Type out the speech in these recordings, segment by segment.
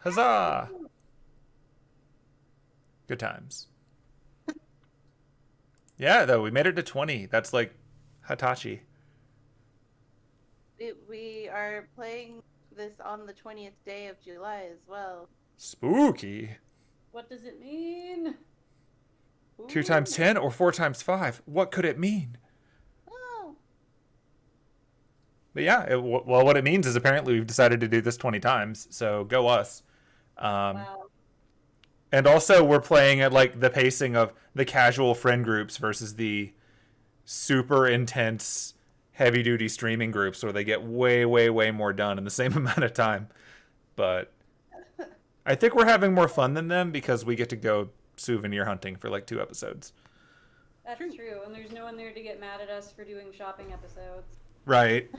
Huzzah! Good times. Yeah, though, we made it to 20. That's like Hitachi. We are playing this on the 20th day of July as well. Spooky. What does it mean? 2 times Ooh. 10 or 4 times 5. What could it mean? Oh. But yeah, well, what it means is apparently we've decided to do this 20 times, so go us. Um, Wow. and also, we're playing at like the pacing of the casual friend groups versus the super intense, heavy duty streaming groups where they get way, way, way more done in the same amount of time. But I think we're having more fun than them because we get to go souvenir hunting for like 2 episodes. That's true. And there's no one there to get mad at us for doing shopping episodes. Right.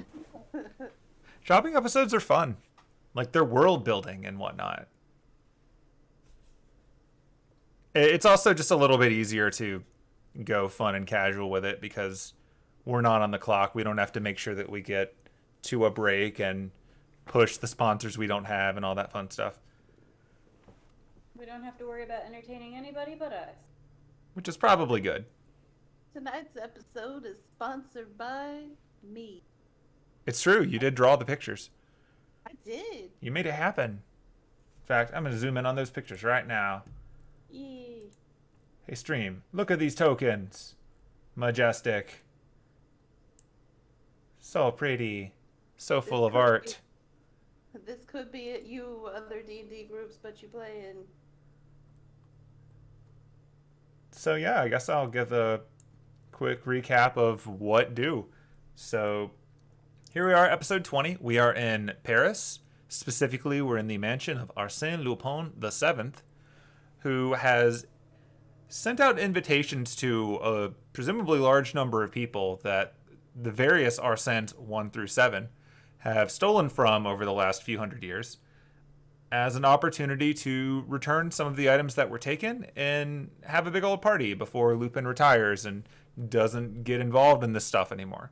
Shopping episodes are fun. Like they're world building and whatnot. It's also just a little bit easier to go fun and casual with it because we're not on the clock. We don't have to make sure that we get to a break and push the sponsors we don't have and all that fun stuff, We don't have to worry about entertaining anybody but us. which is probably good. Tonight's episode is sponsored by me. It's true. You did draw the pictures. I did. You made it happen. In fact, I'm going to zoom in on those pictures right now. Yay. Hey, stream, look at these tokens. Majestic. So pretty. So full of art. This could be at you other D&D groups, but you play in. So yeah, I guess I'll give a quick recap of what do. So here we are, episode 20. We are in Paris. Specifically, we're in the mansion of Arsène Lupin the Seventh, who has sent out invitations to a presumably large number of people that the various Arsènes 1 through 7 have stolen from over the last few hundred years as an opportunity to return some of the items that were taken and have a big old party before Lupin retires and doesn't get involved in this stuff anymore.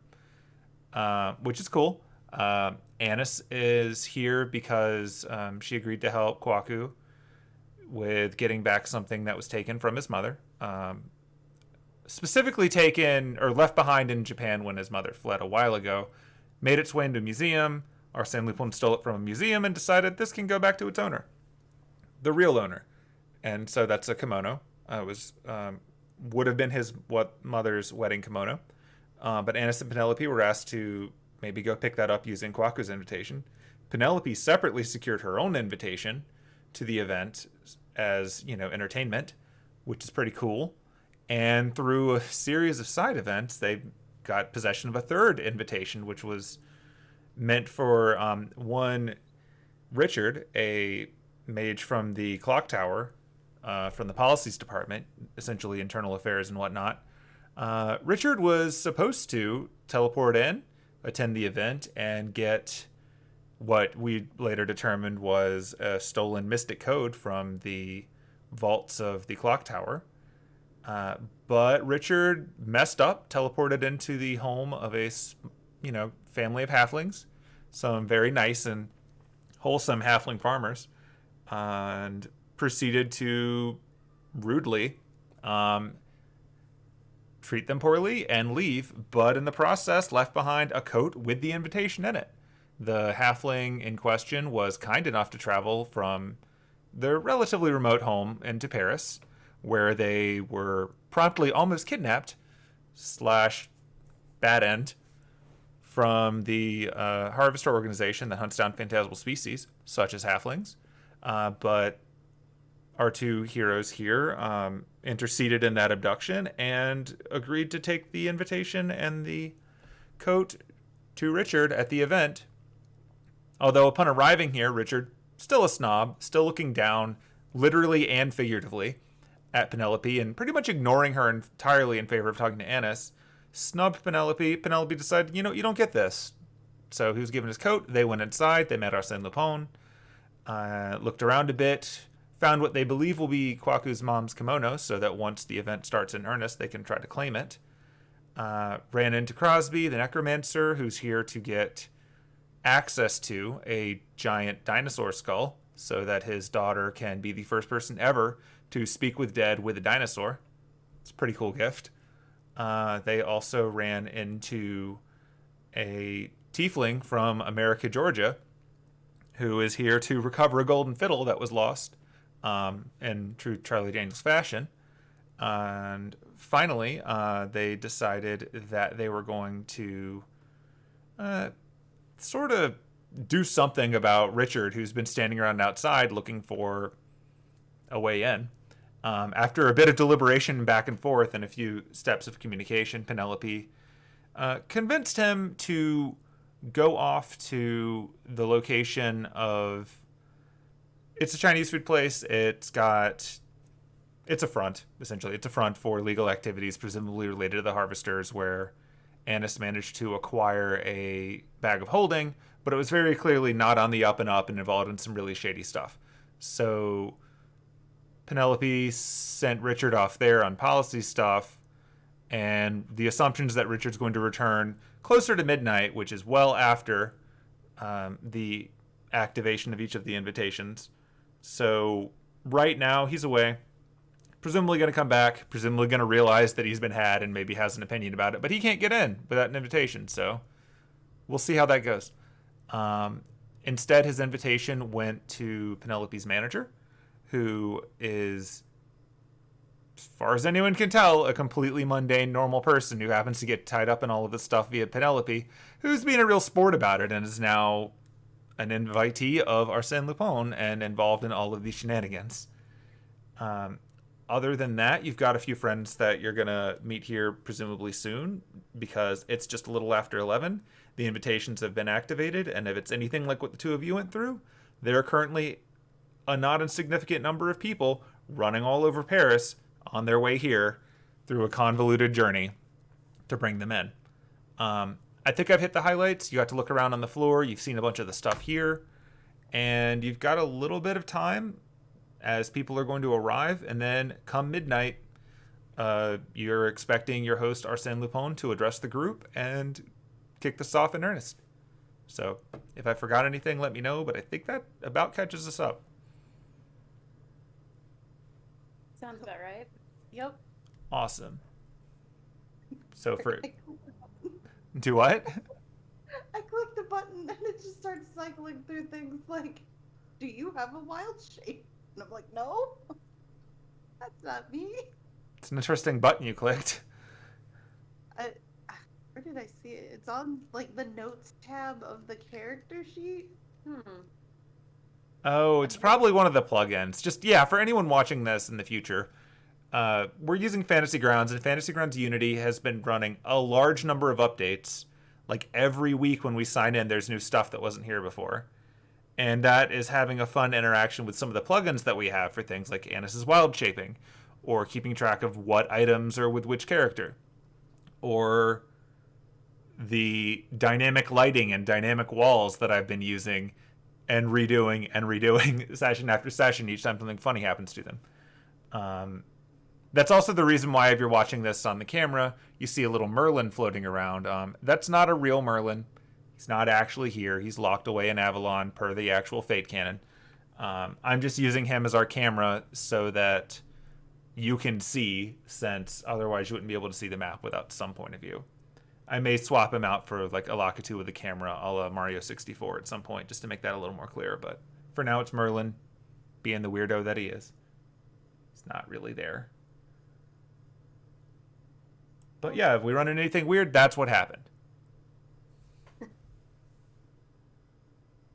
Which is cool. Anise is here because she agreed to help Kwaku with getting back something that was taken from his mother. Specifically taken or left behind in Japan when his mother fled a while ago. Made its way into a museum. Arsène Lupin stole it from a museum and decided this can go back to its owner, the real owner. And so that's a kimono. It was would have been his mother's wedding kimono. But Anise and Penelope were asked to maybe go pick that up using Kwaku's invitation. Penelope separately secured her own invitation to the event as, entertainment, which is pretty cool. And through a series of side events, they got possession of a third invitation, which was meant for one Richard, a mage from the clock tower, from the policies department, essentially internal affairs and whatnot. Richard was supposed to teleport in, attend the event, and get what we later determined was a stolen mystic code from the vaults of the clock tower. But Richard messed up, teleported into the home of a, family of halflings, some very nice and wholesome halfling farmers, and proceeded to rudely treat them poorly and leave, but in the process left behind a coat with the invitation in it. The halfling in question was kind enough to travel from their relatively remote home into Paris, where they were promptly almost kidnapped / bad end from the harvester organization that hunts down phantasmal species, such as halflings. But our two heroes here interceded in that abduction and agreed to take the invitation and the coat to Richard at the event. Although upon arriving here, Richard, still a snob, still looking down, literally and figuratively, at Penelope and pretty much ignoring her entirely in favor of talking to Anise, snubbed Penelope. Penelope decided, you don't get this. So he was given his coat. They went inside. They met Arsène Lupin. Looked around a bit. Found what they believe will be Kwaku's mom's kimono, so that once the event starts in earnest, they can try to claim it. Ran into Crosby, the necromancer, who's here to get access to a giant dinosaur skull so that his daughter can be the first person ever to speak with dead with a dinosaur. It's a pretty cool gift. They also ran into a tiefling from America, Georgia, who is here to recover a golden fiddle that was lost in true Charlie Daniels fashion. And finally, they decided that they were going to sort of do something about Richard, who's been standing around outside looking for a way in. After a bit of deliberation back and forth and a few steps of communication, Penelope convinced him to go off to the location of... It's a Chinese food place. It's a front, essentially. It's a front for legal activities, presumably related to the Harvesters, where Anise managed to acquire a bag of holding, but it was very clearly not on the up and up and involved in some really shady stuff. So Penelope sent Richard off there on policy stuff, and the assumption is that Richard's going to return closer to midnight, which is well after the activation of each of the invitations. So right now he's away, presumably going to come back, presumably going to realize that he's been had and maybe has an opinion about it, but he can't get in without an invitation, so we'll see how that goes. Instead, his invitation went to Penelope's manager, who is, as far as anyone can tell, a completely mundane, normal person who happens to get tied up in all of this stuff via Penelope, who's being a real sport about it and is now an invitee of Arsène Lupin and involved in all of these shenanigans. Other than that, you've got a few friends that you're going to meet here presumably soon, because it's just a little after 11. The invitations have been activated, and if it's anything like what the two of you went through, there are currently a not insignificant number of people running all over Paris on their way here through a convoluted journey to bring them in. I think I've hit the highlights. You got to look around on the floor. You've seen a bunch of the stuff here, and you've got a little bit of time as people are going to arrive, and then come midnight, you're expecting your host Arsène Lupin to address the group and kick this off in earnest. So if I forgot anything, let me know, but I think that about catches us up. Sounds about right. Yep. Awesome. So for... Do what? I clicked the button and it just starts cycling through things like, do you have a wild shape? And I'm like, no, that's not me. It's an interesting button you clicked. Where did I see it? It's on like the notes tab of the character sheet. Oh, it's probably one of the plugins. Just, yeah, for anyone watching this in the future, we're using Fantasy Grounds, and Fantasy Grounds Unity has been running a large number of updates. Like every week when we sign in, there's new stuff that wasn't here before. And that is having a fun interaction with some of the plugins that we have for things like Anise's wild shaping, or keeping track of what items are with which character, or the dynamic lighting and dynamic walls that I've been using and redoing session after session each time something funny happens to them. That's also the reason why, if you're watching this on the camera, you see a little Merlin floating around. That's not a real Merlin. He's not actually here. He's locked away in Avalon per the actual Fate canon. I'm just using him as our camera so that you can see, since otherwise you wouldn't be able to see the map without some point of view. I may swap him out for like a Lakitu with a camera a la Mario 64 at some point, just to make that a little more clear. But for now, it's Merlin being the weirdo that he is. He's not really there. But yeah, if we run into anything weird, that's what happened.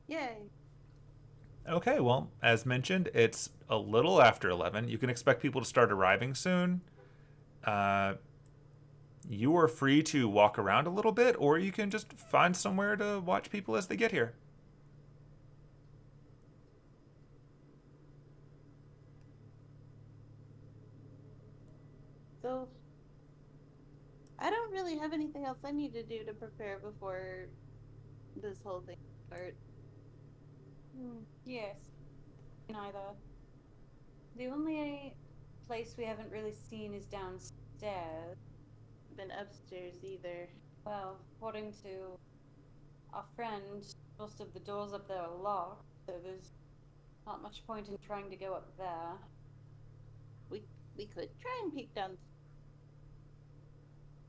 Yay. Okay, well, as mentioned, it's a little after 11. You can expect people to start arriving soon. You are free to walk around a little bit, or you can just find somewhere to watch people as they get here. So, I don't really have anything else I need to do to prepare before this whole thing starts. Yes. Neither. The only place we haven't really seen is downstairs. Been upstairs either. Well, according to our friend, most of the doors up there are locked, so there's Not much point in trying to go up there. We could try and peek down.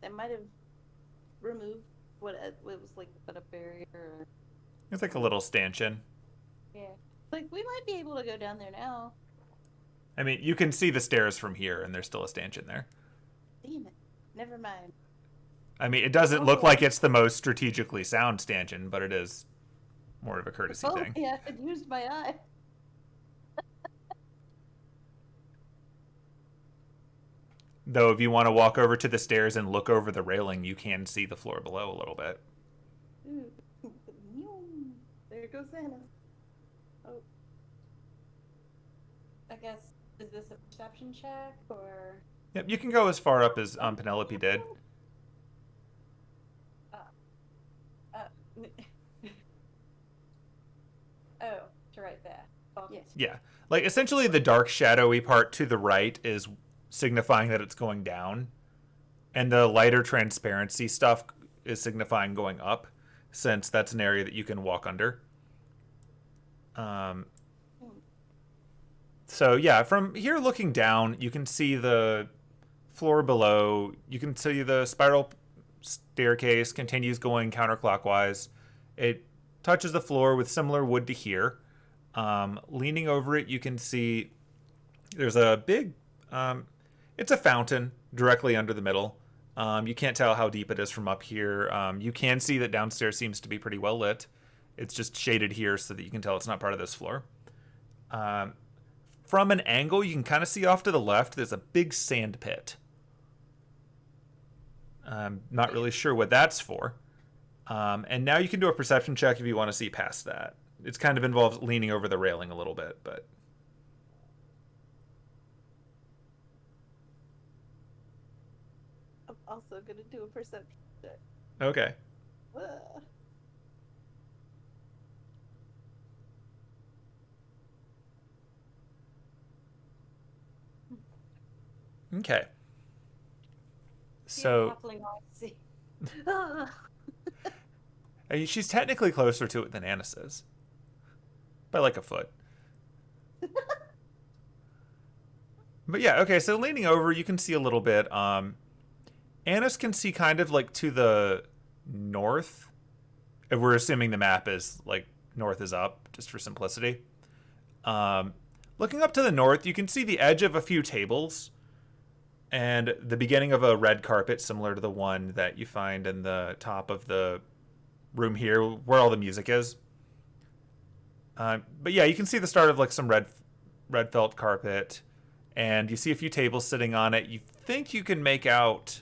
They might have removed what it was like, but a barrier. Or... It's like a little stanchion. Yeah. Like, we might be able to go down there now. I mean, you can see the stairs from here, and there's still a stanchion there. Damn it. Never mind. I mean, it doesn't look like it's the most strategically sound stanchion, but it is more of a courtesy thing. Yeah, I used my eye. Though, if you want to walk over to the stairs and look over the railing, you can see the floor below a little bit. There goes Anna. Oh. I guess, is this a perception check, or... Yep, you can go as far up as Penelope did. Oh, to right there. Oh. Yes. Yeah. Like, essentially, the dark, shadowy part to the right is signifying that it's going down. And the lighter transparency stuff is signifying going up, since that's an area that you can walk under. So, yeah, from here looking down, you can see the floor below. You can see the spiral staircase continues going counterclockwise. It touches the floor with similar wood to here. Leaning over it, you can see there's a big... it's a fountain directly under the middle. You can't tell how deep it is from up here. You can see that downstairs seems to be pretty well lit. It's just shaded here so that you can tell it's not part of this floor. From an angle, you can kind of see off to the left, there's a big sand pit. I'm not really sure what that's for. And now you can do a perception check if you want to see past that. It's kind of involves leaning over the railing a little bit, but... I'm also going to do a perception check. Okay. Okay. So... I mean, she's technically closer to it than Annis is. By like a foot. But yeah, okay, so leaning over, you can see a little bit. Annis can see kind of like to the north. If we're assuming the map is like north is up, just for simplicity. Looking up to the north, you can see the edge of a few tables. And the beginning of a red carpet, similar to the one that you find in the top of the room here, where all the music is. But yeah, you can see the start of like some red felt carpet, and you see a few tables sitting on it. You think you can make out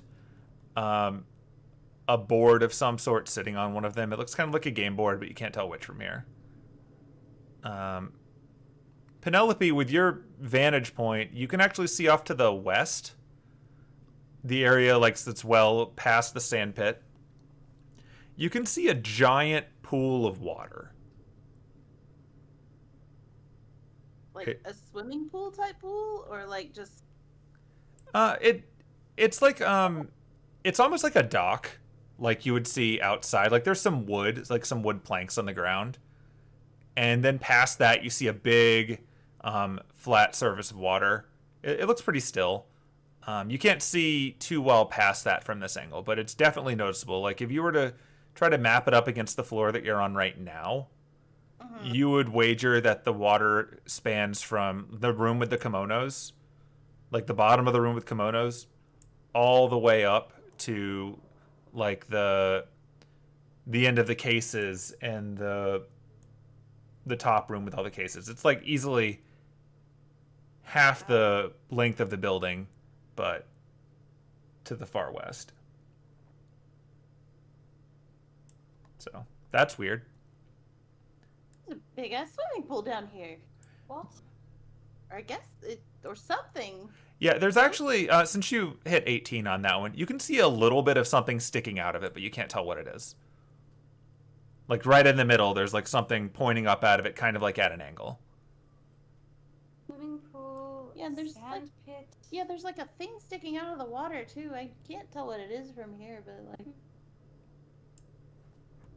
a board of some sort sitting on one of them. It looks kind of like a game board, but you can't tell which from here. Penelope, with your vantage point, you can actually see off to the west, the area like that's well past the sand pit. You can see a giant pool of water. Like a swimming pool type pool, or like just... It's like it's almost like a dock, like you would see outside. Like there's some wood, like some wood planks on the ground, and then past that you see a big flat surface of water. It looks pretty still. You can't see too well past that from this angle, but it's definitely noticeable. Like if you were to try to map it up against the floor that you're on right now, you would wager that the water spans from the room with the kimonos, like the bottom of the room with kimonos, all the way up to like the end of the cases and the top room with all the cases. It's like easily half the length of the building, but to the far west. So that's weird. There's a big ass swimming pool down here. What? Or I guess it, or something. Yeah, there's actually, since you hit 18 on that one, you can see a little bit of something sticking out of it, but you can't tell what it is. Like right in the middle, there's like something pointing up out of it, kind of like at an angle. Swimming pool. Yeah, there's sand like pit. Yeah, there's like a thing sticking out of the water too. I can't tell what it is from here, but like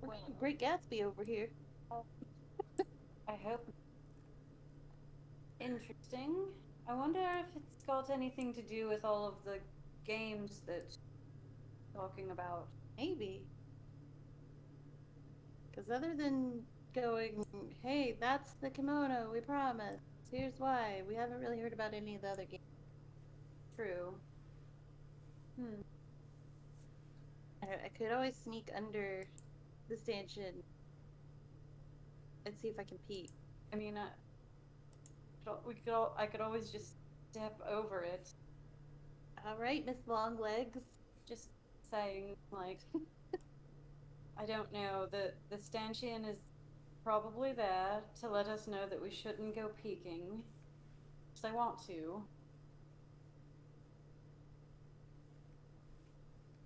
we're Well. Great Gatsby over here. I hope. interesting. I wonder if it's got anything to do with all of the games that talking about. Maybe. Because other than going, hey, that's the kimono, we promise. Here's why. We haven't really heard about any of the other games. True. I could always sneak under the stanchion and see if I can peek. I mean, I could always just step over it. All right, Miss Longlegs. Just saying, like, I don't know. The stanchion is probably there to let us know that we shouldn't go peeking. Because I want to.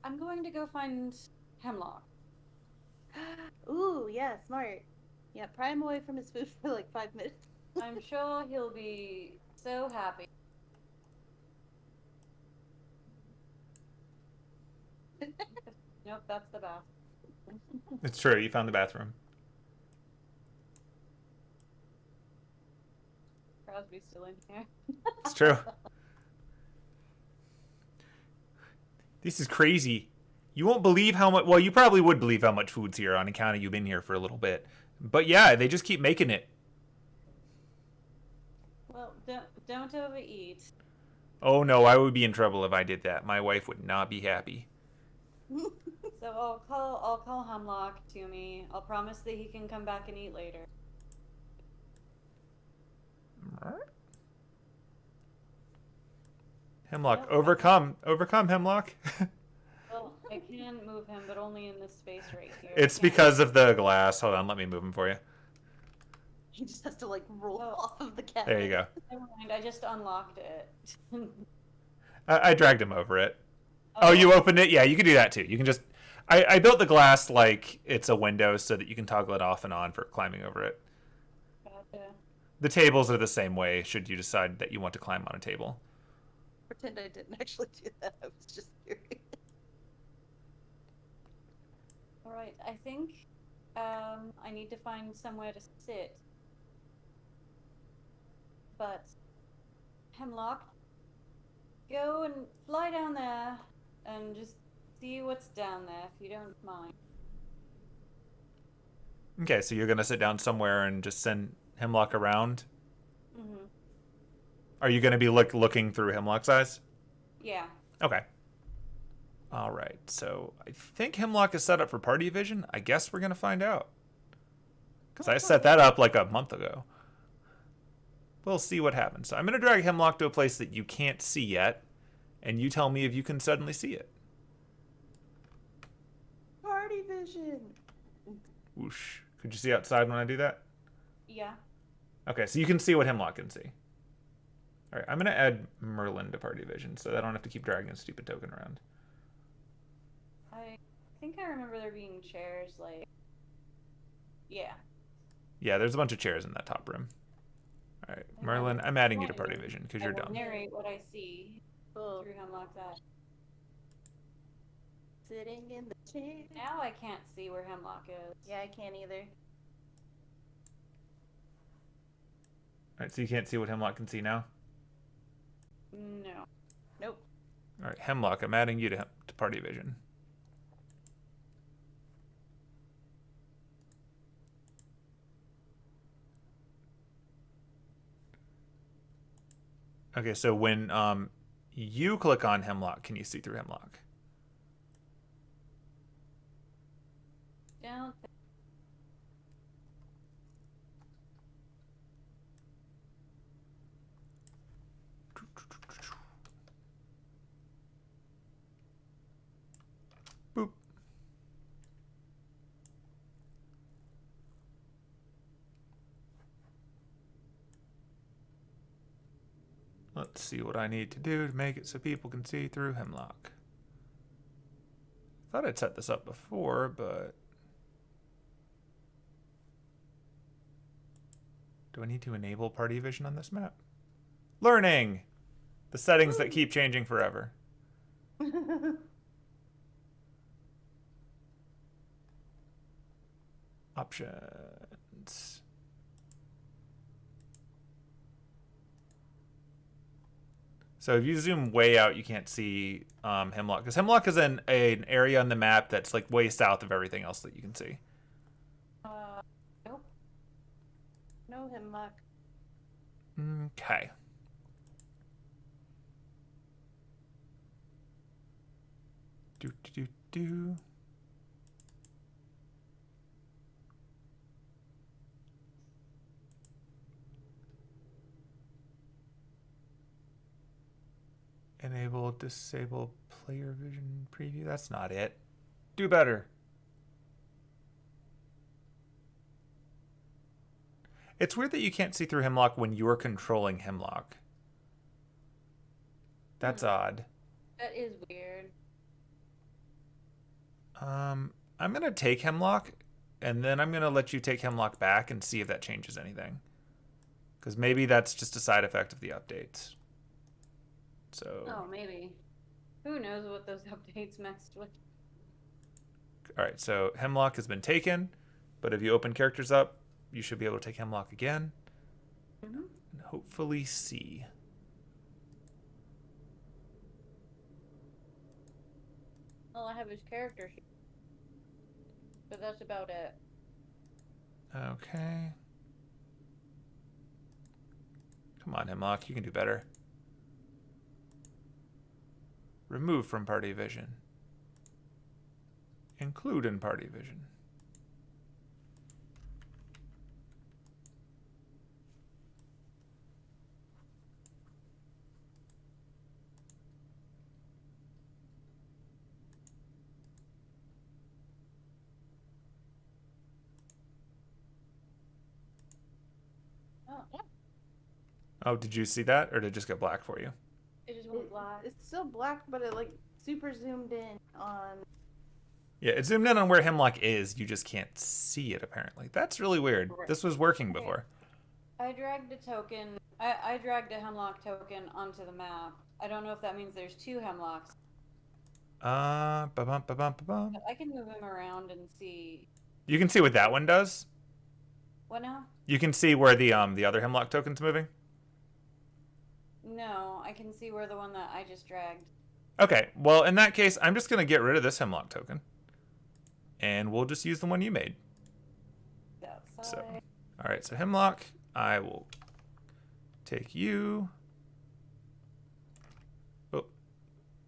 I'm going to go find Hemlock. Ooh, yeah, smart. Yeah, pry him away from his food for like 5 minutes. I'm sure he'll be so happy. Nope, that's the bath. It's true. You found the bathroom. Crosby's still in here. It's true. This is crazy. You won't believe how much... Well, you probably would believe how much food's here on account of you've been here for a little bit. But yeah, they just keep making it. Well, don't overeat. Oh no, I would be in trouble if I did that. My wife would not be happy. So I'll call Hemlock to me. I'll promise that he can come back and eat later. Hemlock, Nope. overcome, Hemlock. Well, I can move him, but only in this space right here. It's because of the glass. Hold on, let me move him for you. He just has to like roll Oh. off of the cabinet. There you go. Never mind, I just unlocked it. I dragged him over it. Oh, you opened it? Yeah, you can do that too. You can just... I built the glass like it's a window so that you can toggle it off and on for climbing over it. Gotcha. The tables are the same way should you decide that you want to climb on a table. Pretend I didn't actually do that. I was just curious. Alright, I think I need to find somewhere to sit. But Hemlock, go and fly down there and just see what's down there if you don't mind. Okay, so you're going to sit down somewhere and just send Hemlock around? Mm-hmm. Are you going to be looking through Hemlock's eyes? Yeah. Okay. All right, so I think Hemlock is set up for party vision. I guess we're going to find out. Because I set that up like a month ago. We'll see what happens. So I'm going to drag Hemlock to a place that you can't see yet, and you tell me if you can suddenly see it. Party vision. Whoosh. Could you see outside when I do that? Yeah. Okay, so you can see what Hemlock can see. All right, I'm going to add Merlin to party vision so that I don't have to keep dragging a stupid token around. I think I remember there being chairs, like... Yeah. Yeah, there's a bunch of chairs in that top room. All right, Merlin, I'm adding you to party vision because you're I will done. narrate what I see Cool. through Hemlock's eye. Sitting in the chair. Now I can't see where Hemlock is. Yeah, I can't either. All right, so you can't see what Hemlock can see now? No. Nope. All right, Hemlock, I'm adding you to party vision. Okay, so when you click on Hemlock, can you see through Hemlock? Don't. Boop. Let's see what I need to do to make it so people can see through Hemlock. Thought I'd set this up before, but... Do I need to enable party vision on this map? Learning! The settings that keep changing forever. Options. So if you zoom way out, you can't see Hemlock. Because Hemlock is in an area on the map that's like way south of everything else that you can see. Nope. No hemlock. Okay. Do, do, do, do. Enable, disable player vision preview. That's not it. Do better. It's weird that you can't see through Hemlock when you're controlling Hemlock. That's odd. That is weird. I'm going to take Hemlock, and then I'm going to let you take Hemlock back and see if that changes anything. Because maybe that's just a side effect of the updates. So. Oh, maybe. Who knows what those updates messed with? All right, so Hemlock has been taken, but if you open characters up, you should be able to take Hemlock again. Mm-hmm. And hopefully see. All I have is character sheet. But that's about it. Okay. Come on, Hemlock, you can do better. Remove from party vision. Include in party vision. Oh, Oh, did you see that, or did it just get black for you? it just went black. It's still black, but it like super zoomed in on. Yeah, it zoomed in on where Hemlock is. You just can't see it, apparently. That's really weird. Right. This was working before. I dragged a token. I dragged a Hemlock token onto the map. I don't know if that means there's two Hemlocks. Ba-bum, ba-bum, ba-bum. But I can move him around and see. You can see what that one does. What now? You can see where the other Hemlock token's moving. No, I can see where the one that I just dragged. Okay, well, in that case, I'm just going to get rid of this Hemlock token. And we'll just use the one you made. Outside. So, all right, so Hemlock, I will take you. Oh,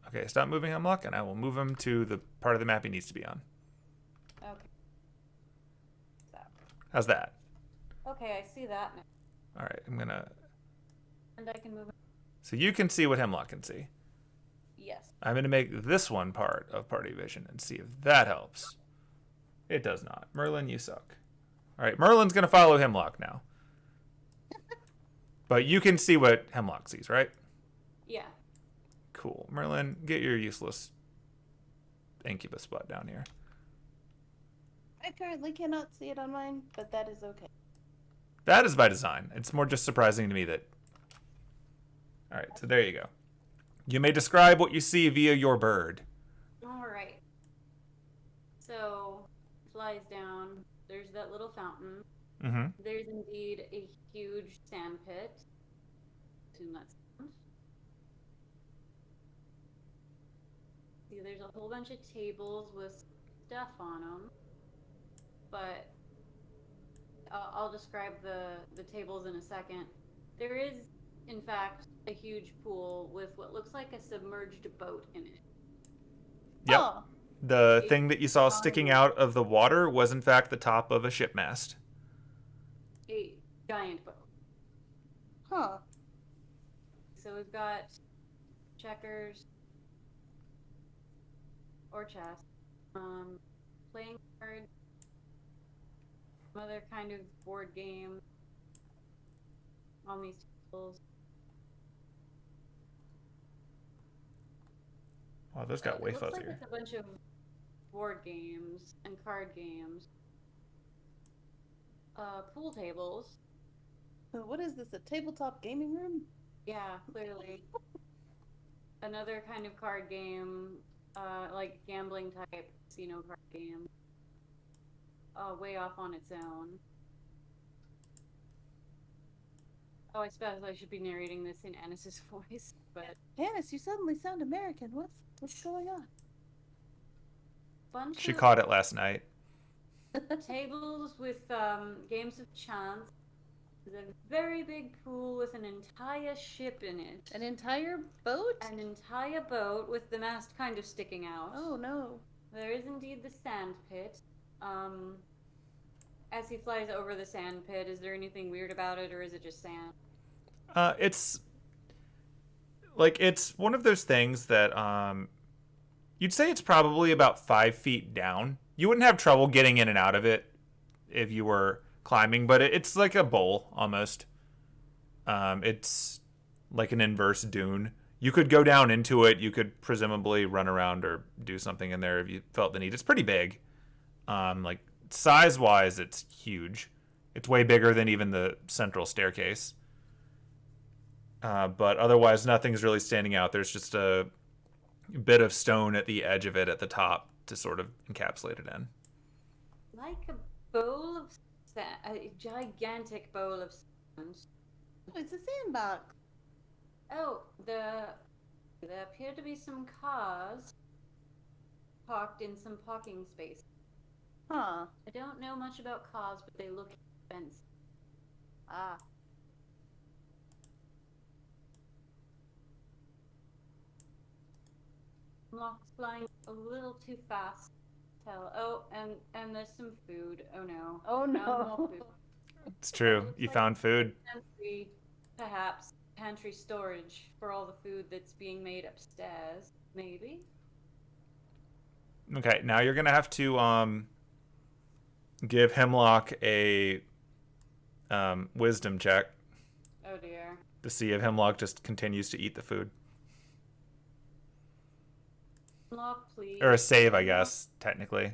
okay, stop moving Hemlock, and I will move him to the part of the map he needs to be on. Okay. So. How's that? Okay, I see that now. All right, I'm going to... And I can move it. So you can see what Hemlock can see. Yes. I'm going to make this one part of party vision and see if that helps. It does not. Merlin, you suck. All right, Merlin's going to follow Hemlock now. But you can see what Hemlock sees, right? Yeah. Cool. Merlin, get your useless incubus butt down here. I currently cannot see it on mine, but that is okay. That is by design. It's more just surprising to me that... All right, so there you go. You may describe what you see via your bird. All right. So, flies down. There's that little fountain. Mm-hmm. There's indeed a huge sand pit. Assume that's sand. See, there's a whole bunch of tables with stuff on them. But I'll describe the tables in a second. There is, in fact, a huge pool with what looks like a submerged boat in it. Yep. Oh, The thing that you saw sticking out of the water was, in fact, the top of a ship mast. A giant boat. huh. So we've got checkers or chess, playing cards, some other kind of board game on these tables. Wow, those got way It looks fuzzier. like it's a bunch of board games and card games. Pool tables. So what is this? A tabletop gaming room? Yeah, clearly. Another kind of card game, like gambling type casino card game. Way off on its own. Oh, I suppose I should be narrating this in Anis's voice, but Anis, you suddenly sound American. What's going on? bunch She of caught it last night. tables with games of chance. There's a very big pool with an entire ship in it. An entire boat? An entire boat with the mast kind of sticking out. Oh no. There is indeed the sand pit. As he flies over the sand pit, is there anything weird about it, or is it just sand? It's like it's one of those things that you'd say it's probably about 5 feet down. You wouldn't have trouble getting in and out of it if you were climbing, but it's like a bowl almost. It's like an inverse dune. You could go down into it. You could presumably run around or do something in there if you felt the need. It's pretty big. Like size-wise, it's huge. It's way bigger than even the central staircase. But otherwise, nothing's really standing out. There's just a bit of stone at the edge of it at the top to sort of encapsulate it in. Like a bowl of sand, a gigantic bowl of sand. It's a sandbox. Oh, there appear to be some cars parked in some parking space. Huh. I don't know much about cars, but they look expensive. Ah. Lock's flying a little too fast. Oh, and there's some food. Oh no. Oh Found more no. food. It's true. Looks You like found food. Pantry, perhaps pantry storage for all the food that's being made upstairs. Maybe. Okay, now you're gonna have to give Hemlock a wisdom check Oh dear. to see if Hemlock just continues to eat the food. Lock, please. Or a save, I guess, technically.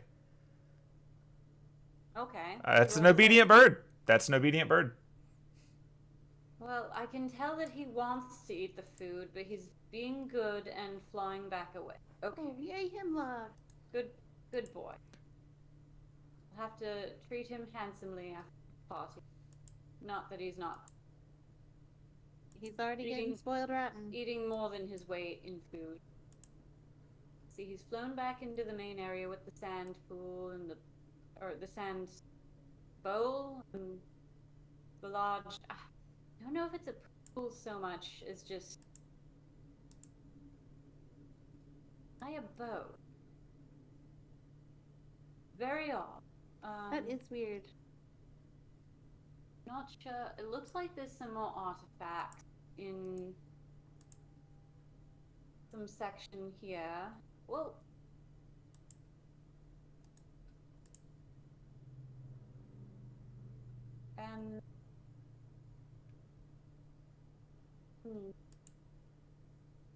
Okay. That's You an wanna obedient say- bird. That's an obedient bird. Well, I can tell that he wants to eat the food, but he's being good and flying back away. Okay. Oh, yay, Hemlock. Good boy. I'll have to treat him handsomely after the party. Not that he's not He's already getting Eating- spoiled rotten. eating more than his weight in food. See, he's flown back into the main area with the sand pool and the sand bowl and the large. I don't know if it's a pool so much as just a boat. Very odd. That is weird. Not sure. It looks like there's some more artifacts in some section here. Well, and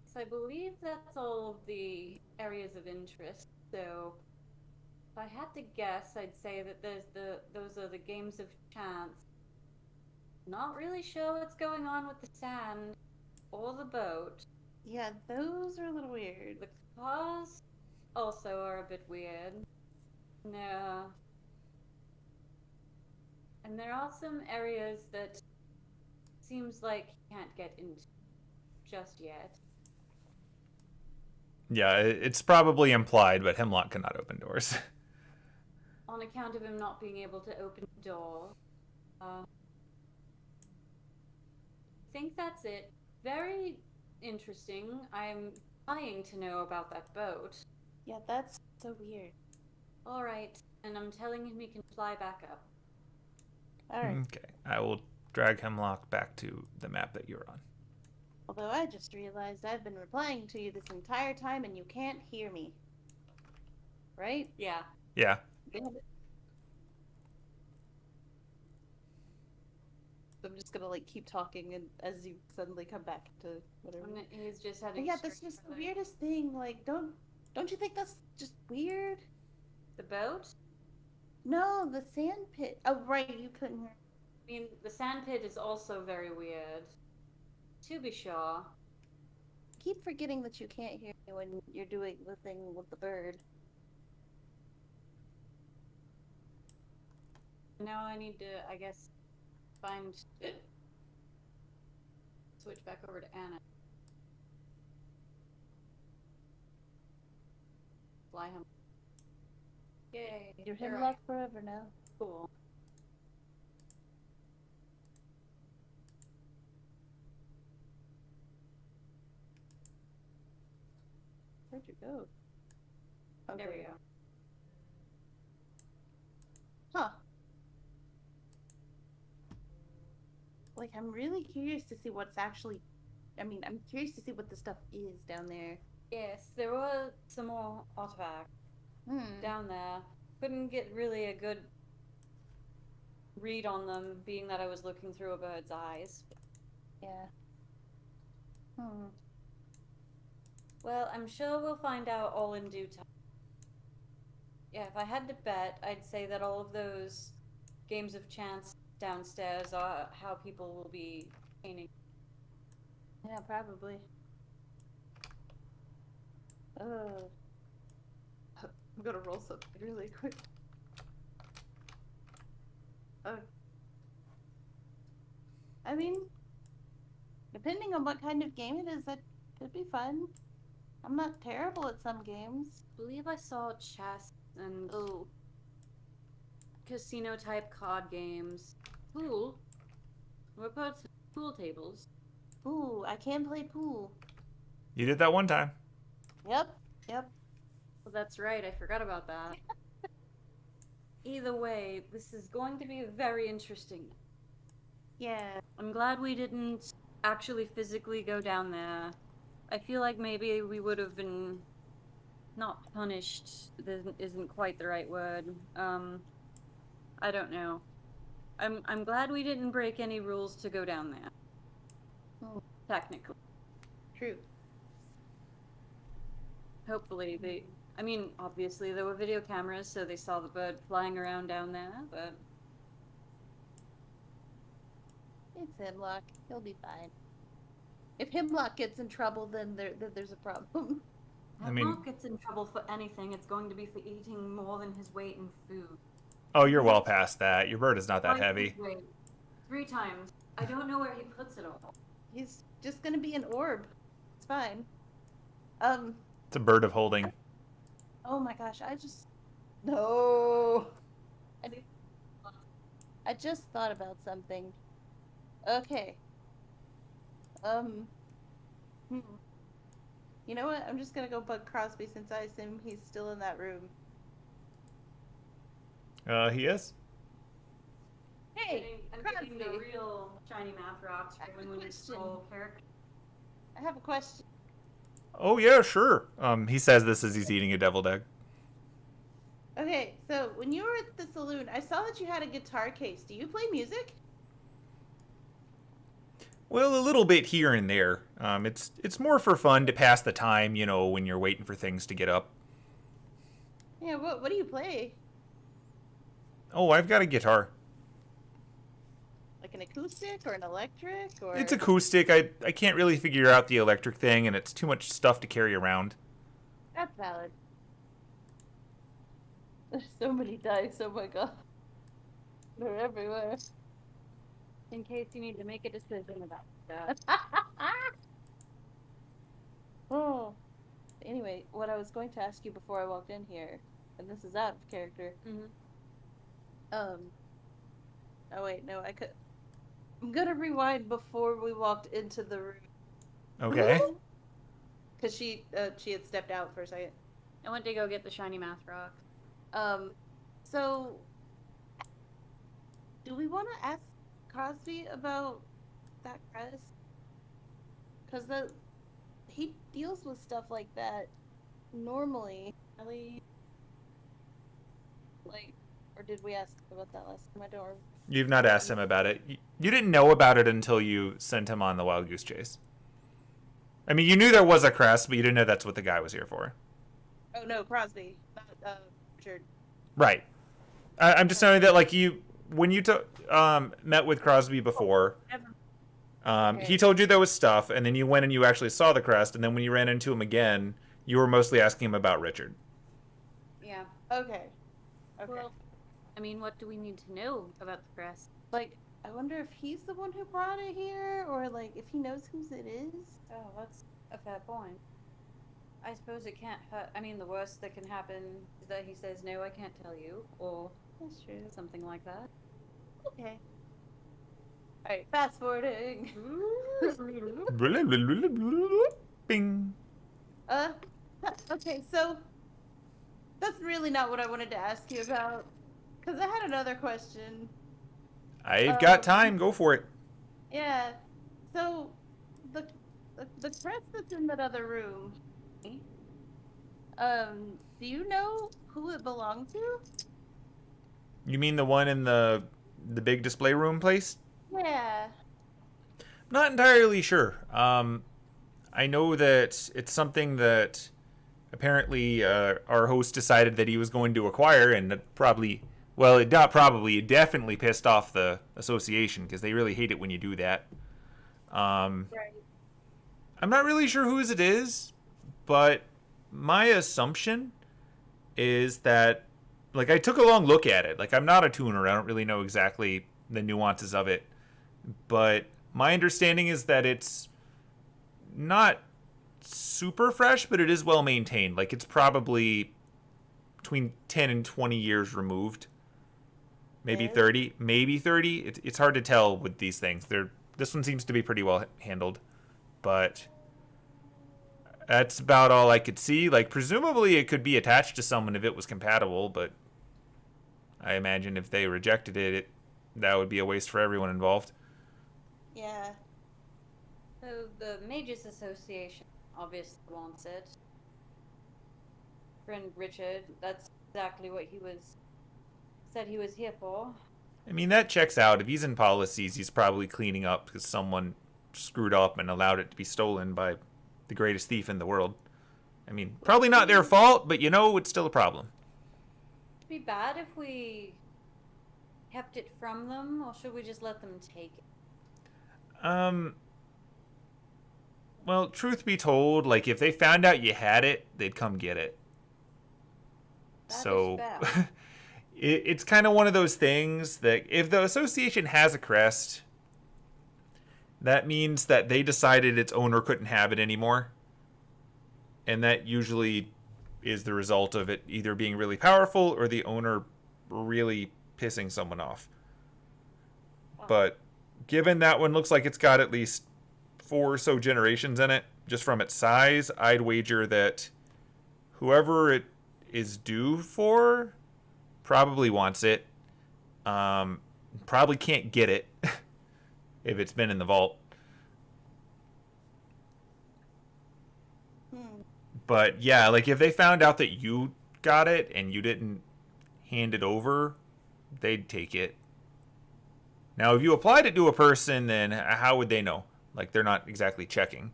so I believe that's all of the areas of interest. So, if I had to guess, I'd say that those are the games of chance. Not really sure what's going on with the sand or the boat. Yeah, those are a little weird. The cars also are a bit weird. No. And there are some areas that seems like you can't get into just yet. Yeah, it's probably implied, but Hemlock cannot open doors. On account of him not being able to open the door. I think that's it. Very interesting. I'm dying to know about that boat. Yeah, that's so weird. Alright, and I'm telling him he can fly back up. Alright. Okay, I will drag Hemlock back to the map that you're on. Although I just realized I've been replying to you this entire time and you can't hear me. Right? Yeah. Yeah. Damn it. So I'm just gonna like keep talking and as you suddenly come back to whatever. He's just But having yeah, that's just the weirdest thing. Like, don't you think that's just weird? The boat? No, the sand pit. Oh, right, you couldn't hear. I mean, the sand pit is also very weird. To be sure. Keep forgetting that you can't hear me when you're doing the thing with the bird. Now I need to, I guess, find switch back over to Anna. Fly him. Yay. You're You're hemlock forever now. cool. Where'd you go? There we go. Huh. Like, I'm really curious to see what's actually. I'm curious to see what the stuff is down there. Yes, there were some more artifacts down there. Couldn't get really a good read on them, being that I was looking through a bird's eyes. Yeah. Well, I'm sure we'll find out all in due time. Yeah, if I had to bet, I'd say that all of those games of chance downstairs are how people will be painting. Yeah, probably. I'm gonna roll something really quick. I mean, depending on what kind of game it is, that could be fun. I'm not terrible at some games. I believe I saw chess and casino type card games. Pool. What about pool tables? Ooh, I can play pool. You did that one time. Yep. Well, that's right, I forgot about that. Either way, this is going to be very interesting. Yeah. I'm glad we didn't actually physically go down there. I feel like maybe we would have been not punished. Isn't quite the right word. I don't know. I'm glad we didn't break any rules to go down there. Technically. True. Hopefully obviously there were video cameras, so they saw the bird flying around down there, but It's Hemlock. He'll be fine. If Hemlock gets in trouble, then there's a problem. I mean- Hemlock gets in trouble for anything, it's going to be for eating more than his weight in food. Oh, you're well past that. Your bird is not that Twice heavy. his weight. 3 times. I don't know where he puts it all. He's just gonna be an orb. It's fine. It's a bird of holding. Oh my gosh, No. I just thought about something. Okay. You know what? I'm just gonna go bug Crosby since I assume he's still in that room. He is. Hey, I'm Crosby. getting the real shiny math rocks I have for a when we question. install character. I have a question. Oh yeah, sure. He says this as he's eating a deviled egg. Okay, so when you were at the saloon, I saw that you had a guitar case. Do you play music? Well, a little bit here and there. It's more for fun to pass the time, you know, when you're waiting for things to get up. Yeah, what do you play? Oh, I've got a guitar. Like an acoustic or an electric or It's acoustic. I can't really figure out the electric thing, and it's too much stuff to carry around. That's valid. There's so many dice, oh my god. They're everywhere. In case you need to make a decision about stuff. Oh. Anyway, what I was going to ask you before I walked in here, and this is out of character. Oh wait, no, I'm gonna rewind before we walked into the room. Okay. Because she had stepped out for a second. I went to go get the shiny math rock. So do we want to ask Crosby about that crest? Because he deals with stuff like that normally. Really? Like, or did we ask about that last time? I don't remember. You've not asked him about it. You didn't know about it until you sent him on the wild goose chase. I mean, you knew there was a crest, but you didn't know that's what the guy was here for. Oh no, Crosby, not Richard. Right. I'm just telling you that, like, when you met with Crosby before, he told you there was stuff, and then you went and you actually saw the crest, and then when you ran into him again, you were mostly asking him about Richard. Okay. Well, I mean, what do we need to know about the crest? Like, I wonder if he's the one who brought it here, or like if he knows whose it is. Oh, that's a fair point. I suppose it can't hurt. I mean, the worst that can happen is that he says, no, I can't tell you, or That's true. something like that. Okay. Alright, fast forwarding. Bing. Okay, so that's really not what I wanted to ask you about. Because I had another question. I've got time. Go for it. Yeah. So, the crest that's in that other room, do you know who it belonged to? You mean the one in the big display room place? Yeah. Not entirely sure. I know that it's something that apparently our host decided that he was going to acquire, and it probably, well, it not probably, it definitely pissed off the association because they really hate it when you do that. Right. I'm not really sure whose it is, but my assumption is that, like, I took a long look at it. Like, I'm not a tuner. I don't really know exactly the nuances of it. But my understanding is that it's not super fresh, but it is well maintained. Like, it's probably between 10 and 20 years removed. Maybe Yeah. 30. Maybe 30. It's hard to tell with these things. This one seems to be pretty well handled. But that's about all I could see. Like, presumably it could be attached to someone if it was compatible, but I imagine if they rejected it, that would be a waste for everyone involved. Yeah. So the Mages Association obviously wants it. Friend Richard, that's exactly what said he was here for. I mean, that checks out. If he's in policies, he's probably cleaning up because someone screwed up and allowed it to be stolen by the greatest thief in the world. I mean, probably not their fault, but it's still a problem. It'd be bad if we kept it from them, or should we just let them take it? Well, truth be told, like, if they found out you had it, they'd come get it. That is So bad. it's kind of one of those things that if the association has a crest, that means that they decided its owner couldn't have it anymore. And that usually is the result of it either being really powerful or the owner really pissing someone off. But given that one looks like it's got at least 4 or so generations in it, just from its size, I'd wager that whoever it is due for probably wants it. Probably can't get it if it's been in the vault. But yeah, like if they found out that you got it and you didn't hand it over, they'd take it. Now, if you applied it to a person, then how would they know? Like, they're not exactly checking,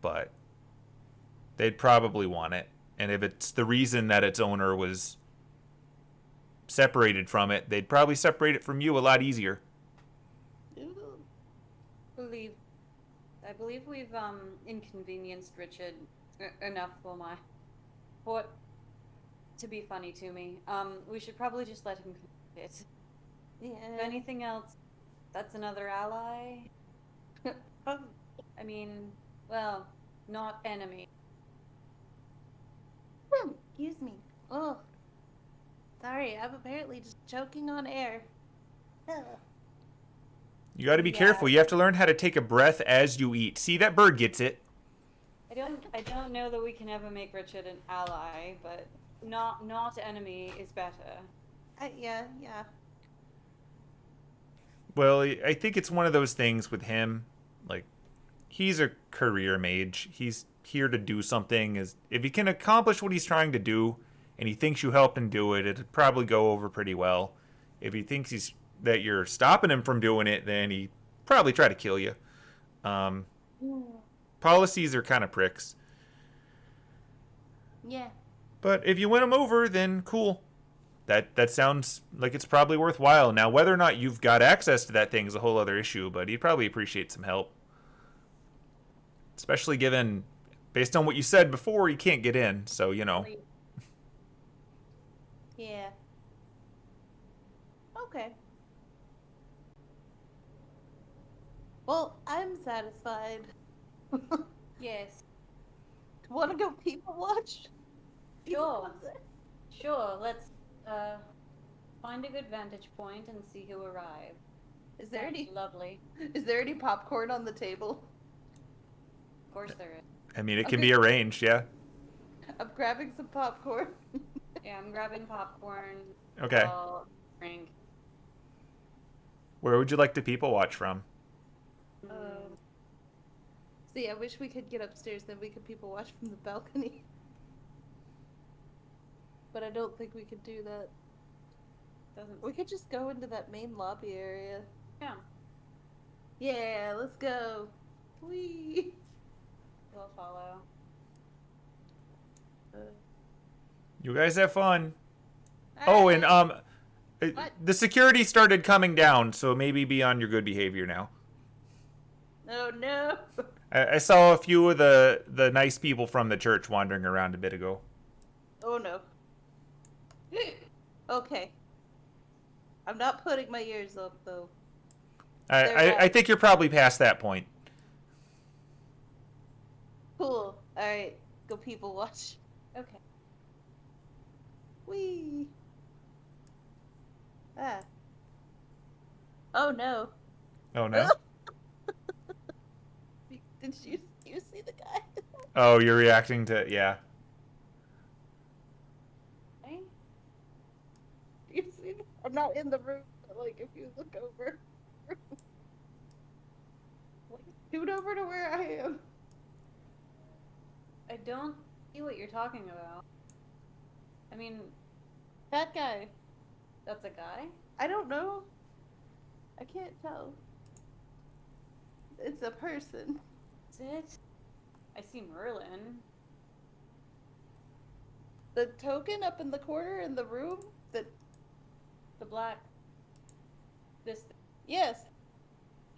but they'd probably want it. And if it's the reason that its owner was separated from it, they'd probably separate it from you a lot easier. I believe we've inconvenienced Richard enough for it to be funny to me. We should probably just let him complete it. Yeah. If anything else, that's another ally. I mean, well, not enemy. Excuse me. Oh. Sorry, I'm apparently just choking on air. You got to be careful. You have to learn how to take a breath as you eat. See, that bird gets it. I don't know that we can ever make Richard an ally, but not enemy is better. Yeah. Well, I think it's one of those things with him. Like, he's a career mage. He's here to do something. If he can accomplish what he's trying to do, and he thinks you help him do it, it'd probably go over pretty well. If he thinks that you're stopping him from doing it, then he'd probably try to kill you. Policies are kind of pricks. Yeah. But if you win him over, then cool. That sounds like it's probably worthwhile. Now, whether or not you've got access to that thing is a whole other issue, but he'd probably appreciate some help. Especially given, based on what you said before, you can't get in, so, Yeah. Okay. Well, I'm satisfied. Yes. Want to go people watch? Sure. Sure. Let's uh find a good vantage point and see who arrives. Is there Sounds any? lovely? Is there any popcorn on the table? Of course there is. I mean, it can Okay. be arranged, yeah. I'm grabbing some popcorn. Yeah, I'm grabbing popcorn. Okay. I'll drink. Where would you like to people watch from? Um, See, I wish we could get upstairs, then we could people watch from the balcony. But I don't think we could do that. Doesn't. We could just go into that main lobby area. Yeah. Yeah, let's go. Whee! We'll follow. You guys have fun. Oh, and the security started coming down, so maybe be on your good behavior now. Oh no! I saw a few of the nice people from the church wandering around a bit ago. Oh no. Okay. I'm not putting my ears up though. I think you're probably past that point. Cool. Alright, go people watch. Okay. Whee! Ah. Oh no. Oh no. Did you see the guy? Oh, you're reacting to yeah. Okay. You see? I'm not in the room, but like if you look over. Scoot over to where I am. I don't see what you're talking about. I mean, That guy. that's a guy? I don't know. I can't tell. It's a person. Is it? I see Merlin. The token up in the corner in the room? That The black. This. yes.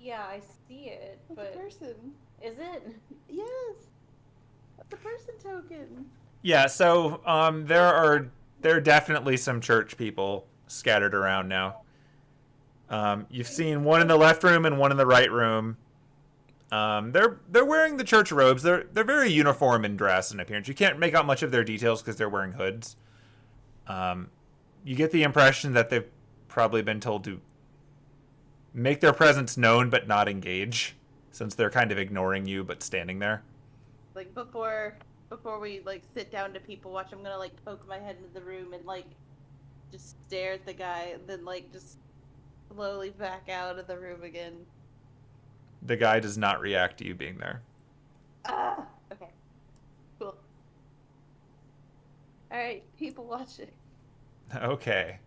Yeah, I see it, That's but a person. is it? Yes. That's a person token. Yeah, so there are definitely some church people scattered around now. You've seen one in the left room and one in the right room. They're wearing the church robes. They're very uniform in dress and appearance. You can't make out much of their details because they're wearing hoods. You get the impression that they've probably been told to make their presence known but not engage, since they're kind of ignoring you but standing there. Like before we like sit down to people watch, I'm gonna like poke my head into the room and like just stare at the guy and then like just slowly back out of the room again. The guy does not react to you being there. Ah, okay, cool. All right, people watching. Okay.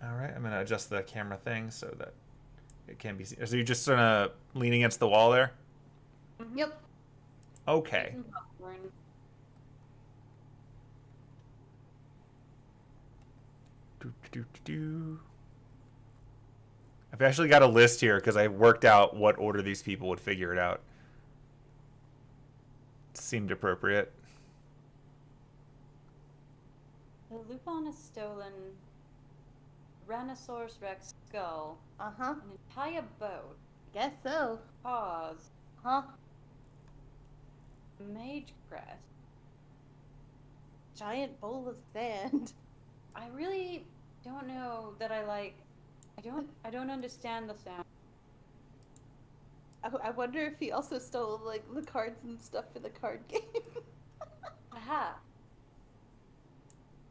All right, I'm gonna adjust the camera thing so that it can be seen. So you're just gonna lean against the wall there? Yep. Okay. Some popcorn. I've actually got a list here because I worked out what order these people would figure it out. It seemed appropriate. The Lupin has stolen Tyrannosaurus Rex skull, Uh-huh. an entire boat, Guess so. paws, Huh? mage crest. Giant bowl of sand. I really don't know that I like. I don't understand the sound. I wonder if he also stole like the cards and stuff for the card game. Aha!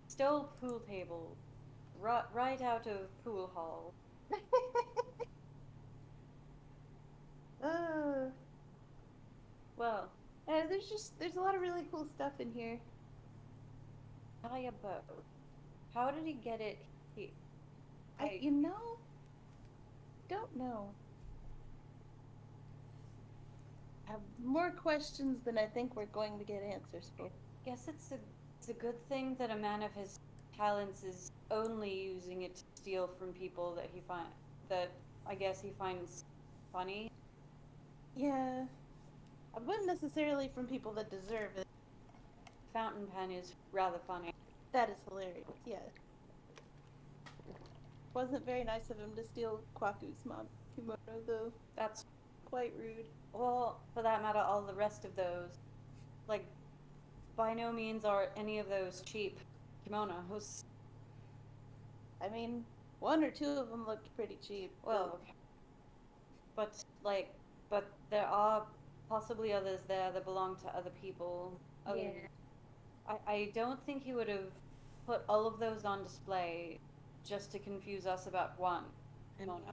Stole pool table, right out of pool hall. uh, Well, there's a lot of really cool stuff in here. entire boat. How did he get it here? You know, don't know. I have more questions than I think we're going to get answers for. Guess it's a good thing that a man of his talents is only using it to steal from people that I guess he finds funny. Yeah, I wouldn't necessarily from people that deserve it. Fountain pen is rather funny. That is hilarious. Yeah. Wasn't very nice of him to steal Kwaku's kimono, though. That's, Quite rude. well, for that matter, all the rest of those, like, by no means are any of those cheap kimonos. I mean, one or two of them looked pretty cheap. Well, but there are possibly others there that belong to other people. Yeah. I don't think he would have put all of those on display just to confuse us about one kimono.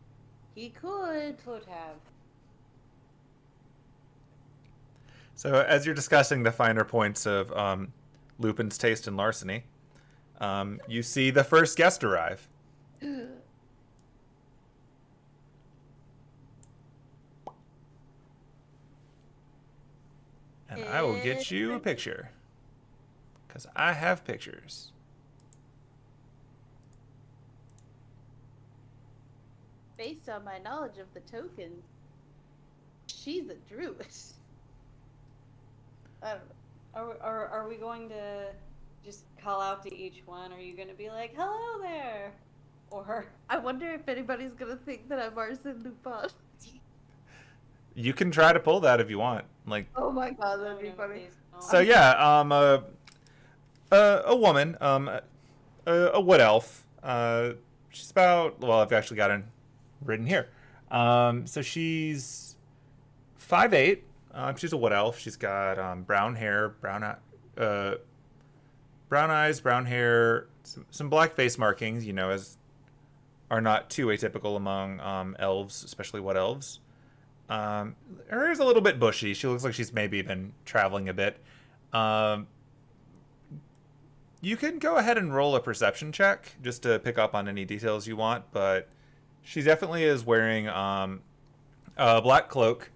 He could. Could have. So as you're discussing the finer points of Lupin's taste in larceny, you see the first guest arrive. And I will get you a picture. Because I have pictures. Based on my knowledge of the tokens, she's a druid. I don't know. Are we going to just call out to each one? Are you going to be like, hello there? Or I wonder if anybody's gonna think that I'm Arsène Lupin. You can try to pull that if you want. Like, Oh my god, that'd be funny. please don't. so yeah, a woman, a wood elf. She's about, well, I've actually got it written here. So she's 5'8". She's a wood elf. She's got brown hair, brown eyes, brown hair, some black face markings. You know, as are not too atypical among elves, especially wood elves. Her hair's a little bit bushy. She looks like she's maybe been traveling a bit. You can go ahead and roll a perception check just to pick up on any details you want, but she definitely is wearing a black cloak.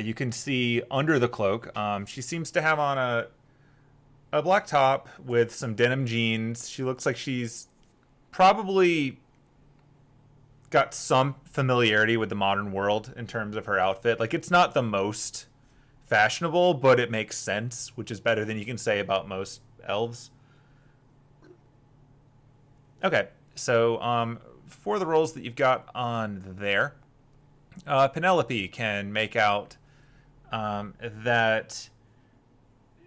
You can see under the cloak, she seems to have on a black top with some denim jeans. She looks like she's probably got some familiarity with the modern world in terms of her outfit. Like, it's not the most fashionable, but it makes sense, which is better than you can say about most elves. Okay, so for the rolls that you've got on there, Penelope can make out that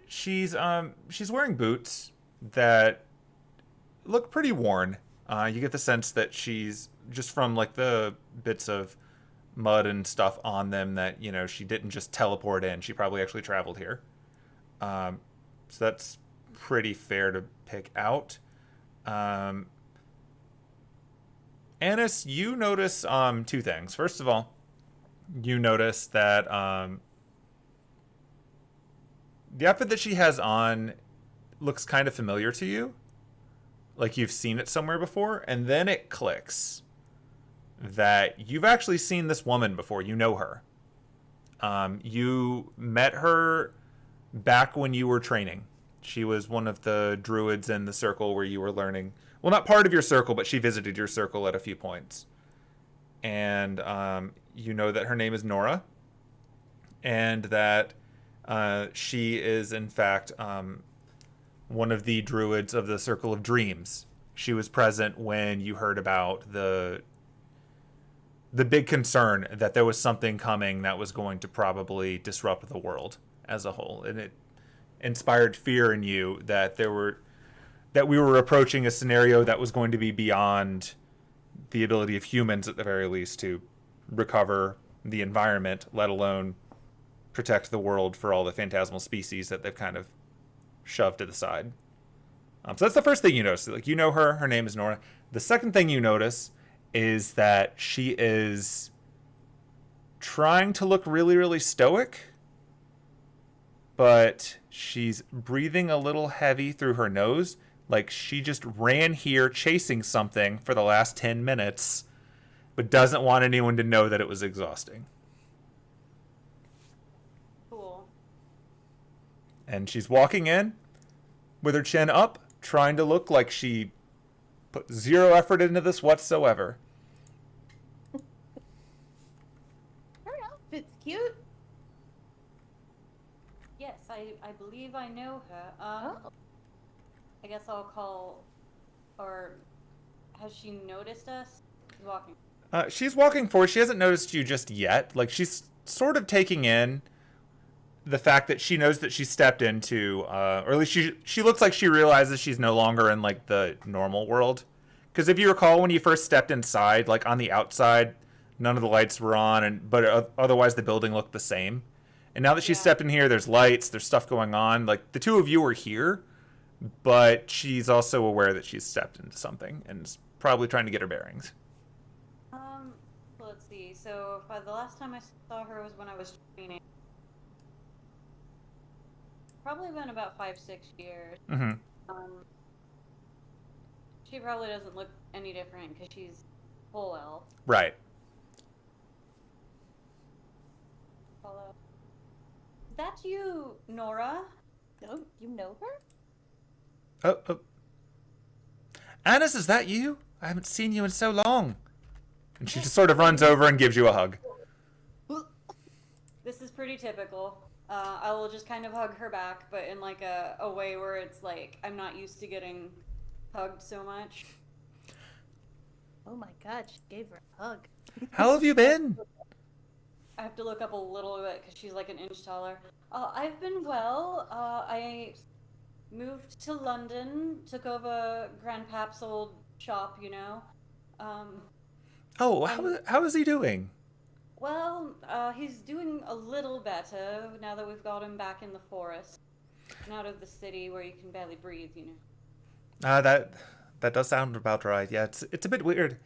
she's wearing boots that look pretty worn. You get the sense that she's just from like the bits of mud and stuff on them that, you know, she didn't just teleport in. She probably actually traveled here. So that's pretty fair to pick out. Anise, you notice two things. First of all, you notice that the outfit that she has on looks kind of familiar to you. Like you've seen it somewhere before, and then it clicks that you've actually seen this woman before. You know her. You met her back when you were training. She was one of the druids in the circle where you were learning. Well, not part of your circle, but she visited your circle at a few points. And you know that her name is Nora. And that she is, in fact, one of the druids of the Circle of Dreams. She was present when you heard about the big concern that there was something coming that was going to probably disrupt the world as a whole. And it inspired fear in you that we were approaching a scenario that was going to be beyond the ability of humans, at the very least, to recover the environment, let alone protect the world for all the phantasmal species that they've kind of shoved to the side. So that's the first thing you notice. Like, you know her. Her name is Nora. The second thing you notice is that she is trying to look really, really stoic, but she's breathing a little heavy through her nose. Like she just ran here chasing something for the last 10 minutes, but doesn't want anyone to know that it was exhausting. Cool. And she's walking in with her chin up, trying to look like she put zero effort into this whatsoever. Her outfit's cute. Yes, I believe I know her. Oh. I guess I'll call, or has she noticed us? walking. She's walking forward. She hasn't noticed you just yet. Like, she's sort of taking in the fact that she knows that she stepped into, or at least she looks like she realizes she's no longer in, like, the normal world. Because if you recall, when you first stepped inside, like, on the outside, none of the lights were on, but otherwise the building looked the same. And now that she stepped in here, there's lights, there's stuff going on. Like, the two of you are here, but she's also aware that she's stepped into something and is probably trying to get her bearings. Let's see. So, the last time I saw her was when I was training. Probably been about 5-6 years. Mm-hmm. She probably doesn't look any different because she's full elf. Right. Follow. Is that you, Nora? Oh, you know her? Oh. Anise, is that you? I haven't seen you in so long. And she just sort of runs over and gives you a hug. This is pretty typical. I will just kind of hug her back, but in like a way where it's like I'm not used to getting hugged so much. Oh my god, she gave her a hug. How have you been? I have to look up a little bit because she's like an inch taller. I've been well. I moved to London, took over Grandpap's old shop, you know. How is he doing? Well, he's doing a little better now that we've got him back in the forest and out of the city where you can barely breathe, you know. That does sound about right. Yeah, it's a bit weird.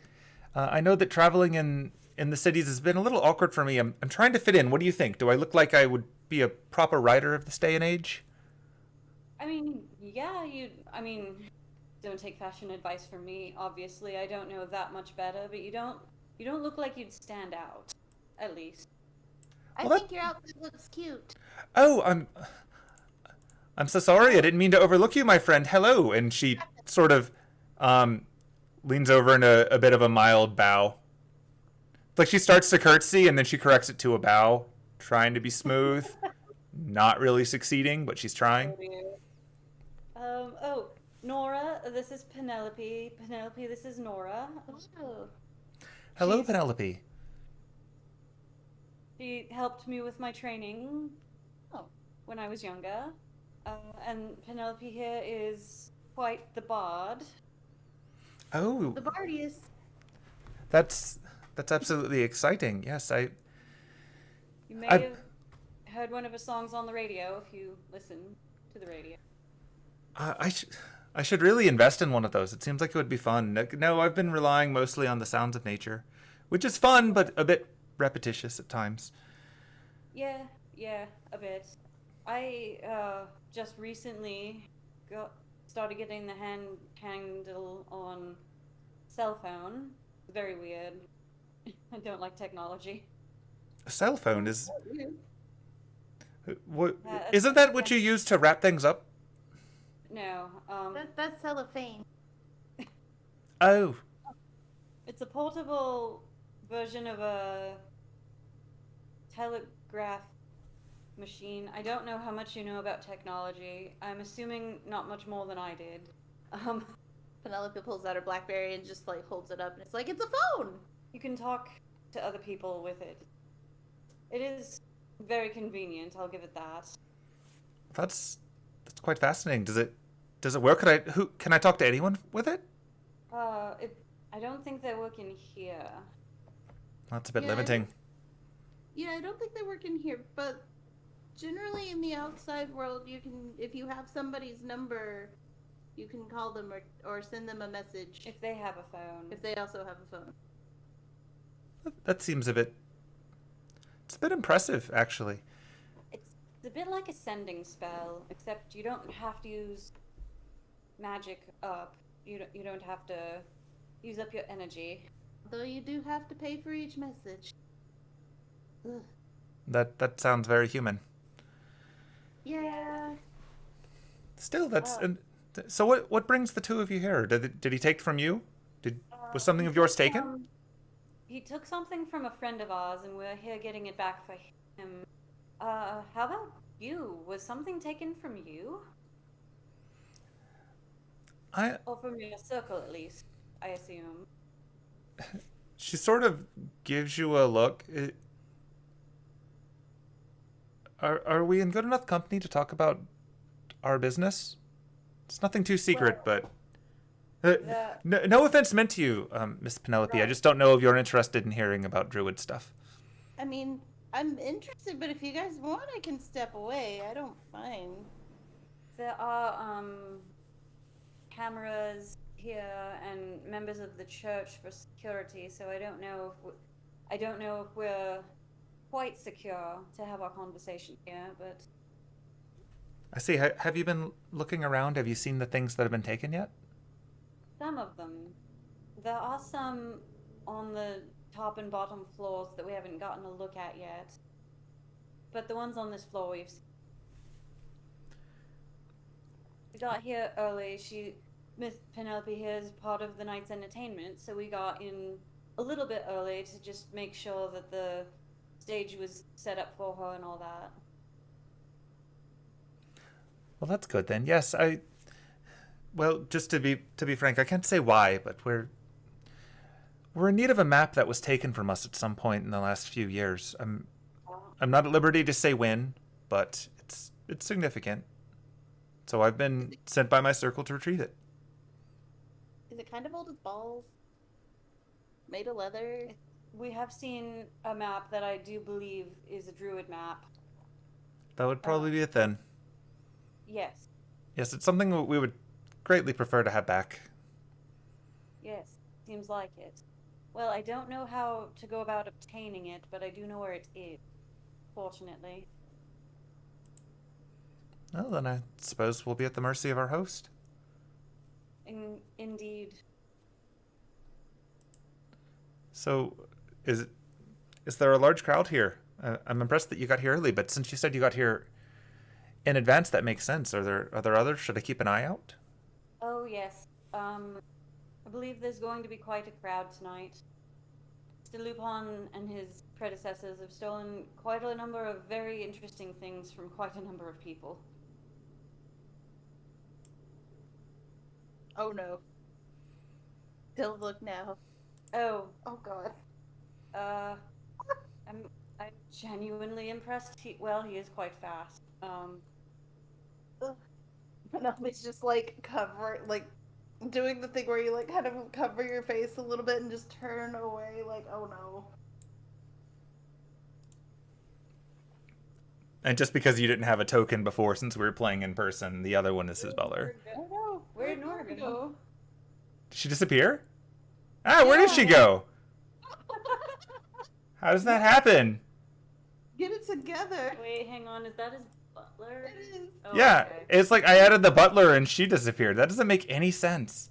I know that traveling in the cities has been a little awkward for me. I'm trying to fit in. What do you think? Do I look like I would be a proper writer of this day and age? I mean, yeah, don't take fashion advice from me, obviously. I don't know that much better, but you don't look like you'd stand out, at least. I think your outfit looks cute. Oh, I'm so sorry. I didn't mean to overlook you, my friend. Hello. And she sort of leans over in a bit of a mild bow. Like, she starts to curtsy and then she corrects it to a bow, trying to be smooth. Not really succeeding, but she's trying. Nora, this is Penelope. Penelope, this is Nora. Oh. Hello, Penelope. She helped me with my training when I was younger. And Penelope here is quite the bard. Oh. The bardiest. That's absolutely exciting. Yes, You may have heard one of his songs on the radio if you listen to the radio. I should really invest in one of those. It seems like it would be fun. No, I've been relying mostly on the sounds of nature, which is fun, but a bit repetitious at times. Yeah, a bit. I just recently started getting the handle on cell phone. Very weird. I don't like technology. A cell phone is... Isn't that what you use to wrap things up? No. That's cellophane. Oh. It's a portable version of a telegraph machine. I don't know how much you know about technology. I'm assuming not much more than I did. Penelope pulls out her BlackBerry and just like holds it up, and it's like, it's a phone. You can talk to other people with it. It is very convenient. I'll give it that. That's quite fascinating. Does it work? Can I talk to anyone with it? I don't think they work in here. That's a bit limiting. I don't think they work in here, but generally in the outside world, you can, if you have somebody's number, you can call them or send them a message. If they have a phone. If they also have a phone. That seems it's a bit impressive, actually. It's a bit like a sending spell, except you don't have to use magic up. You don't have to use up your energy. Though you do have to pay for each message. Ugh. That sounds very human. Yeah. Still, so what brings the two of you here? Did he take from you? Was something of yours taken? He took something from a friend of ours, and we're here getting it back for him. How about you? Was something taken from you? Or from your circle, at least, I assume. She sort of gives you a look. Are we in good enough company to talk about our business? It's nothing too secret, but no offense meant to you, Miss Penelope. Right. I just don't know if you're interested in hearing about druid stuff. I mean, I'm interested, but if you guys want, I can step away. I don't mind. There are cameras here and members of the church for security, so I don't know if we're quite secure to have our conversation here, but I see. Have you been looking around? Have you seen the things that have been taken yet? some of them. There are some on the top and bottom floors that we haven't gotten a look at yet. But the ones on this floor we've seen. We got here early. Miss Penelope here is part of the night's entertainment, so we got in a little bit early to just make sure that the stage was set up for her and all that. Well, that's good then. Yes, well, just to be frank, I can't say why, but we're in need of a map that was taken from us at some point in the last few years. I'm not at liberty to say when, but it's significant. So I've been sent by my circle to retrieve it. Is it kind of old as balls? Made of leather? We have seen a map that I do believe is a druid map. That would probably be it then. Yes. Yes, it's something we would greatly prefer to have back. Yes. Seems like it. Well, I don't know how to go about obtaining it, but I do know where it is. Fortunately. Well, then I suppose we'll be at the mercy of our host. Indeed. So, is there a large crowd here? I'm impressed that you got here early, but since you said you got here in advance, that makes sense. Are there others? Should I keep an eye out? Oh, yes. I believe there's going to be quite a crowd tonight. Mr. Lupin and his predecessors have stolen quite a number of very interesting things from quite a number of people. Oh no. Don't look now. Oh, Oh god. I'm genuinely impressed. He is quite fast. Penelope's just doing the thing where you kind of cover your face a little bit and just turn away oh no. And just because you didn't have a token before, since we were playing in person, the other one is his butler. Oh no. Where'd Nora go? Did she disappear? Where did she go? How does that happen? Get it together. Wait, hang on. Is that his butler? It is. Oh, Yeah, okay. it's like I added the butler and she disappeared. That doesn't make any sense.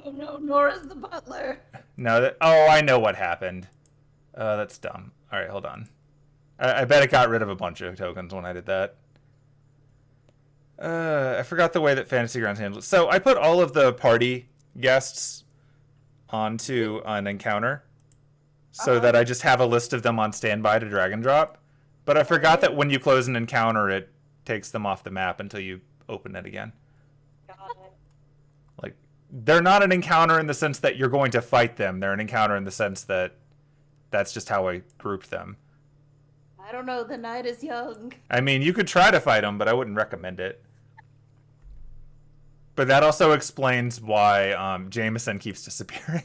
Oh no, Nora's the butler. No, I know what happened. That's dumb. All right, hold on. I bet it got rid of a bunch of tokens when I did that. I forgot the way that Fantasy Grounds handles it. So I put all of the party guests onto an encounter so that I just have a list of them on standby to drag and drop. But I forgot that when you close an encounter, it takes them off the map until you open it again. Got it. Like, they're not an encounter in the sense that you're going to fight them. They're an encounter in the sense that that's just how I grouped them. I don't know, the night is young. I mean, you could try to fight them, but I wouldn't recommend it. But that also explains why Jameson keeps disappearing.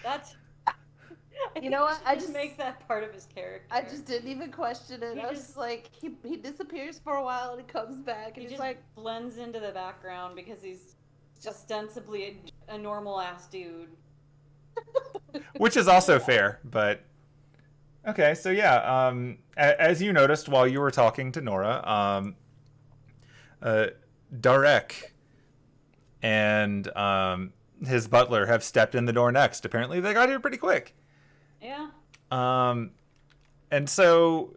That's. You know what? I just make that part of his character. I just didn't even question it. I was just like, he disappears for a while and he comes back and He he's just blends into the background because he's ostensibly a normal ass dude. Which is also fair, but okay. So yeah, as you noticed while you were talking to Nora, Darek and his butler have stepped in the door next. Apparently, they got here pretty quick. Yeah. And so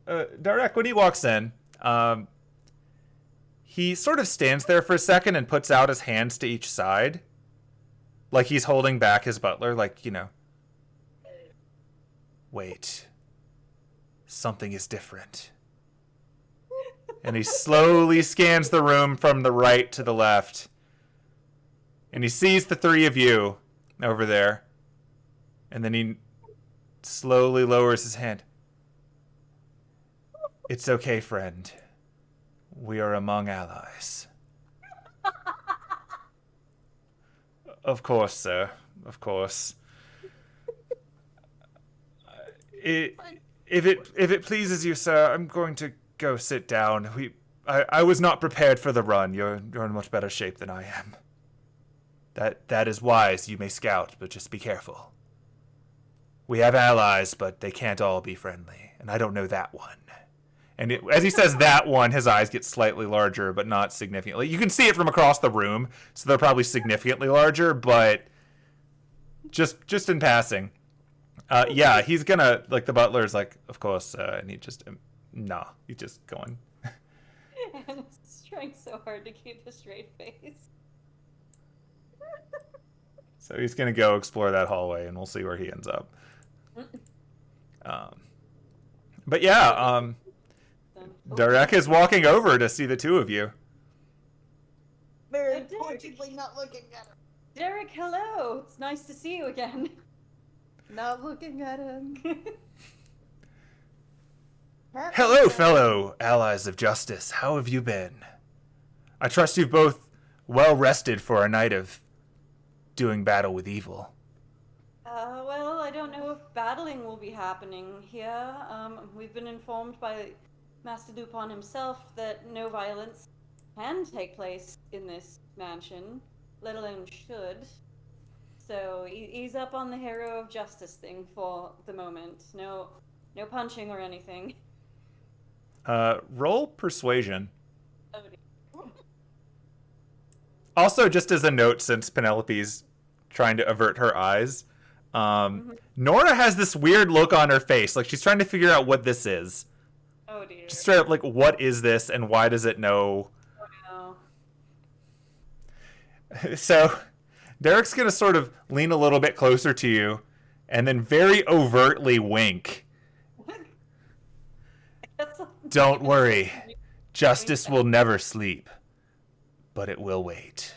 Darek, when he walks in, he sort of stands there for a second and puts out his hands to each side, like he's holding back his butler, like, you know. Wait. Something is different. And he slowly scans the room from the right to the left. And he sees the three of you over there. And then he slowly lowers his hand. It's okay, friend. We are among allies. Of course, sir. Of course. If it pleases you, sir, I'm going to go sit down. I was not prepared for the run. You're in much better shape than I am. That is wise. You may scout, but just be careful. We have allies, but they can't all be friendly, and I don't know that one. And as he says that one, his eyes get slightly larger, but not significantly. You can see it from across the room, so they're probably significantly larger, but just in passing. Yeah, he's gonna, like, the butler's like, of course, and he just, nah, he's just going. And he's trying so hard to keep a straight face. So he's gonna go explore that hallway, and we'll see where he ends up. But yeah, Derek is walking over to see the two of you. Very importantly, not looking at him. Derek, hello! It's nice to see you again. Not looking at him. Hello, fellow allies of justice. How have you been? I trust you've both well rested for a night of doing battle with evil. Well, I don't know if battling will be happening here. We've been informed by Master Lupin himself that no violence can take place in this mansion, let alone should. So ease up on the hero of justice thing for the moment. No punching or anything. Roll persuasion. Oh, dear. Also, just as a note, since Penelope's trying to avert her eyes, Nora has this weird look on her face, like she's trying to figure out what this is. Oh dear. Just straight up, like, what is this, and why does it know? Oh no. So, Derek's gonna sort of lean a little bit closer to you, and then very overtly wink. Don't worry, justice will never sleep, but it will wait.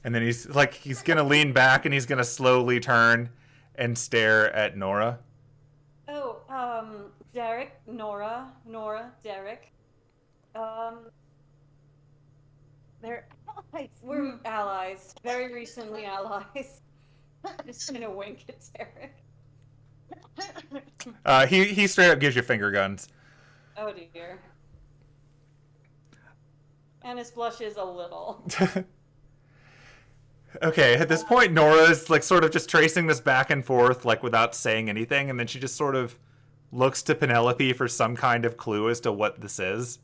And then he's gonna lean back and he's gonna slowly turn and stare at Nora. Oh, Derek, Nora, Derek. They're allies. We're allies. Very recently allies. Just gonna wink at Derek. He straight up gives you finger guns. Oh dear. Anise blushes a little. Okay, at this point, Nora's like sort of just tracing this back and forth, like without saying anything, and then she just sort of looks to Penelope for some kind of clue as to what this is.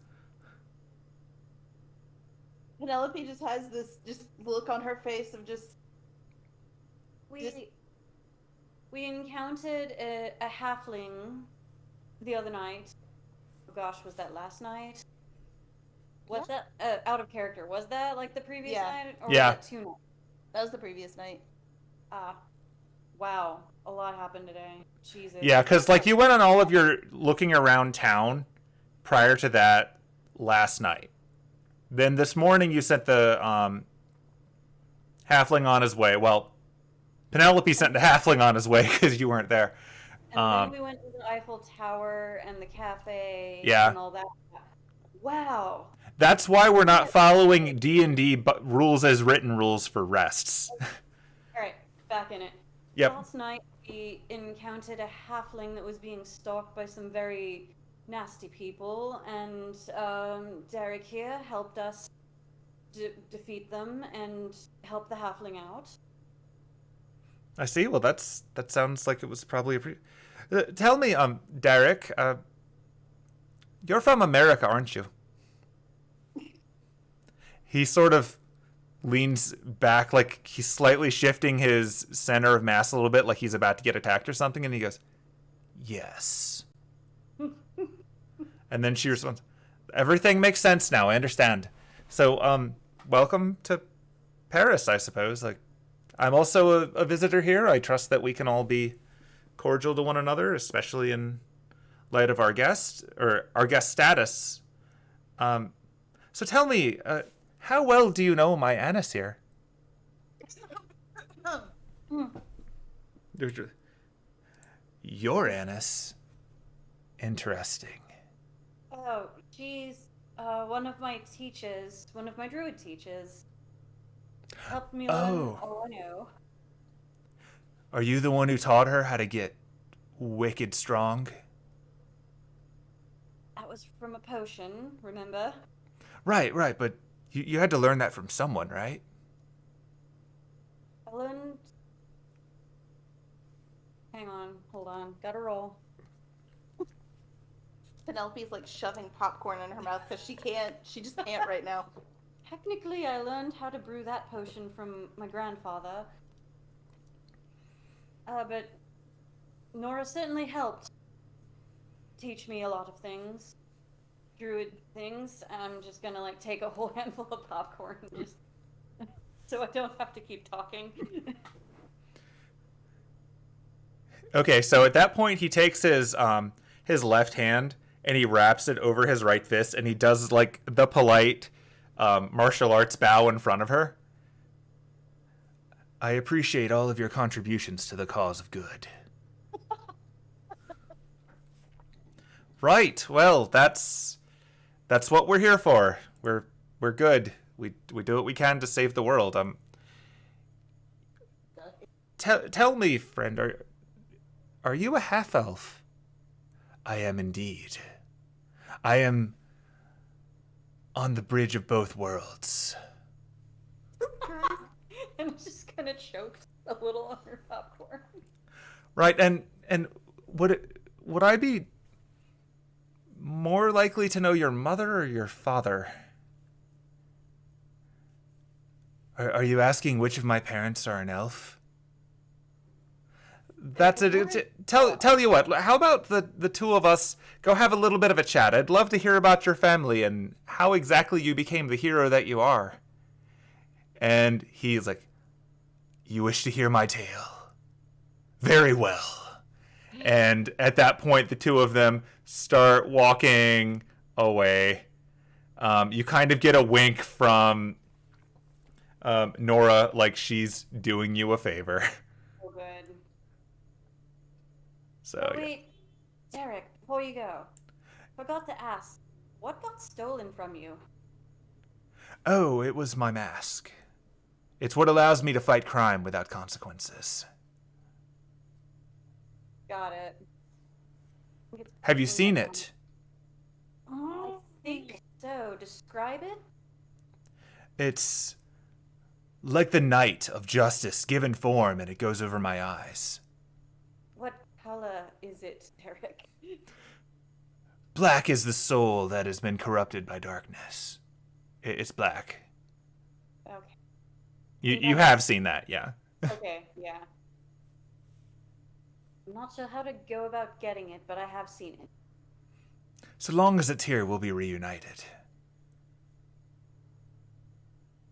Penelope just has this look on her face of just. We encountered a halfling the other night. Oh gosh, was that last night? Was that out of character? Was that like the previous night? Or yeah. Was that 2 nights? That was the previous night. Wow. A lot happened today. Jesus. Yeah, because like you went on all of your looking around town prior to that last night. Then this morning you sent the halfling on his way. Well, Penelope sent the halfling on his way because you weren't there. And then we went to the Eiffel Tower and the cafe and all that. Wow. That's why we're not following D&D rules as written rules for rests. All right, back in it. Yep. Last night we encountered a halfling that was being stalked by some very nasty people, and Derek here helped us defeat them and help the halfling out. I see. Well, that sounds like it was probably tell me, Derek, you're from America, aren't you? He sort of leans back, like he's slightly shifting his center of mass a little bit, like he's about to get attacked or something, and he goes, yes. And then she responds, everything makes sense now, I understand. So, welcome to Paris, I suppose. Like, I'm also a visitor here. I trust that we can all be cordial to one another, especially in light of our guest status. So tell me, how well do you know my Anise here? You're Anise. Interesting. Oh, she's one of my teachers, one of my druid teachers. Helped me learn all I know. Are you the one who taught her how to get wicked strong? That was from a potion, remember? Right, but you had to learn that from someone, right? I learned... Hang on, hold on, gotta roll. Penelope's like shoving popcorn in her mouth because she just can't right now. Technically, I learned how to brew that potion from my grandfather. But Nora certainly helped teach me a lot of things. Druid things. I'm just gonna like take a whole handful of popcorn just so I don't have to keep talking. Okay, so at that point he takes his left hand and he wraps it over his right fist and he does like the polite martial arts bow in front of her. I appreciate all of your contributions to the cause of good. Right. Well, that's what we're here for. We're good. We do what we can to save the world. Tell me, friend, are you a half elf? I am indeed. I am on the bridge of both worlds. I'm just kind of choked a little on her popcorn. Right, and would I be more likely to know your mother or your father? Are you asking which of my parents are an elf? That's it. Tell you what, how about the two of us go have a little bit of a chat? I'd love to hear about your family and how exactly you became the hero that you are. And he's like, you wish to hear my tale? Very well. And at that point, the two of them start walking away. You kind of get a wink from Nora, like she's doing you a favor. Oh, good. So, wait, Derek, before you go, forgot to ask, what got stolen from you? Oh, it was my mask. It's what allows me to fight crime without consequences. Got it. Have you seen it? I think so. Describe it? It's like the night of justice given form, and it goes over my eyes. What color is it, Derek? Black is the soul that has been corrupted by darkness. It's black. Okay. You have seen that, yeah. Okay, yeah. I'm not sure how to go about getting it, but I have seen it. So long as it's here, we'll be reunited.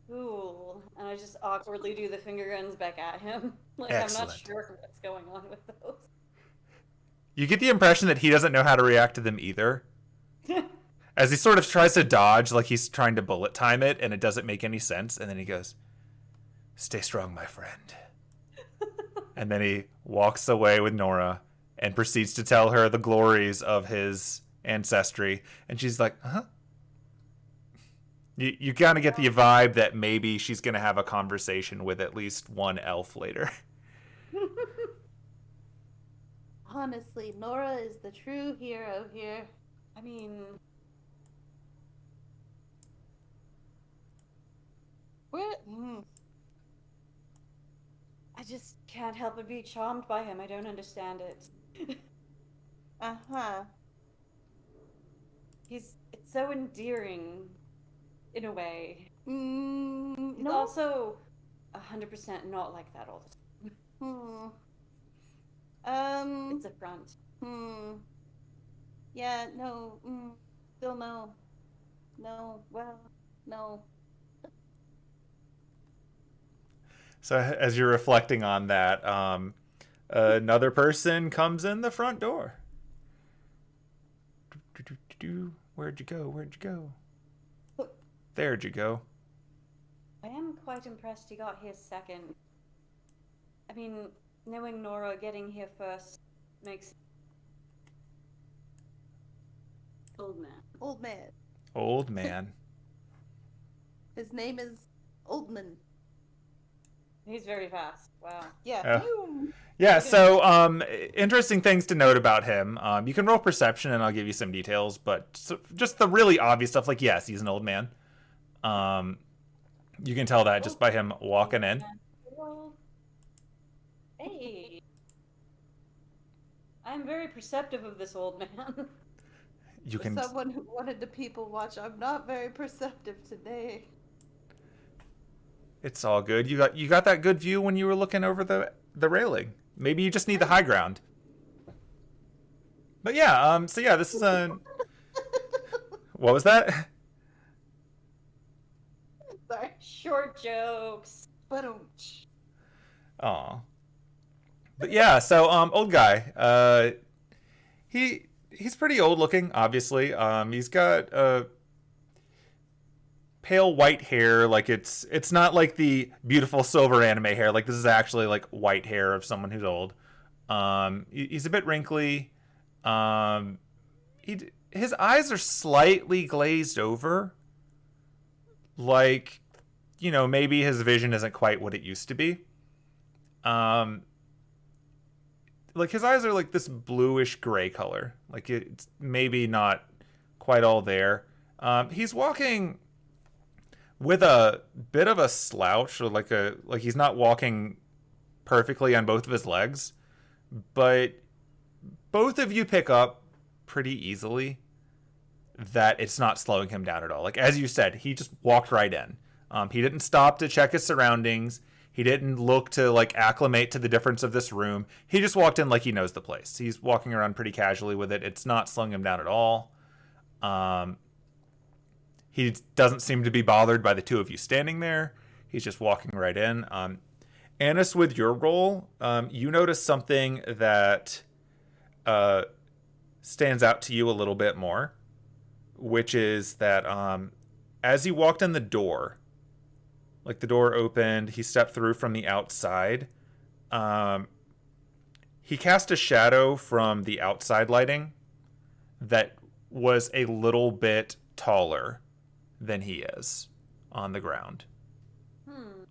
Cool. And I just awkwardly do the finger guns back at him. Like, Excellent. I'm not sure what's going on with those. You get the impression that he doesn't know how to react to them either. As he sort of tries to dodge, like he's trying to bullet time it, and it doesn't make any sense. And then he goes, "Stay strong, my friend." And then he walks away with Nora and proceeds to tell her the glories of his ancestry. And she's like, huh? You kind of get the vibe that maybe she's going to have a conversation with at least one elf later. Honestly, Nora is the true hero here. I mean... I just can't help but be charmed by him. I don't understand it. Uh-huh. It's so endearing, in a way. He's No. also 100% not like that all the time. It's a front. Yeah, no. Still no. No. Well, no. So as you're reflecting on that, another person comes in the front door. Where'd you go? Where'd you go? There'd you go. I am quite impressed he got here second. I mean, knowing Nora getting here first makes old man. Old man. Old man. His name is Oldman. He's very fast. Wow. Yeah. Yeah, so interesting things to note about him. You can roll perception and I'll give you some details, but just the really obvious stuff, like, yes, he's an old man. You can tell that just by him walking in. Hey. I'm very perceptive of this old man. You can. Someone who wanted to people watch, I'm not very perceptive today. It's all good. You got that good view when you were looking over the railing. Maybe you just need the high ground. But yeah, so yeah, this is a. What was that? Sorry. Short jokes. But Aw. But yeah, so old guy. He's pretty old looking, obviously. He's got pale white hair, like it's not like the beautiful silver anime hair. Like, this is actually like white hair of someone who's old. He's a bit wrinkly. His eyes are slightly glazed over. Like, maybe his vision isn't quite what it used to be. Like, his eyes are like this bluish gray color. Like, it's maybe not quite all there. He's walking with a bit of a slouch, or like he's not walking perfectly on both of his legs, but both of you pick up pretty easily that it's not slowing him down at all. Like, as you said, he just walked right in. He didn't stop to check his surroundings. He didn't look to like acclimate to the difference of this room. He just walked in like he knows the place. He's walking around pretty casually with it. It's not slowing him down at all. He doesn't seem to be bothered by the two of you standing there. He's just walking right in. Anise, with your roll, you notice something that stands out to you a little bit more, which is that as he walked in the door, like the door opened, he stepped through from the outside. He cast a shadow from the outside lighting that was a little bit taller than he is on the ground.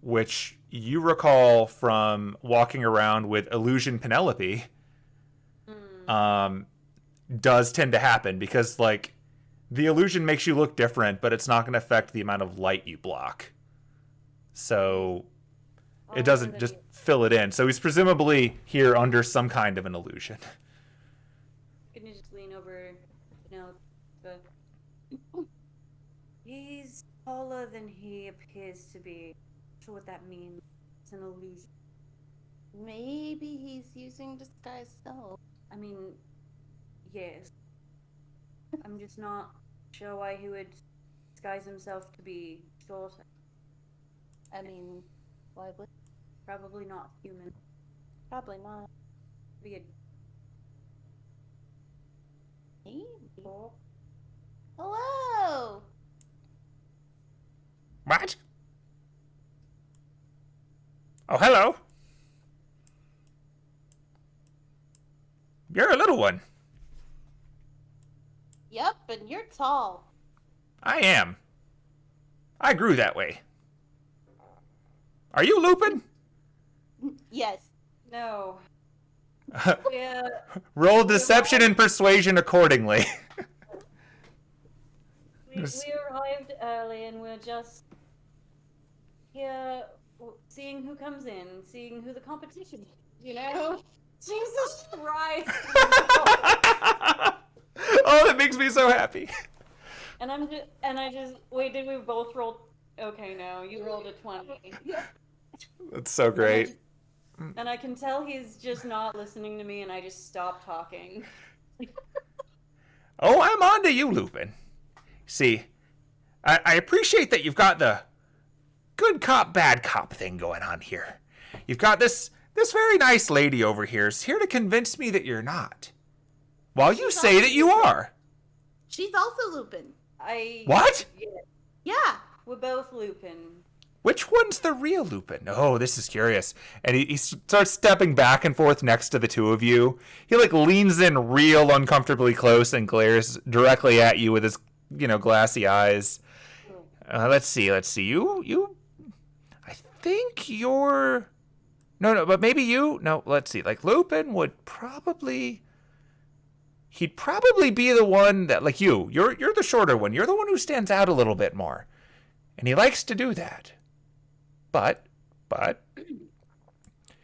Which you recall from walking around with Illusion Penelope does tend to happen, because like the illusion makes you look different, but it's not going to affect the amount of light you block. So it doesn't just fill it in. So he's presumably here under some kind of an illusion. Can you just lean over, he's taller than he appears to be. Not sure what that means. It's an illusion. maybe he's using disguise self. I mean, yes. I'm just not sure why he would disguise himself to be shorter. I mean, why would? Probably not human. Probably not. Be a Maybe. Hello. What? Oh, hello. You're a little one. Yep, and you're tall. I am. I grew that way. Are you Lupin? Yes. no. Yeah. Roll deception and persuasion accordingly. We arrived early and we're just here seeing who comes in, seeing who the competition is, Jesus Christ. Oh, that makes me so happy. And wait, did we both roll? Okay, no, you rolled a 20. That's so great. And I can tell he's just not listening to me, and I just stopped talking. Oh, I'm on to you, Lupin. See, I appreciate that you've got the good cop, bad cop thing going on here. You've got this very nice lady over here is here to convince me that you're not, while you say that you are. She's also Lupin. What? Yeah. We're both Lupin. Which one's the real Lupin? Oh, this is curious. And he starts stepping back and forth next to the two of you. He like leans in real uncomfortably close and glares directly at you with his, glassy eyes. Let's see. You. I think you're. No, but maybe you. No, let's see. Like Lupin would probably. He'd probably be the one that, like you. You're the shorter one. You're the one who stands out a little bit more, and he likes to do that. But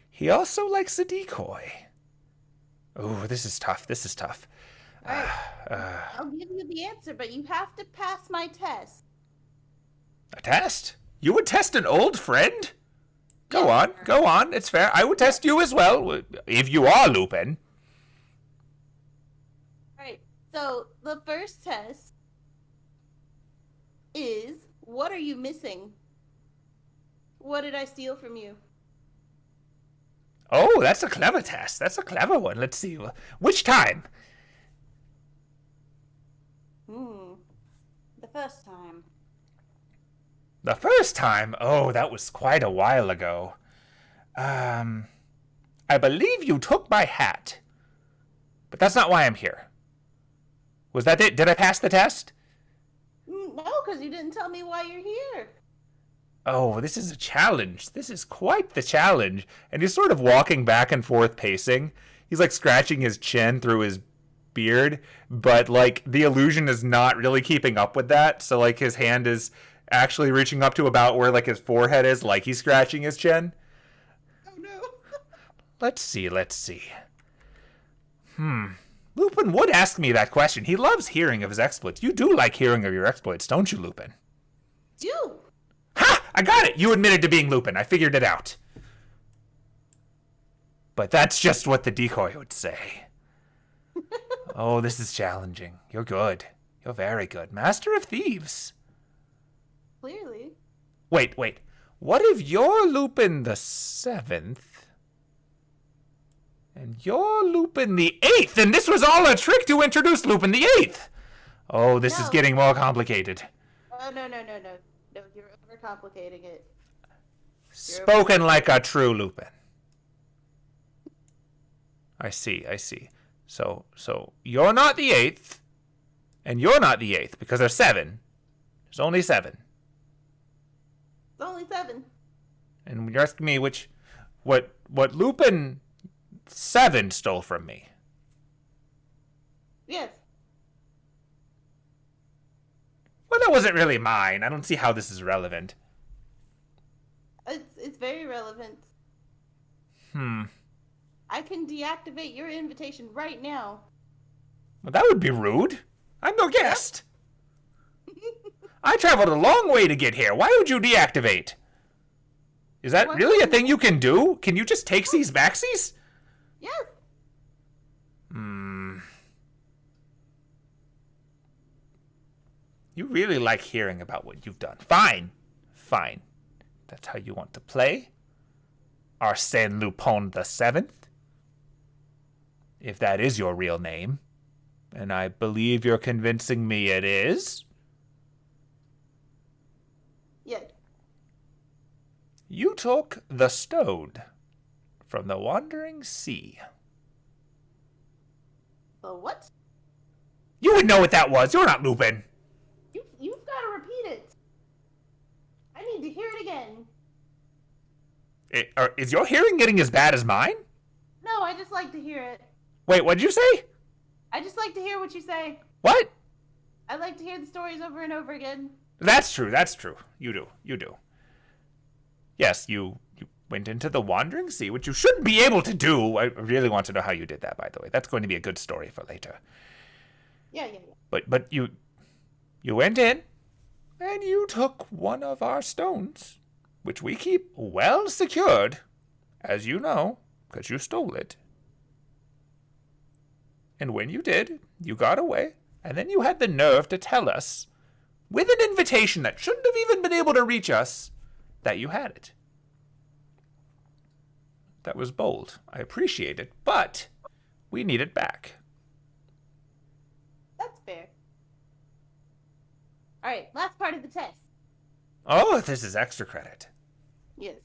he also likes a decoy. Oh, this is tough. All right. I'll give you the answer, but you have to pass my test. A test? You would test an old friend? Go on. It's fair. I would test you as well, if you are Lupin. All right. So the first test is, what are you missing? What did I steal from you? Oh, that's a clever test. That's a clever one. Let's see. Which time? The first time. The first time? Oh, that was quite a while ago. I believe you took my hat. But that's not why I'm here. Was that it? Did I pass the test? No, because you didn't tell me why you're here. Oh, this is a challenge. This is quite the challenge. And he's sort of walking back and forth, pacing. He's like scratching his chin through his beard, but like the illusion is not really keeping up with that. So like his hand is actually reaching up to about where like his forehead is, like he's scratching his chin. Oh no. Let's see. Lupin would ask me that question. He loves hearing of his exploits. You do like hearing of your exploits, don't you, Lupin? Do. Ha! I got it! You admitted to being Lupin. I figured it out. But that's just what the decoy would say. Oh, this is challenging. You're good. You're very good. Master of Thieves. Clearly. Wait. What if you're Lupin the 7th? And you're Lupin the 8th? And this was all a trick to introduce Lupin the 8th! Oh, this is getting more complicated. Oh, no. No, you're overcomplicating it. Spoken like a true Lupin. I see. So you're not the 8th, and you're not the 8th, because there's 7. There's only 7. It's only 7. And you're asking me what Lupin 7 stole from me. Yes. Well, that wasn't really mine. I don't see how this is relevant. It's very relevant. I can deactivate your invitation right now. Well, that would be rude. I'm no guest. I traveled a long way to get here. Why would you deactivate? Is that really a thing you can do? Can you just take these backsies? Yes. You really like hearing about what you've done. Fine. That's how you want to play? Arsène Lupin the 7th? If that is your real name. And I believe you're convincing me it is. Yes. You took the stone from the Wandering Sea. The what? You would know what that was. You're not Lupin. You've got to repeat it. I need to hear it again. Is your hearing getting as bad as mine? No, I just like to hear it. Wait, what did you say? I just like to hear what you say. What? I like to hear the stories over and over again. That's true. You do. Yes, you went into the Wandering Sea, which you should be able to do. I really want to know how you did that, by the way. That's going to be a good story for later. Yeah. But you went in, and you took one of our stones, which we keep well secured, as you know, because you stole it. And when you did, you got away, and then you had the nerve to tell us, with an invitation that shouldn't have even been able to reach us, that you had it. That was bold. I appreciate it, but we need it back. That's fair. All right, last part of the test. Oh, this is extra credit. Yes.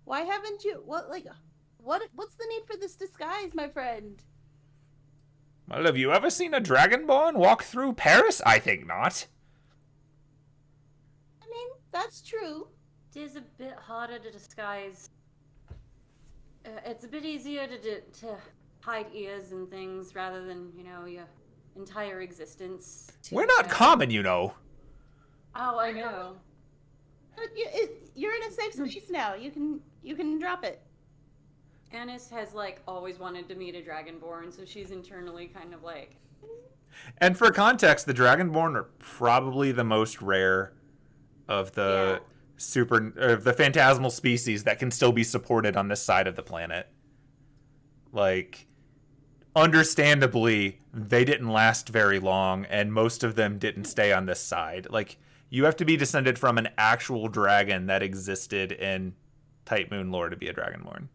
Why haven't you? What's the need for this disguise, my friend? Well, have you ever seen a dragonborn walk through Paris? I think not. I mean, that's true. It is a bit harder to disguise. It's a bit easier to hide ears and things rather than, your entire existence. We're not common, you know. Oh, I know. But you're in a safe space now. You can drop it. Anise has, always wanted to meet a dragonborn, so she's internally kind of like... And for context, the dragonborn are probably the most rare of the the phantasmal species that can still be supported on this side of the planet. Understandably, they didn't last very long, and most of them didn't stay on this side. You have to be descended from an actual dragon that existed in Type Moon lore to be a dragonborn.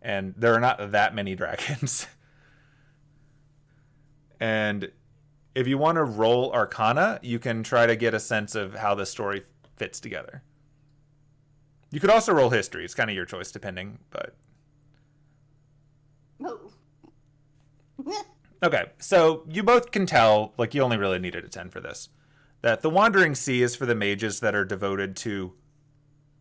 And there are not that many dragons. And if you want to roll Arcana, you can try to get a sense of how the story fits together. You could also roll History. It's kind of your choice, depending, but... No. Okay, so you both can tell, you only really needed a 10 for this, that the Wandering Sea is for the mages that are devoted to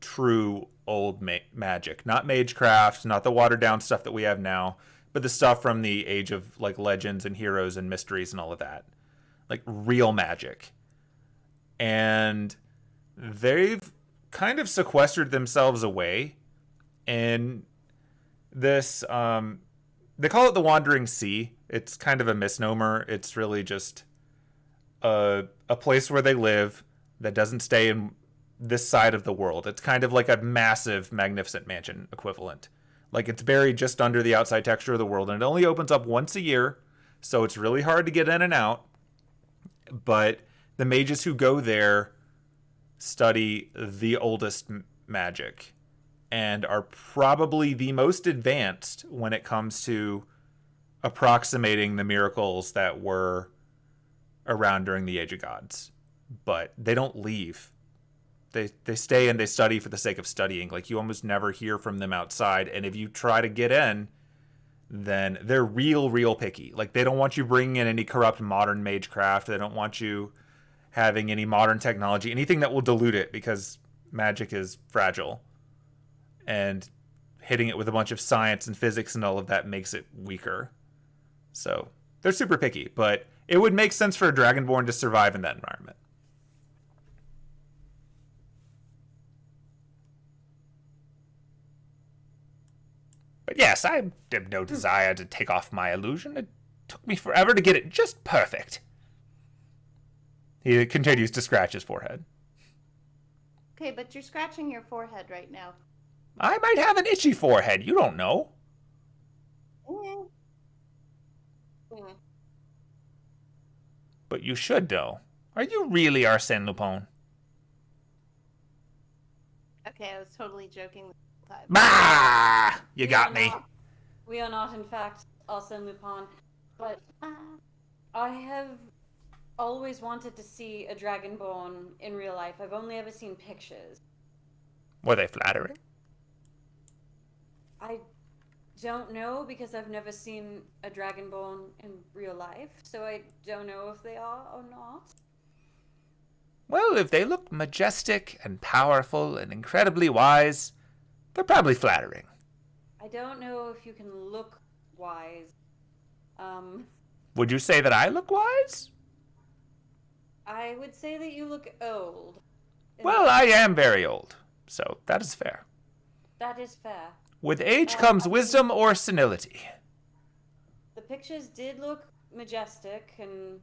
true old magic. Not magecraft, not the watered-down stuff that we have now, but the stuff from the age of, legends and heroes and mysteries and all of that. Real magic. And they've kind of sequestered themselves away in this, they call it the Wandering Sea. It's kind of a misnomer. It's really just a place where they live that doesn't stay in this side of the world. It's kind of like a massive, magnificent mansion equivalent. It's buried just under the outside texture of the world, and it only opens up once a year, so it's really hard to get in and out. But the mages who go there study the oldest magic and are probably the most advanced when it comes to approximating the miracles that were around during the Age of Gods. But they don't leave. They stay and they study for the sake of studying. You almost never hear from them outside, and if you try to get in, then they're real picky. They don't want you bringing in any corrupt modern magecraft. They don't want you having any modern technology, anything that will dilute it, because magic is fragile. And hitting it with a bunch of science and physics and all of that makes it weaker. So they're super picky, but it would make sense for a dragonborn to survive in that environment. But yes, I have no desire to take off my illusion. It took me forever to get it just perfect. He continues to scratch his forehead. Okay, but you're scratching your forehead right now. I might have an itchy forehead. You don't know. Mm. But you should know. Are you really Arsène Lupin? Okay, I was totally joking the whole time. Bah! You got me. We are not, in fact, Arsène Lupin. But I have always wanted to see a dragonborn in real life. I've only ever seen pictures. Were they flattering? I don't know, because I've never seen a dragonborn in real life, so I don't know if they are or not. Well, if they look majestic and powerful and incredibly wise, they're probably flattering. I don't know if you can look wise. Would you say that I look wise? I would say that you look old. Well, I am very old, so that is fair. That is fair. With age comes wisdom or senility. The pictures did look majestic, and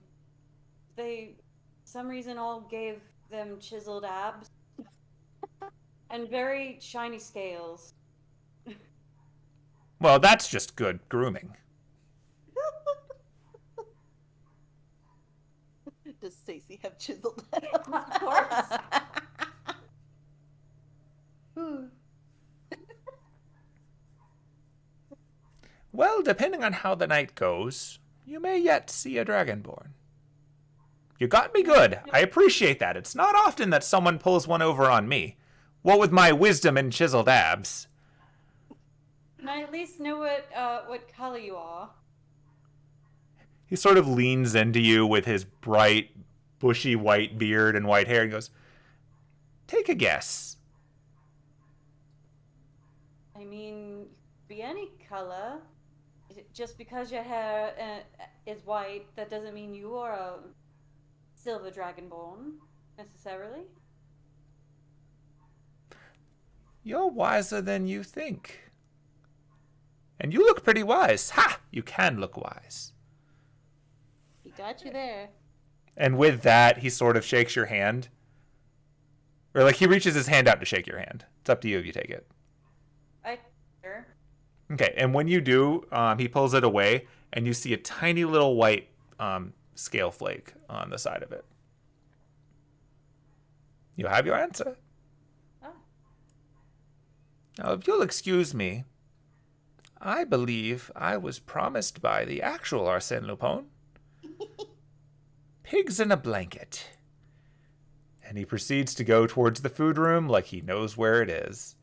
they, for some reason, all gave them chiseled abs and very shiny scales. Well, that's just good grooming. Does Stacy have chiseled Of course. Well, depending on how the night goes, you may yet see a dragonborn. You got me good. I appreciate that. It's not often that someone pulls one over on me. What with my wisdom and chiseled abs. Can I at least know what color you are? He sort of leans into you with his bright, bushy white beard and white hair and goes, take a guess. I mean, be any color. Just because your hair is white, that doesn't mean you are a silver dragonborn, necessarily. You're wiser than you think. And you look pretty wise. Ha! You can look wise. He got you there. And with that, he sort of shakes your hand. Or like he reaches his hand out to shake your hand. It's up to you if you take it. Sure. Okay, and when you do, he pulls it away, and you see a tiny little white scale flake on the side of it. You have your answer. Oh. Now, if you'll excuse me, I believe I was promised by the actual Arsène Lupin pigs in a blanket. And he proceeds to go towards the food room like he knows where it is.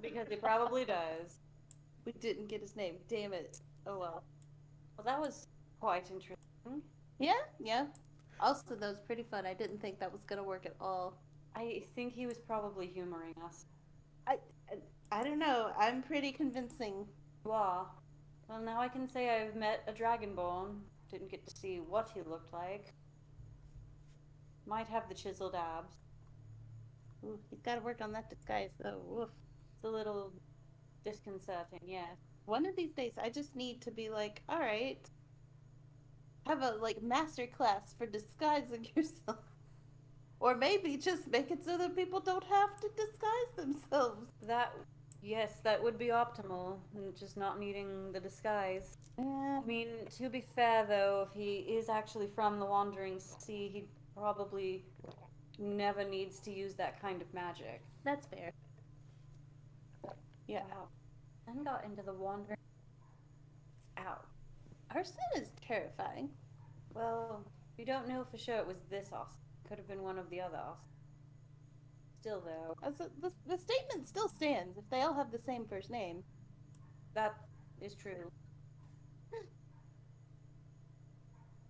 Because he probably does. We didn't get his name. Damn it. Oh well. Well, that was quite interesting. Yeah. Also, that was pretty fun. I didn't think that was gonna work at all. I think he was probably humoring us. I don't know. I'm pretty convincing. You are. Well, now I can say I've met a dragonborn. Didn't get to see what he looked like. Might have the chiseled abs. Ooh, he's got to work on that disguise, though. Woof. It's a little disconcerting, yes. One of these days, I just need to be like, all right, have a master class for disguising yourself, or maybe just make it so that people don't have to disguise themselves. That would be optimal, and just not needing the disguise. Yeah. I mean, to be fair though, if he is actually from the Wandering Sea, he probably never needs to use that kind of magic. That's fair. Yeah. Wow. Then got into the Wandering. Ow. Arsène is terrifying. Well, we don't know for sure it was this Austin. Could have been one of the other Austins. Still though, The statement still stands if they all have the same first name. that is true.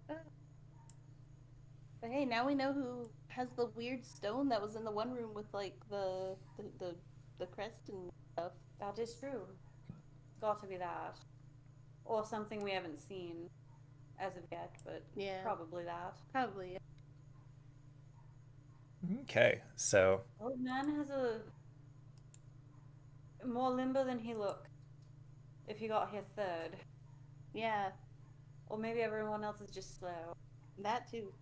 But hey, now we know who has the weird stone that was in the one room with the crest and stuff. That is true. Got to be that. Or something we haven't seen as of yet, but Yeah. probably that. Probably. Okay, so Old man has a more limber than he looked. If he got here third. Yeah, Or maybe everyone else is just slow. that too.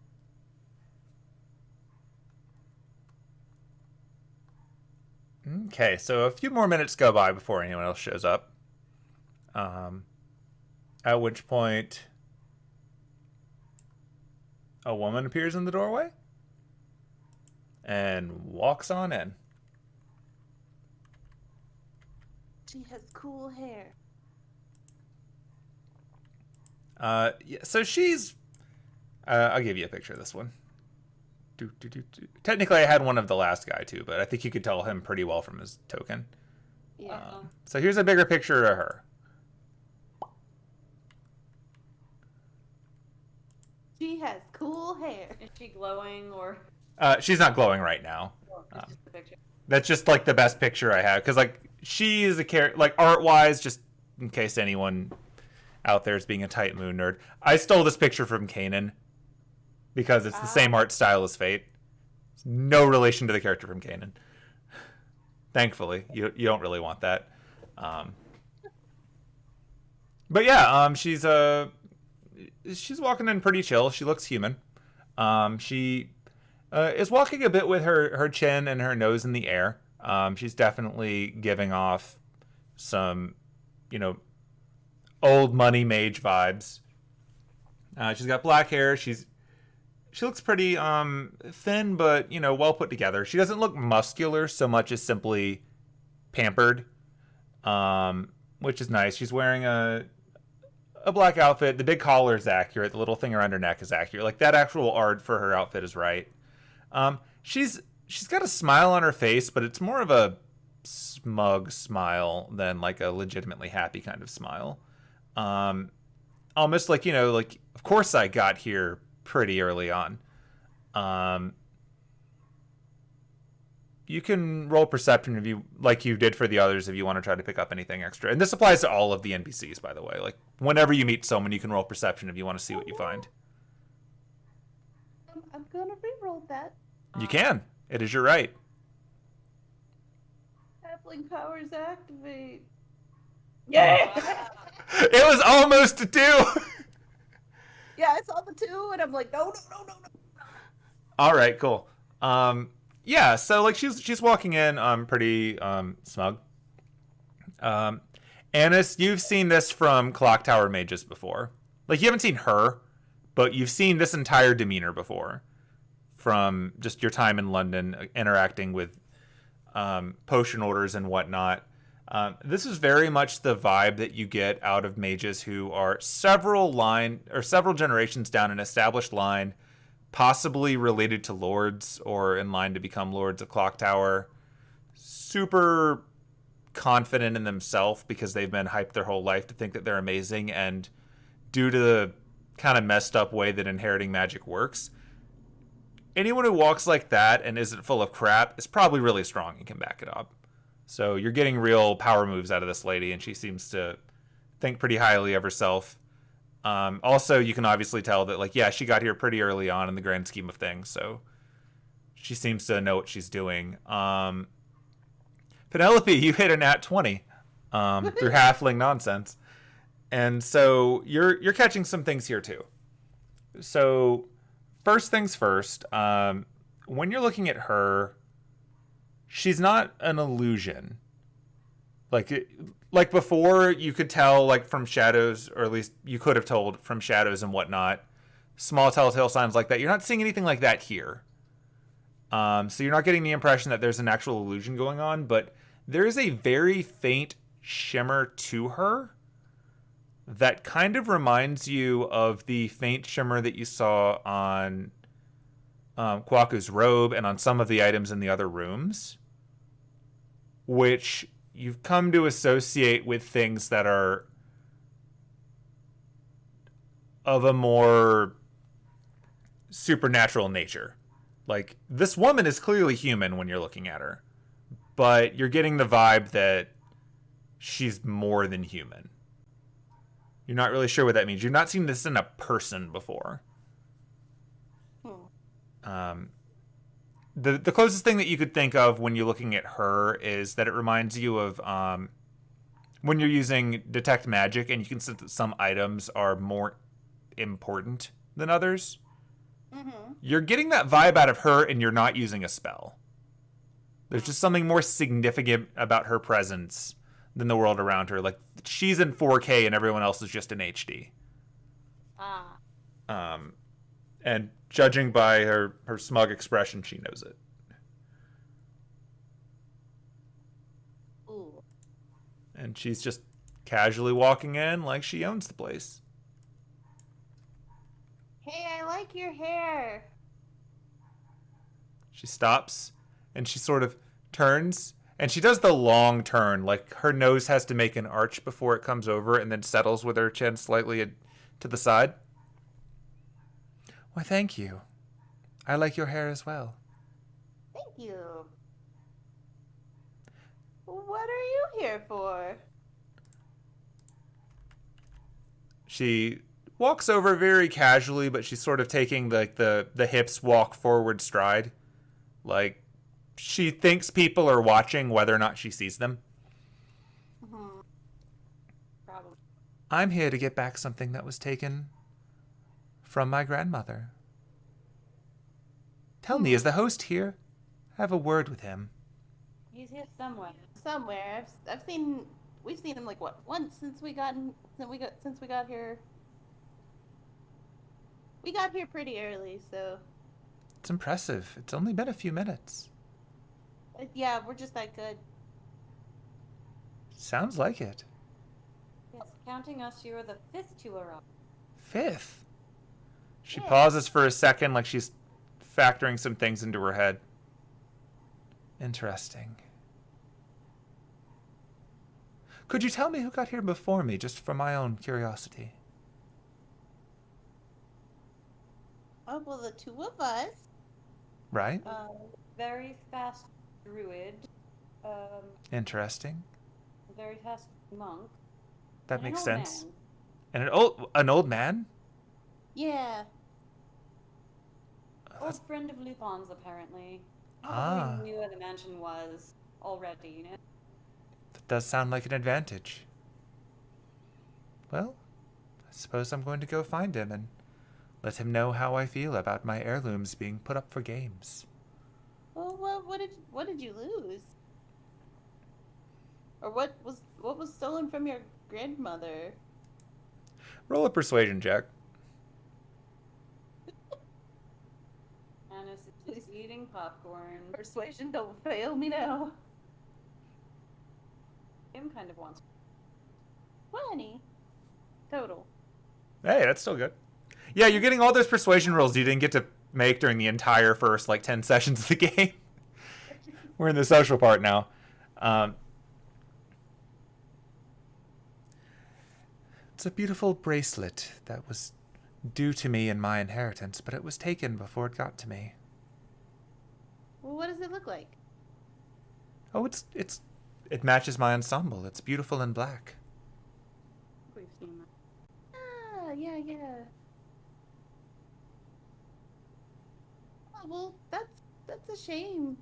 okay, so a few more minutes go by before anyone else shows up. At which point, a woman appears in the doorway and walks on in. She has cool hair. Yeah, so she's. I'll give you a picture of this one. Technically, I had one of the last guy too, but I think you could tell him pretty well from his token. Yeah. So here's a bigger picture of her. She has cool hair. Is she glowing or She's not glowing right now. it's just a picture? That's just like the best picture I have, because she is a character, art wise, just in case anyone out there is being a Tight Moon nerd. I stole this picture from Kanan because it's the same art style as Fate. It's no relation to the character from Kanan. Thankfully, you don't really want that. But yeah, she's walking in pretty chill. She looks human. She is walking a bit with her chin and her nose in the air. She's definitely giving off some, old money mage vibes. She's got black hair. She looks pretty thin, but well put together. She doesn't look muscular so much as simply pampered, which is nice. She's wearing a a black outfit. The big collar is accurate. The little thing around her neck is accurate. Like, that actual art for her outfit is right. She's got a smile on her face, but it's more of a smug smile than like a legitimately happy kind of smile. Almost like, like, of course I got here pretty early on. You can roll perception if you, like you did for the others, if you want to try to pick up anything extra. And this applies to all of the NPCs, by the way. Like, whenever you meet someone, you can roll perception if you want to see what you find. I'm gonna re-roll that. You can. It is your right. Halfling powers activate. Yeah. It was almost a 2. Yeah, I saw the 2, and I'm like, no. All right, cool. Yeah, so like she's walking in pretty smug. Anise, you've seen this from Clock Tower mages before. Like, you haven't seen her, but you've seen this entire demeanor before from just your time in London interacting with potion orders and whatnot. This is very much the vibe that you get out of mages who are several generations down an established line, possibly related to lords or in line to become lords of Clock Tower. Super confident in themselves because they've been hyped their whole life to think that they're amazing, and due to the kind of messed up way that inheriting magic works, anyone who walks like that and isn't full of crap is probably really strong and can back it up. So you're getting real power moves out of this lady, and she seems to think pretty highly of herself. Also, you can obviously tell that, like, yeah, she got here pretty early on in the grand scheme of things, so she seems to know what she's doing. Penelope, you hit a nat 20 through halfling nonsense. And so you're catching some things here, too. So first things first, when you're looking at her, she's not an illusion. Like before, you could tell, like, from shadows, or at least you could have told from shadows and whatnot, small telltale signs like that. You're not seeing anything like that here. So you're not getting the impression that there's an actual illusion going on, but there is a very faint shimmer to her that kind of reminds you of the faint shimmer that you saw on Kwaku's robe and on some of the items in the other rooms, which you've come to associate with things that are of a more supernatural nature. Like, this woman is clearly human when you're looking at her, but you're getting the vibe that she's more than human. You're not really sure what that means. You've not seen this in a person before. The closest thing that you could think of when you're looking at her is that it reminds you of when you're using detect magic and you can sense that some items are more important than others. Mm-hmm. You're getting that vibe out of her, and you're not using a spell. There's just something more significant about her presence than the world around her. Like, she's in 4K and everyone else is just in HD. And judging by her smug expression, she knows it. Ooh. And she's just casually walking in like she owns the place. Hey, I like your hair. She stops and she sort of turns, and she does the long turn. Like, her nose has to make an arch before it comes over and then settles with her chin slightly to the side. Why, thank you. I like your hair as well. Thank you. What are you here for? She walks over very casually, but she's sort of taking like the hips walk forward stride. Like, she thinks people are watching whether or not she sees them. Mm-hmm. Probably. I'm here to get back something that was taken from my grandmother. Tell me, is the host here? Have a word with him. He's here somewhere. Somewhere. We've seen him like what, once since we got here. We got here pretty early, so. It's impressive. It's only been a few minutes. Yeah, we're just that good. Sounds like it. Yes, counting us, you are the 5th to arrive. 5th? She Yeah. pauses for a second like she's factoring some things into her head. Interesting. Could you tell me who got here before me, just for my own curiosity? Oh, well, the two of us. Right? Very fast druid, Interesting. very fast monk, That and makes an old sense. man. And an old man? Yeah. Old friend of Lupin's, apparently. Ah. Probably knew where the mansion was already, you know? That does sound like an advantage. Well, I suppose I'm going to go find him and let him know how I feel about my heirlooms being put up for games. Well, what did you lose? Or what was stolen from your grandmother? Roll a persuasion check. Anise is just eating popcorn. Persuasion, don't fail me now. Him kind of wants. 20 total. Hey, that's still good. Yeah, you're getting all those persuasion rolls you didn't get to make during the entire first, 10 sessions of the game. We're in the social part now. It's a beautiful bracelet that was due to me in my inheritance, but it was taken before it got to me. Well, what does it look like? Oh, it matches my ensemble. It's beautiful in black. We've seen that. Ah, yeah. Oh, well, that's a shame.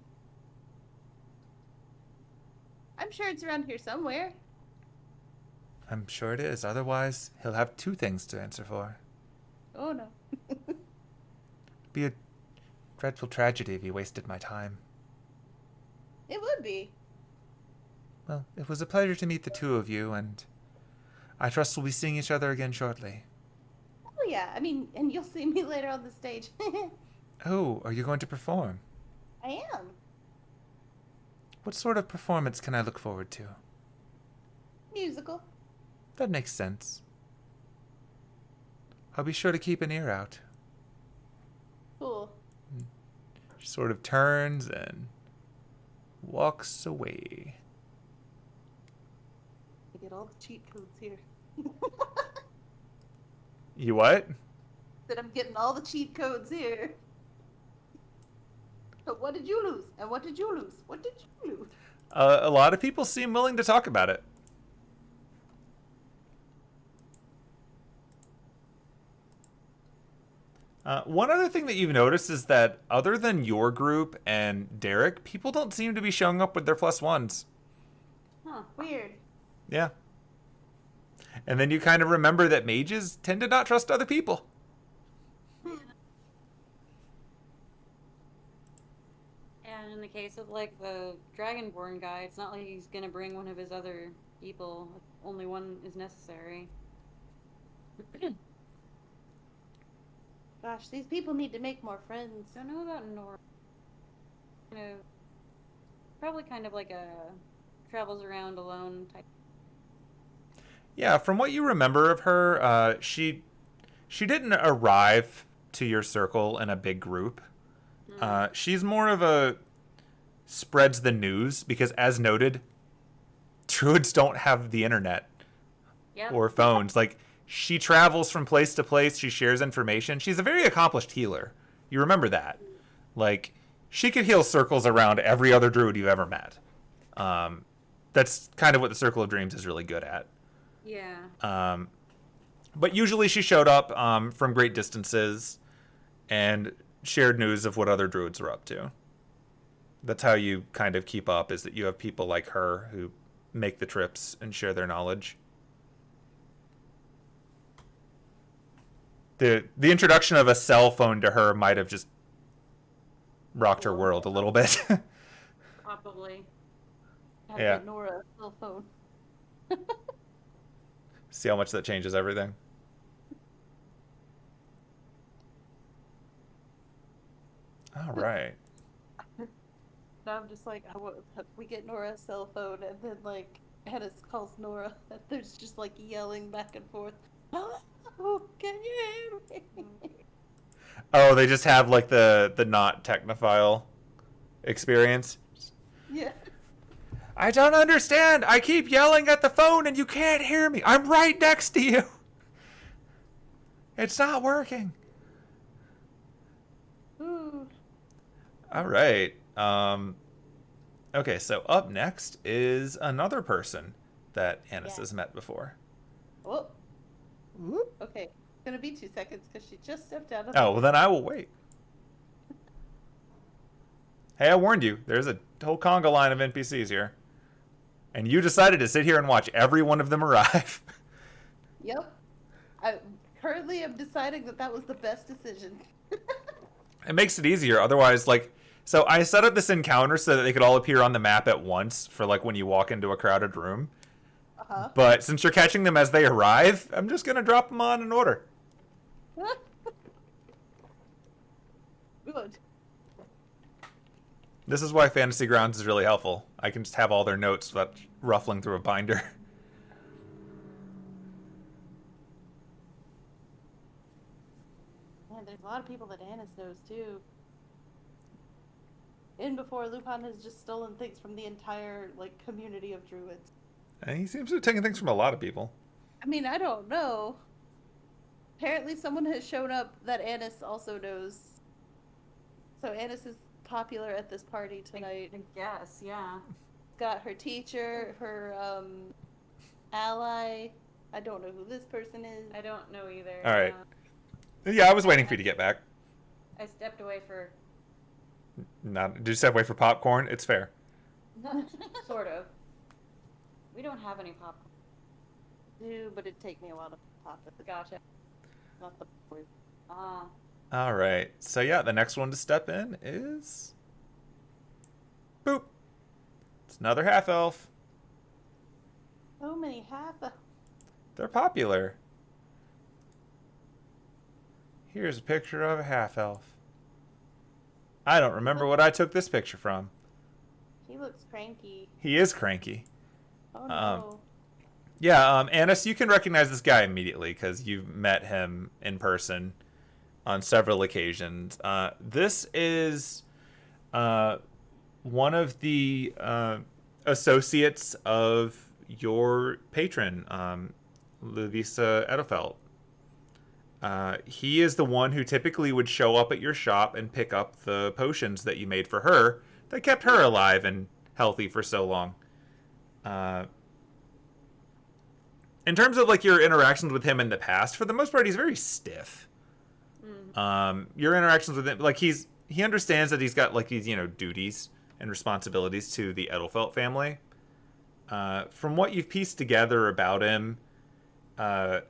I'm sure it's around here somewhere. I'm sure it is. Otherwise, he'll have two things to answer for. Oh no. It'd be a dreadful tragedy if he wasted my time. It would be. Well, it was a pleasure to meet the two of you, and I trust we'll be seeing each other again shortly. Oh yeah, I mean, and you'll see me later on the stage. Oh, are you going to perform? I am. What sort of performance can I look forward to? Musical. That makes sense. I'll be sure to keep an ear out. Cool. She sort of turns and walks away. I get all the cheat codes here. You what? That I'm getting all the cheat codes here. So what did you lose? And what did you lose? What did you lose? A lot of people seem willing to talk about it. One other thing that you've noticed is that other than your group and Derek, people don't seem to be showing up with their +1s. Huh. Weird. Yeah. And then you kind of remember that mages tend to not trust other people. And in the case of the Dragonborn guy, it's not like he's gonna bring one of his other people. Only one is necessary. Gosh, these people need to make more friends. Don't know about Nora. Probably kind of like a travels around alone type. Yeah, from what you remember of her, she didn't arrive to your circle in a big group. She's more of a spreads the news because, as noted, druids don't have the internet or phones. She travels from place to place. She shares information. She's a very accomplished healer. You remember that. She could heal circles around every other druid you've ever met. That's kind of what the Circle of Dreams is really good at. Yeah. But usually she showed up from great distances and shared news of what other druids were up to. That's how you kind of keep up, is that you have people like her who make the trips and share their knowledge. The introduction of a cell phone to her might have just rocked her world a little bit. Probably. Have Yeah. to Nora a cell phone. See how much that changes everything. All right. Now I'm just we get Nora a cell phone, and then Annis calls Nora. There's just like yelling back and forth. Oh, can you hear me? Oh, they just have like the not technophile experience. Yeah. I don't understand. I keep yelling at the phone and you can't hear me. I'm right next to you. It's not working. Ooh. All right. Okay, so up next is another person that Annis has met before. Oh. Whoop. Okay. It's gonna be 2 seconds because she just stepped out of Oh, well then I will wait. Hey, I warned you. There's a whole conga line of NPCs here. And you decided to sit here and watch every one of them arrive. Yep. I currently am deciding that was the best decision. It makes it easier. Otherwise, like, so I set up this encounter so that they could all appear on the map at once for like when you walk into a crowded room. Uh-huh. But since you're catching them as they arrive, I'm just going to drop them on in order. Good. This is why Fantasy Grounds is really helpful. I can just have all their notes without ruffling through a binder. Man, there's a lot of people that Annis knows too. In before, Lupin has just stolen things from the entire like community of druids. And he seems to have taken things from a lot of people. I mean, I don't know. Apparently someone has shown up that Annis also knows. So Annis is popular at this party tonight. I guess, yeah. Got her teacher, her ally. I don't know who this person is. I don't know either. All right. Yeah, I was waiting for you to get back. I stepped away for... Did you step away for popcorn? It's fair. Sort of. We don't have any popcorn. But it'd take me a while to pop it. Gotcha. Not the word. Ah. All right. So yeah, the next one to step in is... Boop. It's another half-elf. So many half. They're popular. Here's a picture of a half-elf. I don't remember what I took this picture from. He looks cranky. He is cranky. Oh no. Yeah, Annis, you can recognize this guy immediately because you've met him in person on several occasions. This is one of the associates of your patron, Luvisa Edefeld. He is the one who typically would show up at your shop and pick up the potions that you made for her that kept her alive and healthy for so long. In terms of like your interactions with him in the past, for the most part, he's very stiff. Your interactions with him, like he understands that he's got like these, duties and responsibilities to the Edelfelt family. From what you've pieced together about him, as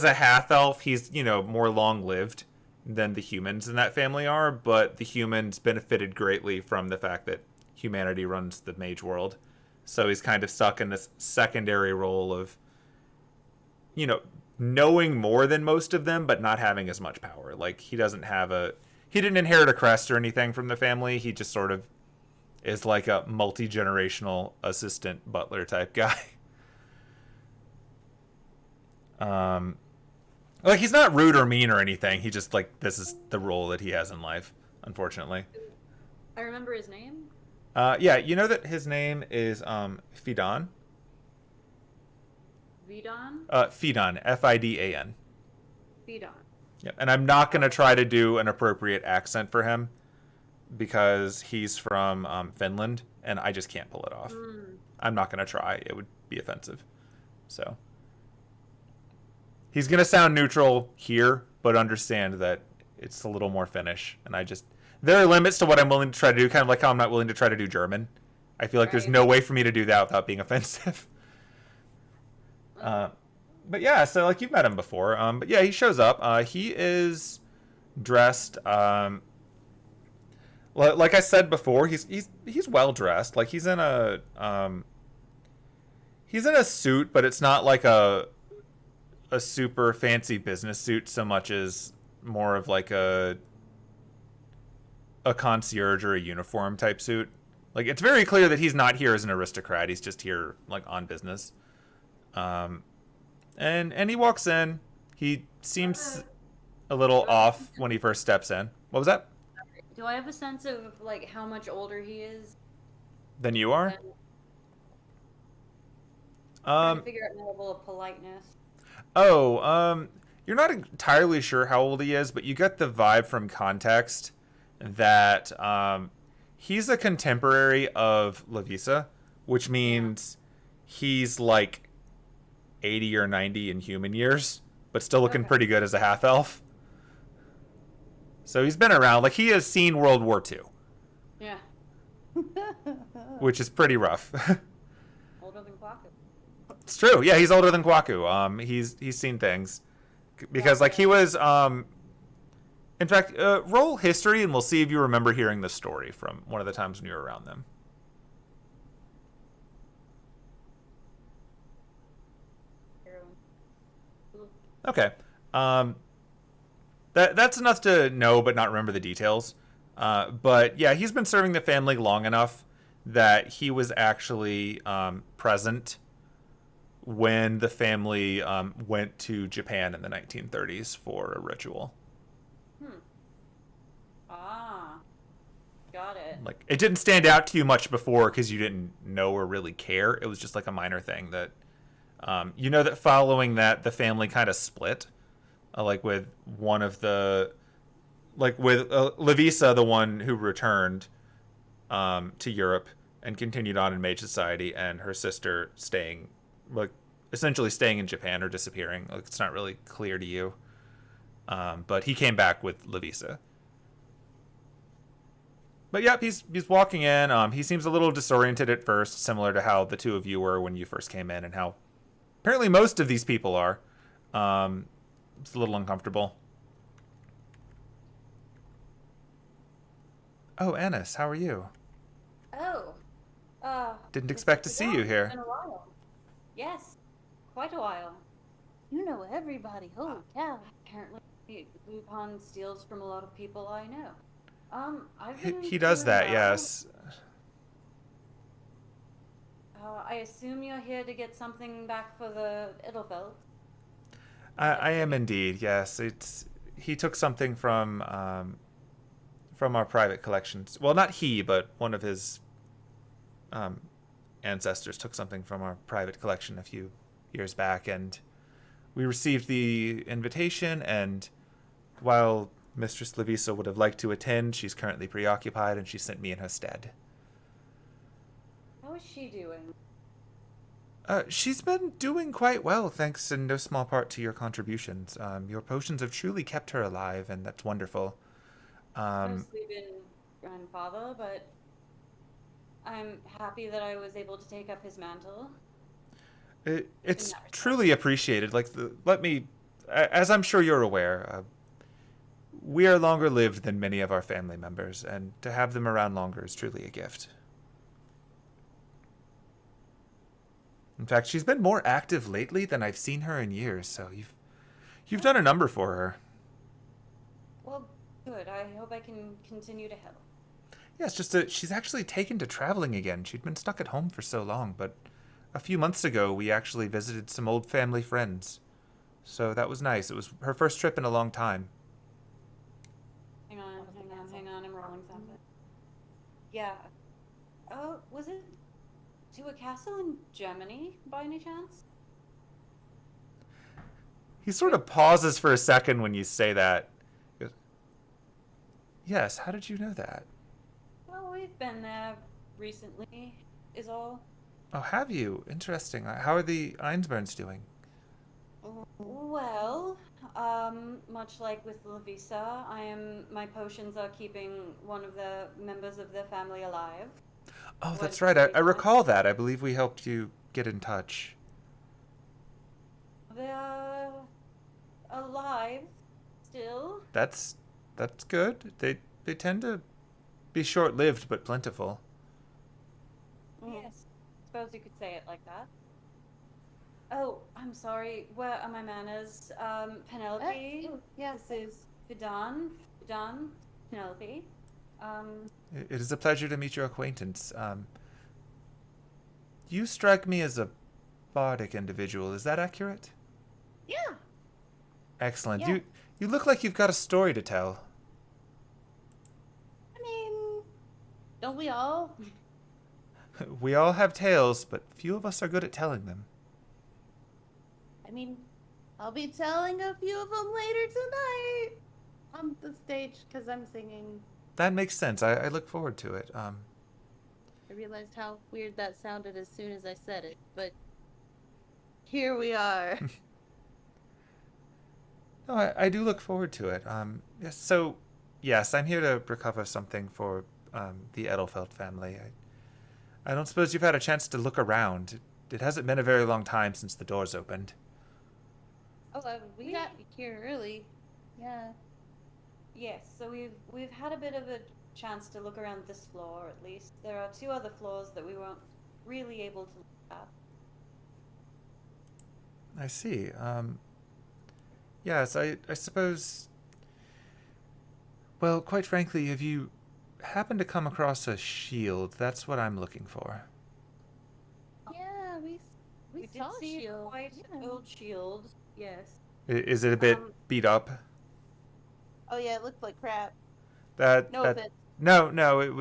a half-elf, he's, more long-lived than the humans in that family are, but the humans benefited greatly from the fact that humanity runs the mage world. So he's kind of stuck in this secondary role of, knowing more than most of them, but not having as much power. Like, he didn't inherit a crest or anything from the family. He just sort of is like a multi-generational assistant butler type guy. Like, he's not rude or mean or anything. He just, like, this is the role that he has in life, unfortunately. I remember his name. Yeah, you know that his name is Fidan? Vidon? Fidan, Fidan. Vidon. Yeah, and I'm not going to try to do an appropriate accent for him because he's from Finland, and I just can't pull it off. I'm not going to try. It would be offensive. So he's going to sound neutral here, but understand that it's a little more Finnish. And there are limits to what I'm willing to try to do, kind of like how I'm not willing to try to do German. I feel like there's no way for me to do that without being offensive. But yeah, so like you've met him before. But yeah, he shows up. He is dressed. Like I said before, he's well dressed. Like he's in a suit, but it's not like a super fancy business suit so much as more of like a concierge or a uniform type suit. Like, it's very clear that he's not here as an aristocrat. He's just here, like, on business. And he walks in. He seems a little off when he first steps in. What was that? Do I have a sense of, like, how much older he is? Than you are? Trying to figure out my level of politeness. You're not entirely sure how old he is, but you get the vibe from context that he's a contemporary of Lavisa, which means he's like 80 or 90 in human years, but still looking pretty good as a half-elf. So he's been around. Like, he has seen World War II. Yeah. Which is pretty rough. Older than Kwaku. It's true. Yeah, he's older than Kwaku. He's seen things. Because, like, he was... in fact, roll history, and we'll see if you remember hearing this story from one of the times when you were around them. Okay. That's enough to know but not remember the details. But yeah, he's been serving the family long enough that he was actually present when the family went to Japan in the 1930s for a ritual. Ah, got it. Like, it didn't stand out to you much before because you didn't know or really care. It was just like a minor thing that, you know, that following that the family kind of split, like with one of the, like with Lavisa, the one who returned to Europe and continued on in Mage Society, and her sister staying, like, essentially staying in Japan or disappearing. Like, it's not really clear to you. But he came back with Lavisa. But yep, he's walking in. He seems a little disoriented at first, similar to how the two of you were when you first came in, and how apparently most of these people are. It's a little uncomfortable. Oh, Anise, how are you? Oh, Didn't expect to see you here. It's been a while. Yes, quite a while. You know everybody. Holy cow. Apparently, Lupin steals from a lot of people I know. He does that, yes. I assume you're here to get something back for the Edelfeld. I am indeed, yes. He took something from our private collections. Well, not he, but one of his ancestors took something from our private collection a few years back, and we received the invitation, and while Mistress Lavisa would have liked to attend, she's currently preoccupied, and she sent me in her stead. How is she doing? She's been doing quite well, thanks in no small part to your contributions. Your potions have truly kept her alive, and that's wonderful. Mostly been grandfather, but I'm happy that I was able to take up his mantle. It's truly appreciated. Like, as I'm sure you're aware, we are longer lived than many of our family members, and to have them around longer is truly a gift. In fact, she's been more active lately than I've seen her in years, so you've done a number for her. Well, good. I hope I can continue to help. Yeah, it's just she's actually taken to traveling again. She'd been stuck at home for so long, but a few months ago we actually visited some old family friends. So that was nice. It was her first trip in a long time. Hang on. I'm rolling something. Yeah. Oh, was it to a castle in Germany, by any chance? He sort of pauses for a second when you say that. He goes, yes, how did you know that? Well, we've been there recently, is all. Oh, have you? Interesting. How are the Einsburns doing? Well, much like with Lavisa, my potions are keeping one of the members of their family alive. Oh, that's right. I recall that. I believe we helped you get in touch. They're alive still. That's good. They tend to be short-lived but plentiful. Yes, suppose you could say it like that. Oh, I'm sorry. Where are my manners? Penelope. Yeah. This is Fidan, Penelope. It is a pleasure to meet your acquaintance. You strike me as a bardic individual. Is that accurate? Yeah. Excellent. Yeah. You look like you've got a story to tell. I mean, don't we all? We all have tales, but few of us are good at telling them. I mean, I'll be telling a few of them later tonight on the stage because I'm singing. That makes sense. I look forward to it. I realized how weird that sounded as soon as I said it, but here we are. No, I do look forward to it. Yes, so, yes, I'm here to recover something for the Edelfelt family. I don't suppose you've had a chance to look around. It hasn't been a very long time since the doors opened. Oh, we got here early. Yeah. Yes, so we've had a bit of a chance to look around this floor, at least. There are 2 other floors that we weren't really able to look at. I see. Yes, I suppose... Well, quite frankly, have you happened to come across a shield? That's what I'm looking for. Yeah, we did saw see shield. quite Yeah. old shield, yes. Is it a bit beat up? Oh yeah, it looked like crap. That No that offense. no,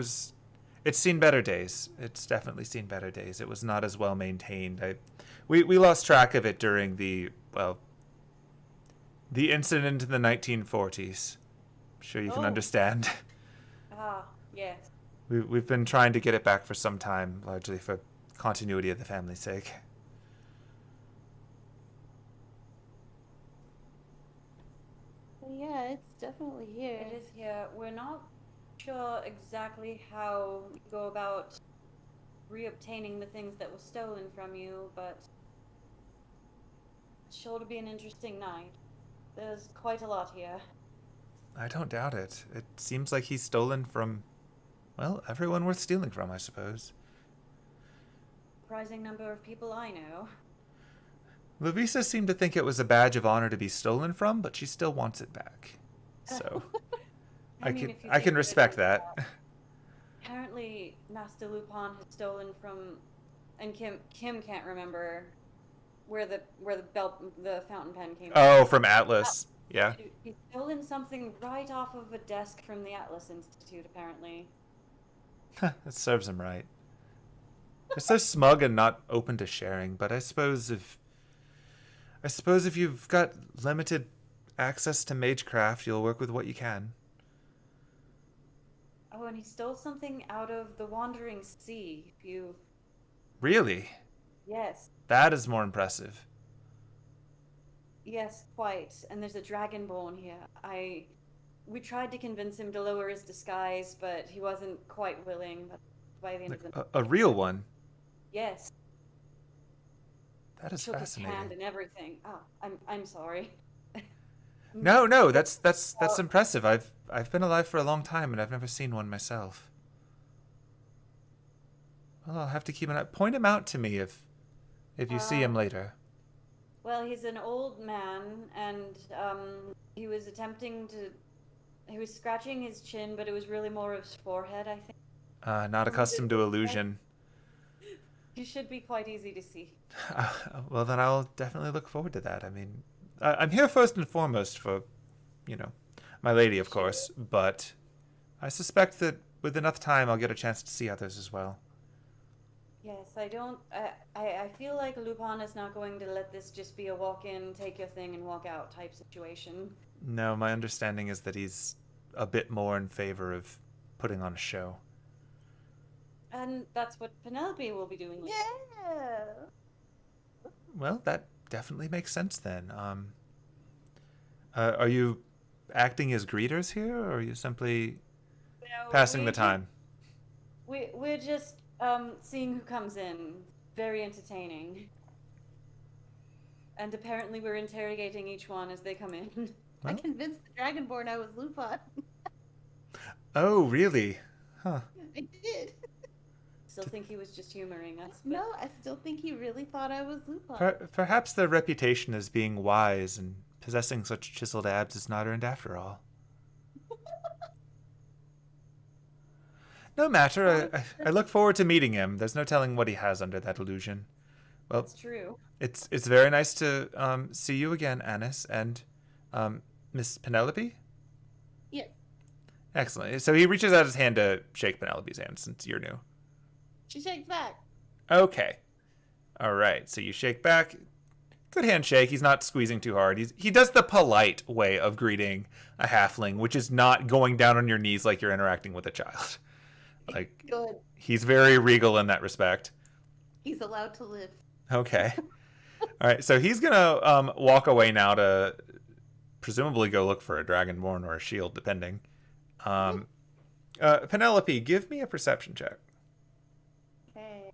it's seen better days. It's definitely seen better days. It was not as well maintained. We lost track of it during the incident in the 1940s. I'm sure you can Oh. understand. Ah, yes. We've been trying to get it back for some time, largely for continuity of the family's sake. But yeah, it's definitely here. It is here. We're not sure exactly how you go about reobtaining the things that were stolen from you, but it's sure to be an interesting night. There's quite a lot here. I don't doubt it. It seems like he's stolen from, well, everyone worth stealing from, I suppose. Surprising number of people I know. Lavisa seemed to think it was a badge of honor to be stolen from, but she still wants it back. So, I mean, if you can think of it respect like that. Apparently, Master Lupin has stolen from, and Kim can't remember where the fountain pen came from. Oh, from Atlas. Yeah. He's stolen something right off of a desk from the Atlas Institute, apparently. That serves him right. They're so smug and not open to sharing, but I suppose if you've got limited access to magecraft, you'll work with what you can. Oh, and he stole something out of the Wandering Sea. If you... Really? Yes. That is more impressive. Yes, quite. And there's a dragonborn here. We tried to convince him to lower his disguise, but he wasn't quite willing. But by the end of the night, A real one? yes. That is Shook his hand fascinating. and everything. Oh, I'm sorry. No, that's impressive. I've been alive for a long time and I've never seen one myself. Well, I'll have to keep an eye. Point him out to me if you see him later. Well, he's an old man, and he was attempting to. He was scratching his chin, but it was really more of his forehead, I think. Not accustomed to illusion. He should be quite easy to see. Well, then I'll definitely look forward to that. I mean, I'm here first and foremost for, my lady, of course, but I suspect that with enough time I'll get a chance to see others as well. Yes, I feel like Lupin is not going to let this just be a walk-in, take your thing, and walk out type situation. No, my understanding is that he's a bit more in favor of putting on a show. And that's what Penelope will be doing later. Yeah. Well, that definitely makes sense then. Are you acting as greeters here, or are you simply passing the time? We're just seeing who comes in. Very entertaining. And apparently we're interrogating each one as they come in. I Well, convinced the Dragonborn I was Lupin. oh, really? Huh. I did. Still think he was just humoring us. But... No, I still think he really thought I was Lupin. Perhaps their reputation as being wise and possessing such chiseled abs is not earned after all. No matter. I look forward to meeting him. There's no telling what he has under that illusion. Well, That's true. it's very nice to see you again, Anise, and Miss Penelope. Yes. Excellent. So he reaches out his hand to shake Penelope's hand since you're new. She shakes back. Okay. All right. So you shake back. Good handshake. He's not squeezing too hard. He does the polite way of greeting a halfling, which is not going down on your knees like you're interacting with a child. Like, Good. he's very regal in that respect. He's allowed to live. Okay. All right. So he's gonna walk away now to presumably go look for a dragonborn or a shield, depending. Penelope, give me a perception check. Okay.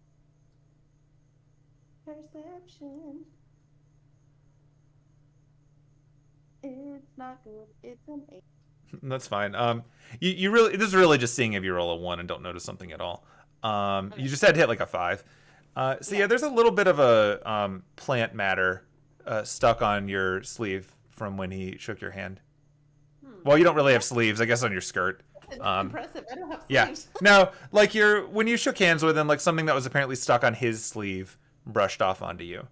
Perception. It's not good. It's an 8. That's fine. You really, this is really just seeing if you roll a 1 and don't notice something at all. You just had to hit like a 5. So yeah, there's a little bit of a plant matter stuck on your sleeve from when he shook your hand. Well, you don't really have sleeves, I guess, on your skirt. Impressive. I don't have Yeah. sleeves. No, like when you shook hands with him, like something that was apparently stuck on his sleeve brushed off onto you.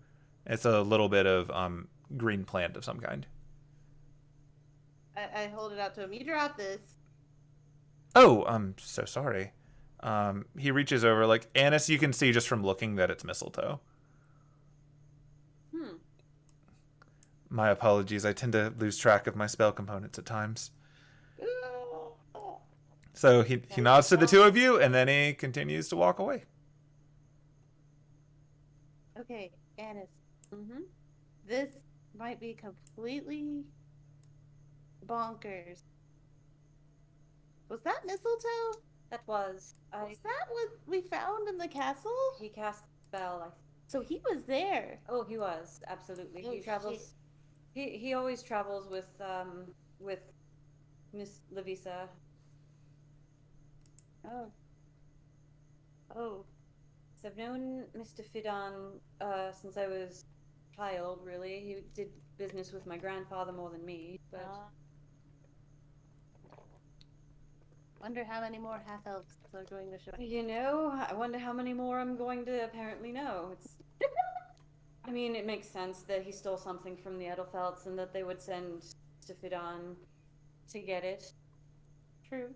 It's a little bit of green plant of some kind. I hold it out to him. You drop this. Oh, I'm so sorry. He reaches over, like, Anise, you can see just from looking that it's mistletoe. My apologies. I tend to lose track of my spell components at times. So he nods to the two of you, and then he continues to walk away. Okay, Anise. This might be completely bonkers. Was that mistletoe? That was. Was that what we found in the castle? He cast the spell. So he was there. Oh, he was absolutely. Oh, He travels. He always travels with Miss Lavisa. Oh. Oh. So I've known Mr. Fidan since I was a child. Really, he did business with my grandfather more than me. But Wonder how many more half-elves are going to show. you know, I wonder how many more I'm going to apparently know. It's. I mean, it makes sense that he stole something from the Edelfelts and that they would send Mr. Fidan to get it. True.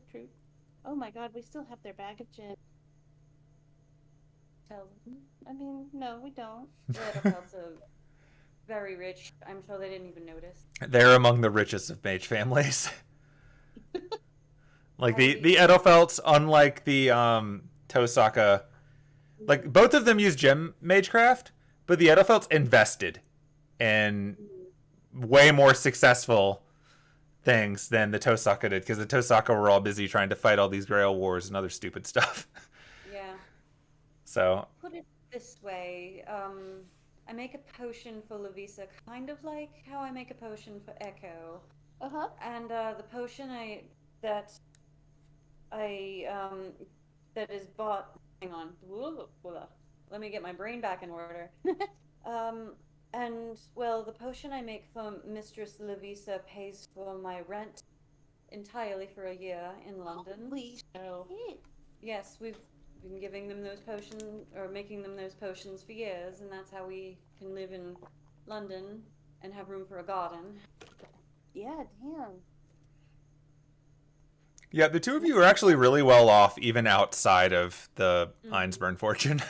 Oh my god, we still have their bag of gin. Tell them. I mean, no, we don't. The Edelfelts are very rich. I'm sure they didn't even notice. They're among the richest of mage families. Like the Edelfelts, unlike the Tosaka, like both of them use gem magecraft, but the Edelfelts invested in way more successful things than the Tosaka did, because the Tosaka were all busy trying to fight all these Grail wars and other stupid stuff. Yeah. So Put it this way, I make a potion for Lavisa, kind of like how I make a potion for Echo. And the potion that is bought. Hang on. Let me get my brain back in order. And well, the potion I make for Mistress Lavisa pays for my rent entirely for a year in London. Please no. Yes, we've been giving them those potions, or making them those potions for years, and that's how we can live in London and have room for a garden. Yeah, damn. yeah, the two of you are actually really well off, even outside of the Einsburn fortune.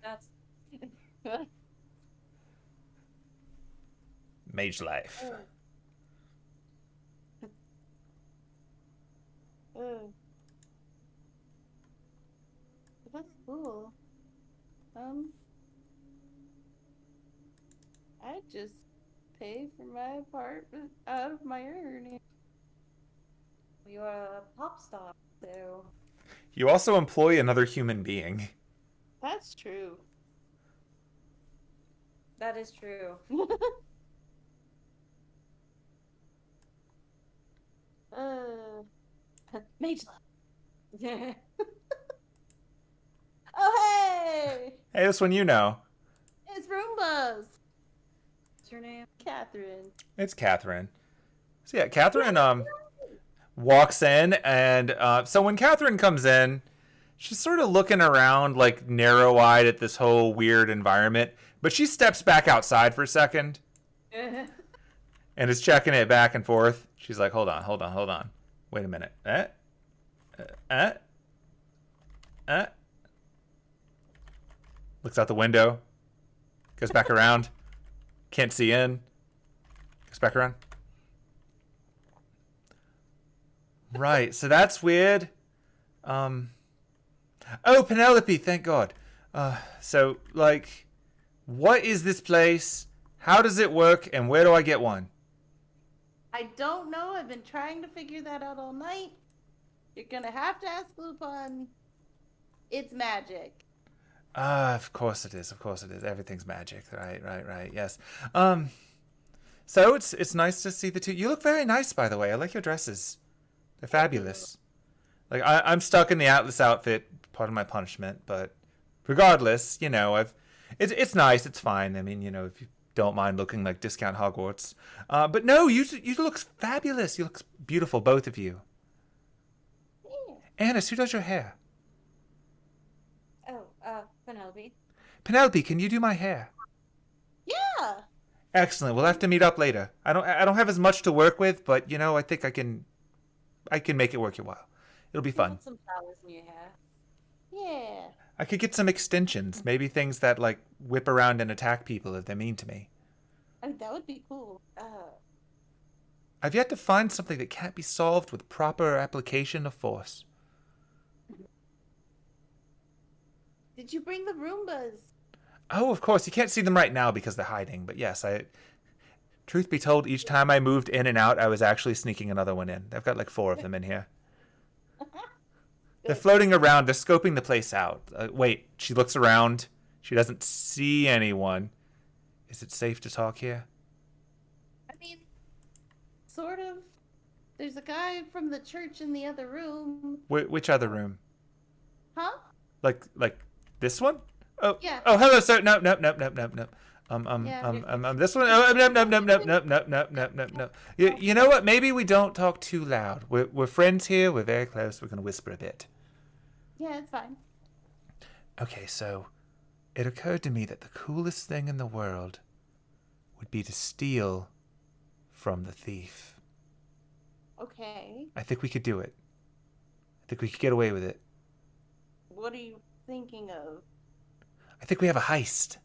That's Mage life. That's cool. I just pay for my apartment out of my earnings. you're a pop star, so You also employ another human being. That's true. that is true. Mage love. Yeah. Oh hey! Hey, this one you know. It's Roombas. What's your name? Catherine. It's Catherine. So yeah, Catherine walks in, and so when Catherine comes in, She's sort of looking around, like, narrow-eyed at this whole weird environment. But she steps back outside for a second and is checking it back and forth. She's like, hold on. Wait a minute. Looks out the window. Goes back around. Can't see in. Goes back around. Right, so that's weird. Oh, Penelope, thank God. So, like, what is this place? How does it work? And where do I get one? I don't know. I've been trying to figure that out all night. You're gonna have to ask Lupin. It's magic. Of course it is. Of course it is. Everything's magic. Right. Yes. So it's nice to see the two. You look very nice, by the way. I like your dresses. They're fabulous. Like I'm stuck in the Atlas outfit, part of my punishment, but regardless, you know, it's nice. It's fine. I mean, you know, if you don't mind looking like discount Hogwarts, but no, you look fabulous. You look beautiful, both of you. Yeah. Anise, who does your hair? Oh, Penelope. Penelope, can you do my hair? Yeah. Excellent. We'll have to meet up later. I don't have as much to work with, but you know, I think I can make it worth your while. It'll be fun. Want some flowers in your hair. Yeah. I could get some extensions, maybe things that like whip around and attack people if they're mean to me. I mean, that would be cool. I've yet to find something that can't be solved with proper application of force. Did you bring the Roombas? Oh, of course. You can't see them right now because they're hiding. But yes, truth be told, each time I moved in and out, I was actually sneaking another one in. I've got like 4 of them in here. They're floating around. They're scoping the place out. Wait, she looks around. She doesn't see anyone. Is it safe to talk here? I mean, sort of. There's a guy from the church in the other room. Which other room? Huh? Like this one? Oh, Yeah. Oh, hello, sir. No. This one. Oh, no. You know what? Maybe we don't talk too loud. We're friends here. We're very close. We're gonna whisper a bit. Yeah, it's fine. Okay, so it occurred to me that the coolest thing in the world would be to steal from the thief. Okay. I think we could do it. I think we could get away with it. What are you thinking of? I think we have a heist.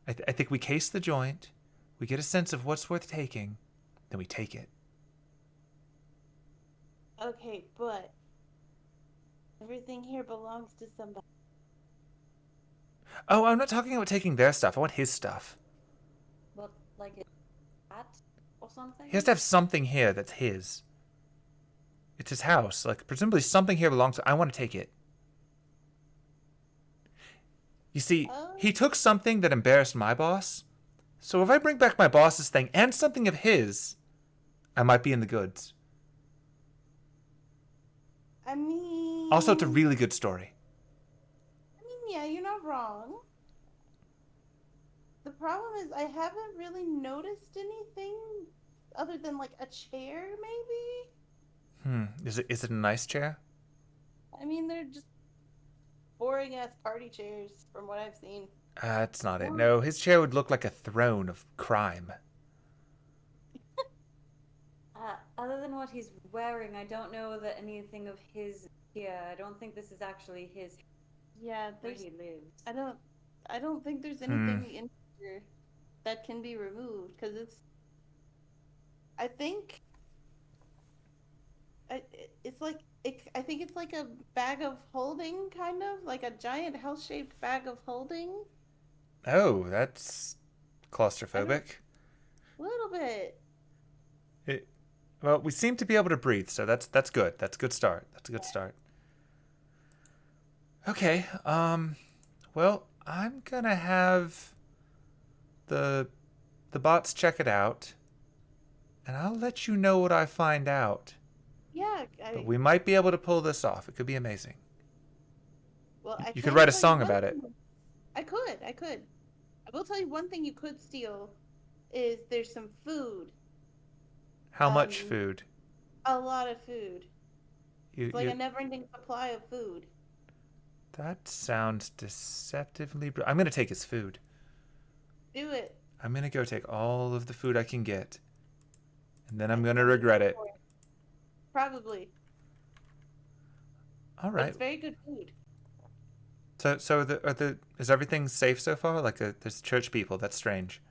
I think we case the joint, we get a sense of what's worth taking, then we take it. Okay, but everything here belongs to somebody. Oh, I'm not talking about taking their stuff. I want his stuff. What, like a hat or something? He has to have something here that's his. It's his house. Like, presumably something here belongs to... I want to take it. You see, he took something that embarrassed my boss. So if I bring back my boss's thing and something of his, I might be in the goods. I mean... Also, it's a really good story. I mean, yeah, you're not wrong. The problem is I haven't really noticed anything other than, like, a chair, maybe? Is it a nice chair? I mean, they're just boring-ass party chairs from what I've seen. That's not it. No, his chair would look like a throne of crime. Other than what he's wearing, I don't know that anything of his here. I don't think this is actually his. Yeah, where there's... he lives. I don't think there's anything in here that can be removed, because it's... I think... It's like... I think it's like a bag of holding, kind of? Like a giant house-shaped bag of holding? Oh, that's claustrophobic. A little bit. Well, we seem to be able to breathe, so that's good. That's a good start. That's a good start. Okay, well, I'm gonna have the bots check it out, and I'll let you know what I find out. Yeah, But we might be able to pull this off. It could be amazing. well, You could write a song about it. I could. I will tell you one thing you could steal is there's some food. How much food? A lot of food. You, It's like a never-ending supply of food. That sounds deceptively... I'm going to take his food. Do it. I'm going to go take all of the food I can get. And then I'm going to regret it. Probably. All But right. it's very good food. So is everything safe so far? Like, there's church people. That's strange.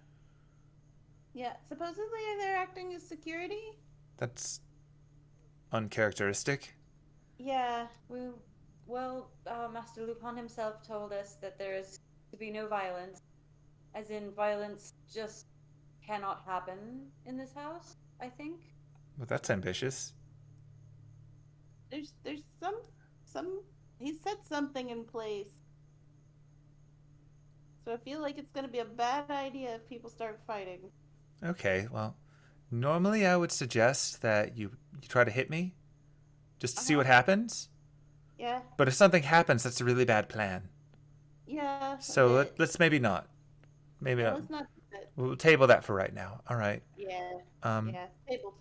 Yeah, supposedly they're acting as security? That's uncharacteristic. Yeah. Master Lupin himself told us that there is to be no violence. As in, violence just cannot happen in this house, I think. Well, that's ambitious. There's some he set something in place. So I feel like it's gonna be a bad idea if people start fighting. Okay, well, normally I would suggest that you try to hit me just to see what happens. Yeah. But if something happens, that's a really bad plan. Yeah. So let's maybe not. Maybe not. Let's not do that. We'll table that for right now. All right. Yeah. Yeah. Tabled.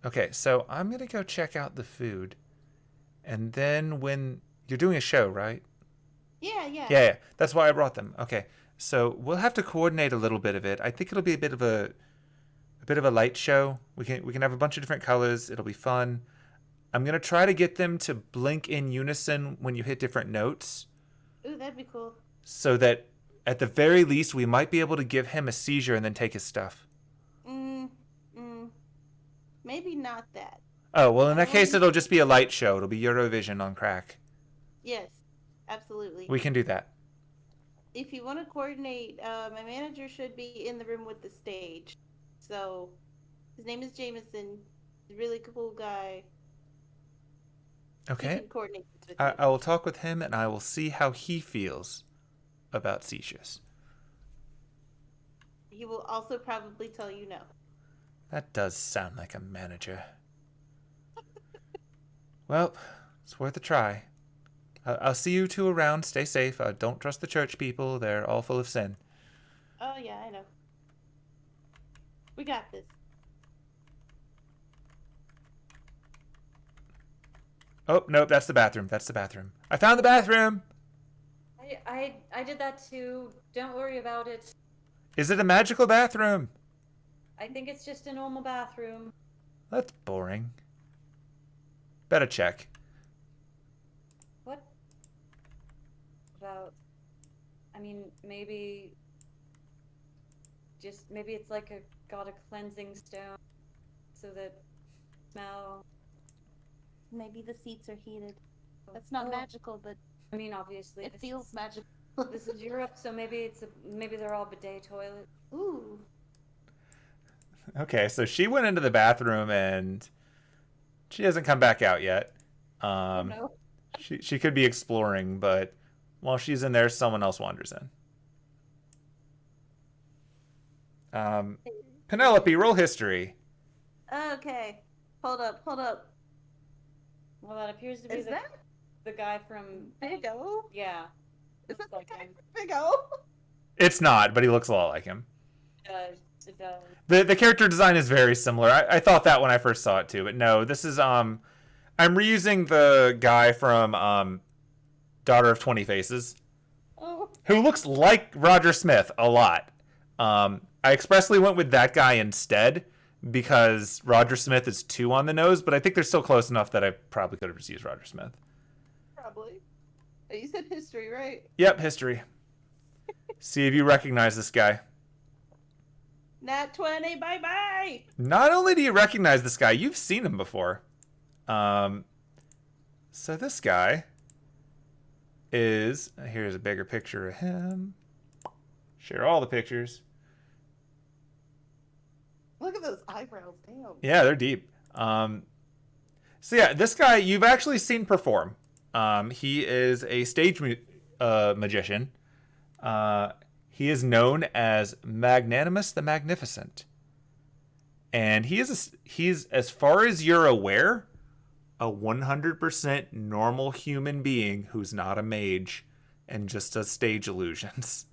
Okay, so I'm going to go check out the food. And then when you're doing a show, right? Yeah. Yeah. That's why I brought them. Okay. So we'll have to coordinate a little bit of it. I think it'll be a bit of a light show. We can have a bunch of different colors. It'll be fun. I'm going to try to get them to blink in unison when you hit different notes. Ooh, that'd be cool. So that at the very least we might be able to give him a seizure and then take his stuff. Maybe not that. Oh, well, in that case, it'll just be a light show. It'll be Eurovision on crack. Yes, absolutely. We can do that. If you want to coordinate, my manager should be in the room with the stage. So, his name is Jameson. He's a really cool guy. Okay. He can coordinate with I will talk with him, and I will see how he feels about seizures. He will also probably tell you no. That does sound like a manager. Well, it's worth a try. I'll see you two around. Stay safe. Don't trust the church people. They're all full of sin. Oh, yeah, I know. We got this. Oh, nope, that's the bathroom. I found the bathroom! I did that too. Don't worry about it. Is it a magical bathroom? I think it's just a normal bathroom. That's boring. Better check. What? About... I mean, maybe it's like got a cleansing stone so that smell... Maybe the seats are heated. That's not magical, but I mean, obviously it feels magical. This is Europe, so maybe they're all bidet toilets. Ooh. Okay, so she went into the bathroom and she hasn't come back out yet. No. She could be exploring, but while she's in there, someone else wanders in. Penelope, roll history. Okay. Hold up. Well, that appears to be Is that the guy from Big O? Yeah. Is that like the guy him. from Big O? It's not, but he looks a lot like him. It does. The character design is very similar. I thought that when I first saw it too, but no, this is I'm reusing the guy from Daughter of 20 Faces, who looks like Roger Smith a lot. I expressly went with that guy instead because Roger Smith is 2 on the nose, but I think they're still close enough that I probably could have just used Roger Smith. Probably. You said history, right? Yep, history. See if you recognize this guy. Nat 20, bye-bye! Not only do you recognize this guy, you've seen him before. So this guy is... Here's a bigger picture of him. Share all the pictures. Look at those eyebrows, damn. Yeah, they're deep. So yeah, this guy you've actually seen perform. He is a stage magician. He is known as Magnanimous the Magnificent. And he's, as far as you're aware, a 100% normal human being who's not a mage and just does stage illusions.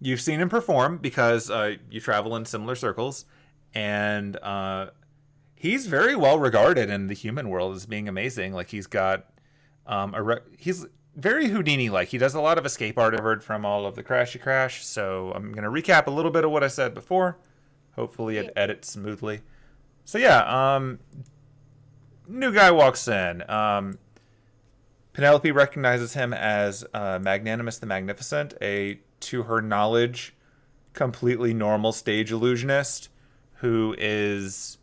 You've seen him perform because you travel in similar circles, and He's very well regarded in the human world as being amazing. Like he's got he's very Houdini-like. He does a lot of escape art from all of the Crashy Crash. So I'm gonna recap a little bit of what I said before. Hopefully it edits smoothly. So yeah, new guy walks in. Penelope recognizes him as Magnanimous the Magnificent, to her knowledge, completely normal stage illusionist who is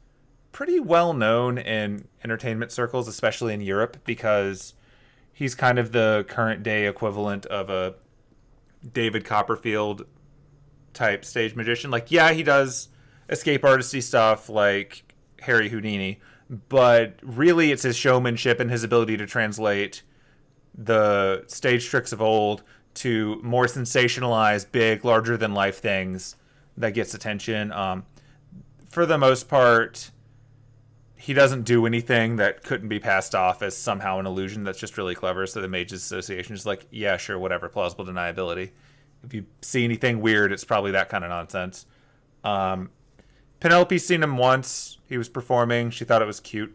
pretty well known in entertainment circles, especially in Europe, because he's kind of the current day equivalent of a David Copperfield type stage magician. Like, yeah, he does escape artisty stuff like Harry Houdini, but really it's his showmanship and his ability to translate the stage tricks of old to more sensationalized, big, larger than life things that gets attention. For the most part, he doesn't do anything that couldn't be passed off as somehow an illusion that's just really clever. So the Mages Association is like, yeah, sure, whatever, plausible deniability. If you see anything weird, it's probably that kind of nonsense. Penelope's seen him once. He was performing. She thought it was cute,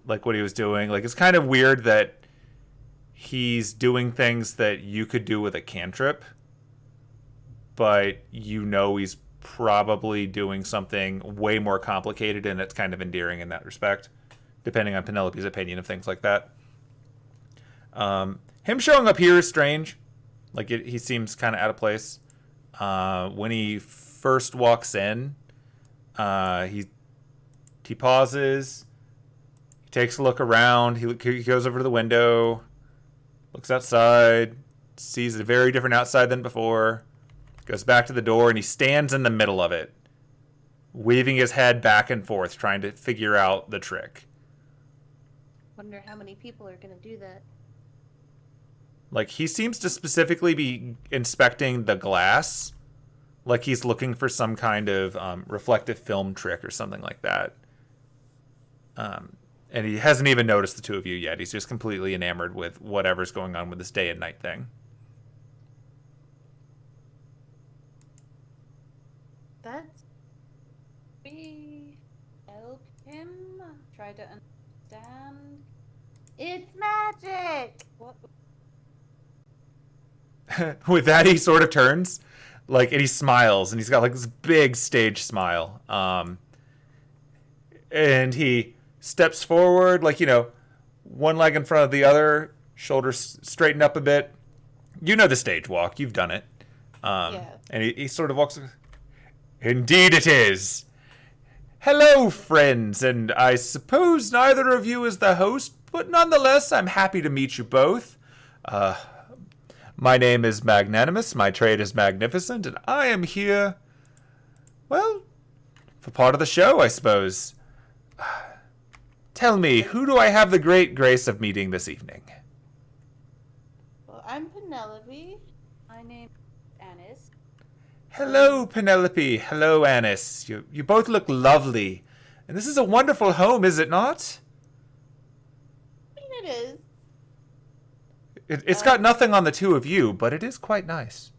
like what he was doing. Like, it's kind of weird that he's doing things that you could do with a cantrip, but you know he's probably doing something way more complicated, and it's kind of endearing in that respect, depending on Penelope's opinion of things like that. Him showing up here is strange. Like, he seems kind of out of place. When he first walks in, he pauses, he takes a look around, he goes over to the window, looks outside, sees a very different outside than before, goes back to the door, and he stands in the middle of it, weaving his head back and forth, trying to figure out the trick. Wonder how many people are going to do that. Like, he seems to specifically be inspecting the glass, like he's looking for some kind of reflective film trick or something like that. And he hasn't even noticed the two of you yet. He's just completely enamored with whatever's going on with this day and night thing. That's... We help him try to understand. It's magic! What? With that, he sort of turns, like, and he smiles, and he's got like this big stage smile. And he steps forward, like, you know, one leg in front of the other, shoulders straighten up a bit. You know the stage walk, you've done it. Yeah. And he sort of walks. Indeed, it is. Hello, friends, and I suppose neither of you is the host, but nonetheless, I'm happy to meet you both. My name is Magnanimous, my trade is Magnificent, and I am here, well, for part of the show, I suppose. Tell me, who do I have the great grace of meeting this evening? Well, I'm Penelope. My name is Anise. Hello, Penelope. Hello, Anise. You both look lovely. And this is a wonderful home, is it not? I mean, it is. It's got nothing on the two of you, but it is quite nice.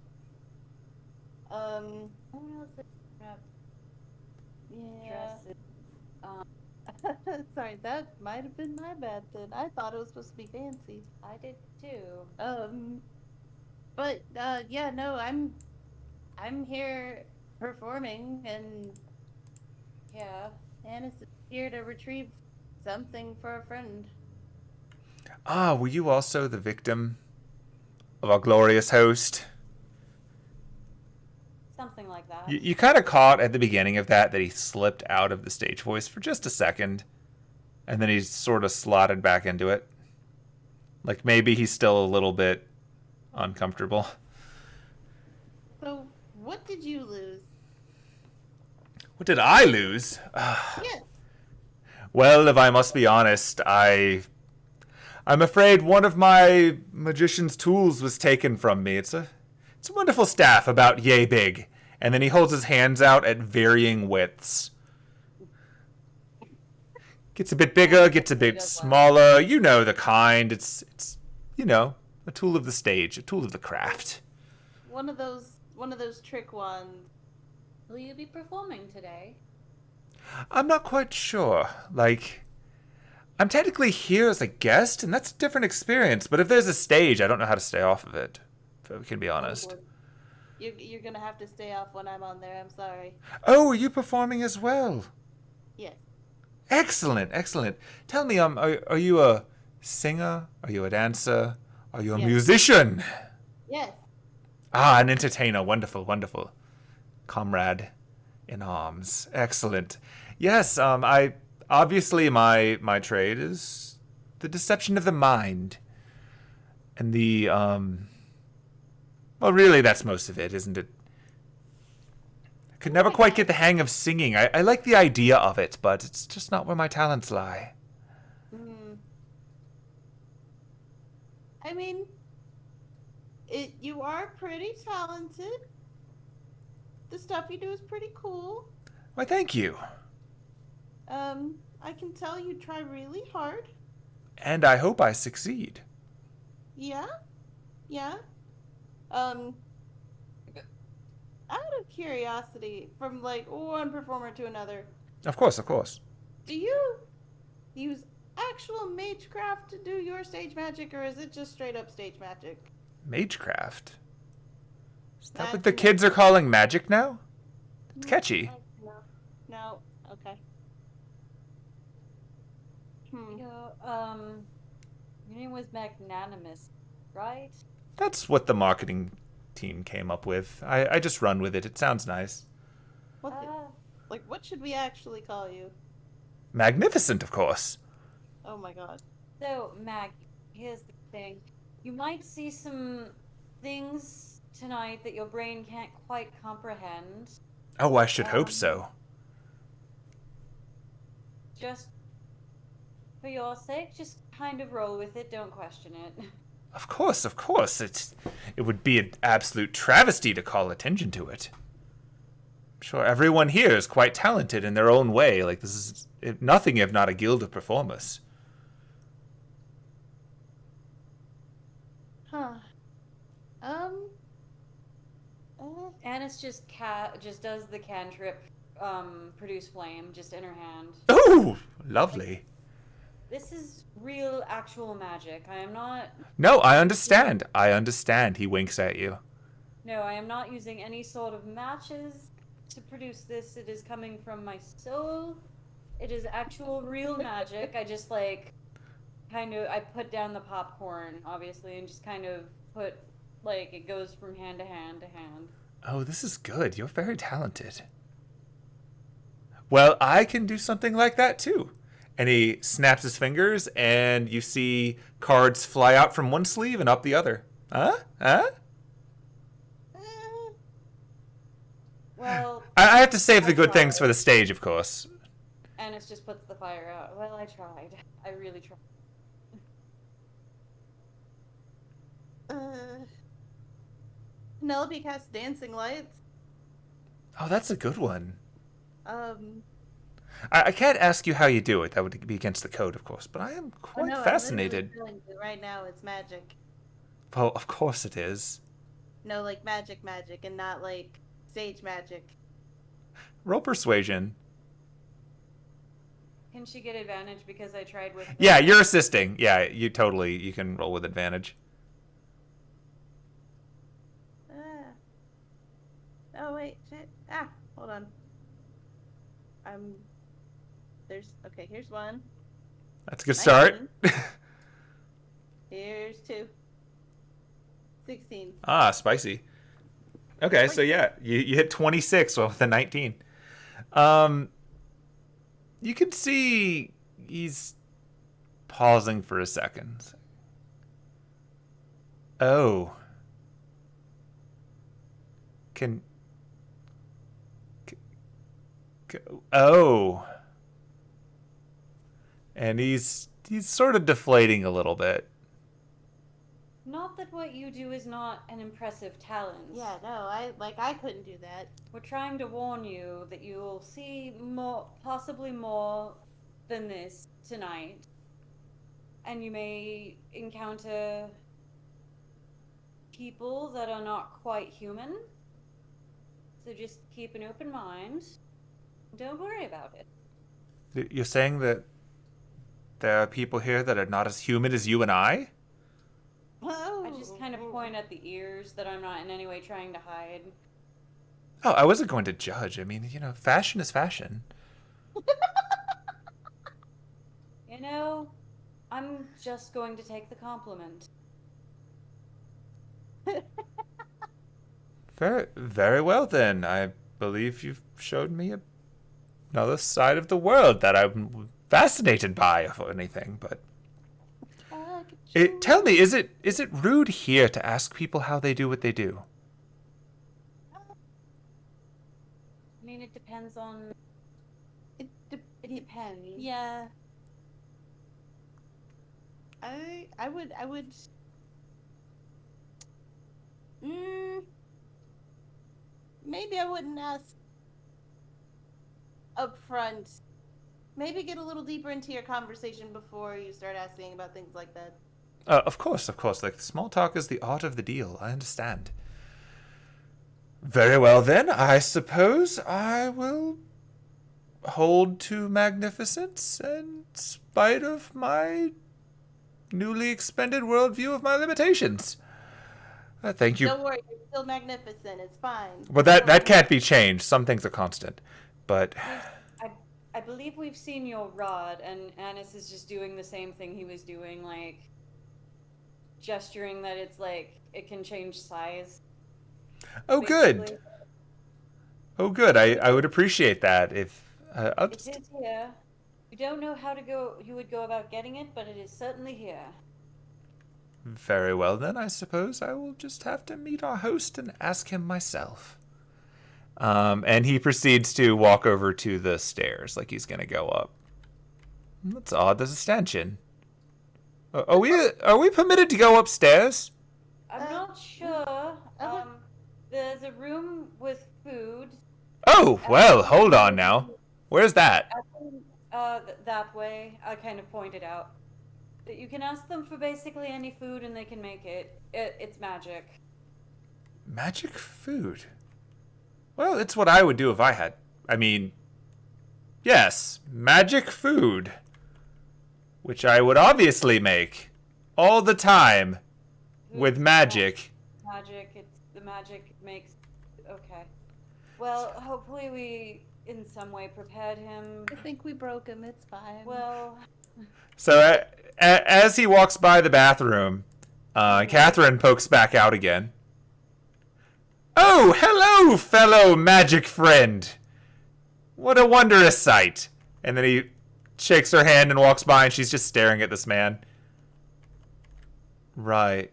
Yeah. Sorry, that might have been my bad then. I thought it was supposed to be fancy. I did too. But yeah, no, I'm here performing, and Yeah. Annis is here to retrieve something for a friend. Ah, were you also the victim of our glorious host? Something like that. You kind of caught at the beginning of that he slipped out of the stage voice for just a second, and then he sort of slotted back into it. Like, maybe he's still a little bit uncomfortable. So, what did you lose? What did I lose? Yeah. Well, if I must be honest, I'm afraid one of my magician's tools was taken from me. It's a wonderful staff about yay big. And then he holds his hands out at varying widths. Gets a bit bigger, gets a bit smaller. You know the kind. It's you know, a tool of the stage, a tool of the craft. One of those trick wands. Will you be performing today? I'm not quite sure. Like, I'm technically here as a guest, and that's a different experience. But if there's a stage, I don't know how to stay off of it, if we can be Oh, honest. boy. You're gonna have to stay off when I'm on there. I'm sorry. Oh, are you performing as well? Yes. Excellent, excellent. Tell me, are you a singer? Are you a dancer? Are you a Yes. musician? Yes. Ah, an entertainer. Wonderful, wonderful. Comrade in arms. Excellent. Yes, I obviously my trade is the deception of the mind. And the well really that's most of it, isn't it? I could never quite get the hang of singing. I like the idea of it, but it's just not where my talents lie. Mm. I mean, you are pretty talented. The stuff you do is pretty cool. Why, thank you. I can tell you try really hard. And I hope I succeed. Yeah? Yeah? Um, out of curiosity, from like one performer to another, Of course, of course. do you use actual magecraft to do your stage magic, or is it just straight up stage magic? Magecraft. Is that what That's the kids are calling magic now? It's catchy. No. No. Okay. Your name was Magnanimous, right? That's what the marketing team came up with. I just run with it. It sounds nice. What should we actually call you? Magnificent, of course. Oh my god. So, Mag, here's the thing. You might see some things tonight that your brain can't quite comprehend. Oh, I should hope so. Just for your sake, just kind of roll with it, don't question it. Of course, of course. It would be an absolute travesty to call attention to it. I'm sure everyone here is quite talented in their own way. Like, this is nothing if not a guild of performers. Huh. Anise just does the cantrip, produce flame, just in her hand. Oh, lovely. This is real, actual magic. I am not... No, I understand. I understand. He winks at you. No, I am not using any sort of matches to produce this. It is coming from my soul. It is actual, real magic. I just, like, I put down the popcorn, obviously, and just kind of put, like, it goes from hand to hand to hand. Oh, this is good. You're very talented. Well, I can do something like that, too. And he snaps his fingers, and you see cards fly out from one sleeve and up the other. Huh? Huh? Well... I have to save the good things for the stage, of course. Anise just puts the fire out. Well, I tried. I really tried. Penelope casts dancing lights. Oh, that's a good one. Um... I can't ask you how you do it. That would be against the code, of course. But I am quite fascinated. I'm literally feeling right now it's magic. Well, of course it is. No, like magic, and not like stage magic. Roll persuasion. Can she get advantage because I tried with... Yeah, you're assisting. Yeah, you can roll with advantage. Oh, wait, shit. Hold on. Here's one. That's a good start. Here's 2. 16. Ah, spicy. Okay, so yeah, you hit 26 with a 19. You can see he's pausing for a second. Oh. Oh. And he's sort of deflating a little bit. Not that what you do is not an impressive talent. Yeah, no, I couldn't do that. We're trying to warn you that you'll see more, possibly more than this tonight. And you may encounter people that are not quite human. So just keep an open mind. Don't worry about it. You're saying that there are people here that are not as human as you and I? Oh. I just kind of point at the ears that I'm not in any way trying to hide. Oh, I wasn't going to judge. I mean, fashion is fashion. You know, I'm just going to take the compliment. Very, very well then. I believe you've showed me another side of the world that I'm fascinated by, if anything. But tell me, is it rude here to ask people how they do what they do? I mean, it depends on. It depends. Yeah. I would. Maybe I wouldn't ask up front. Maybe get a little deeper into your conversation before you start asking about things like that. Of course. Like, small talk is the art of the deal. I understand. Very well, then. I suppose I will hold to magnificence in spite of my newly expanded worldview of my limitations. Thank you. Don't worry, you're still magnificent. It's fine. Well, that can't be changed. Some things are constant. But I believe we've seen your rod, and Anise is just doing the same thing he was doing, like gesturing that it's like it can change size. oh, good. Oh, good. I would appreciate that if It is here. We don't know how you would go about getting it, but it is certainly here. Very well, then. I suppose I will just have to meet our host and ask him myself. And he proceeds to walk over to the stairs, like he's going to go up. That's odd. There's a stanchion. Are we permitted to go upstairs? I'm not sure. There's a room with food. Oh, well, hold on now. Where's that? That way. I kind of pointed out. You can ask them for basically any food and they can make it. It's magic. Magic food? Well, it's what I would do if I had. I mean, yes, magic food. Which I would obviously make all the time with magic. Magic, the magic makes. Okay. Well, hopefully we in some way prepared him. I think we broke him. It's fine. Well. So as he walks by the bathroom, Catherine pokes back out again. Oh, hello, fellow magic friend. What a wondrous sight. And then he shakes her hand and walks by, and she's just staring at this man. Right.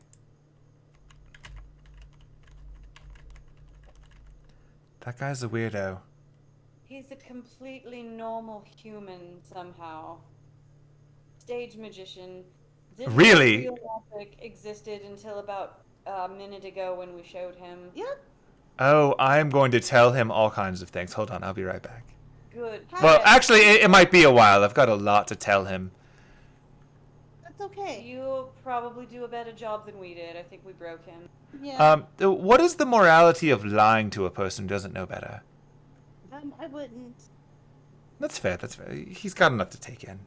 That guy's a weirdo. He's a completely normal human somehow. Stage magician. Didn't Really? Real magic existed until about a minute ago when we showed him. Yep. Oh, I'm going to tell him all kinds of things. Hold on, I'll be right back. Good. Well, actually, it might be a while. I've got a lot to tell him. That's okay. You'll probably do a better job than we did. I think we broke him. Yeah. What is the morality of lying to a person who doesn't know better? I wouldn't. That's fair. He's got enough to take in.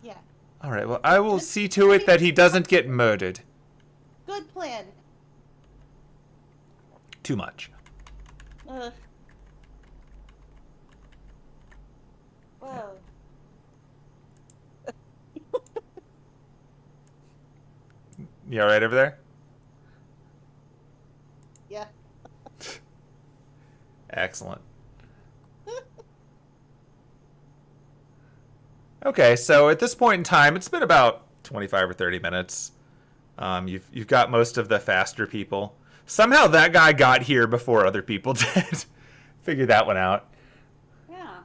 Yeah. All right, well, I will see to it that he doesn't get murdered. Good plan. Too much. Well. You all right over there? Yeah. Excellent. Okay, so at this point in time, it's been about 25 or 30 minutes. You've got most of the faster people. Somehow that guy got here before other people did. Figure that one out. Yeah.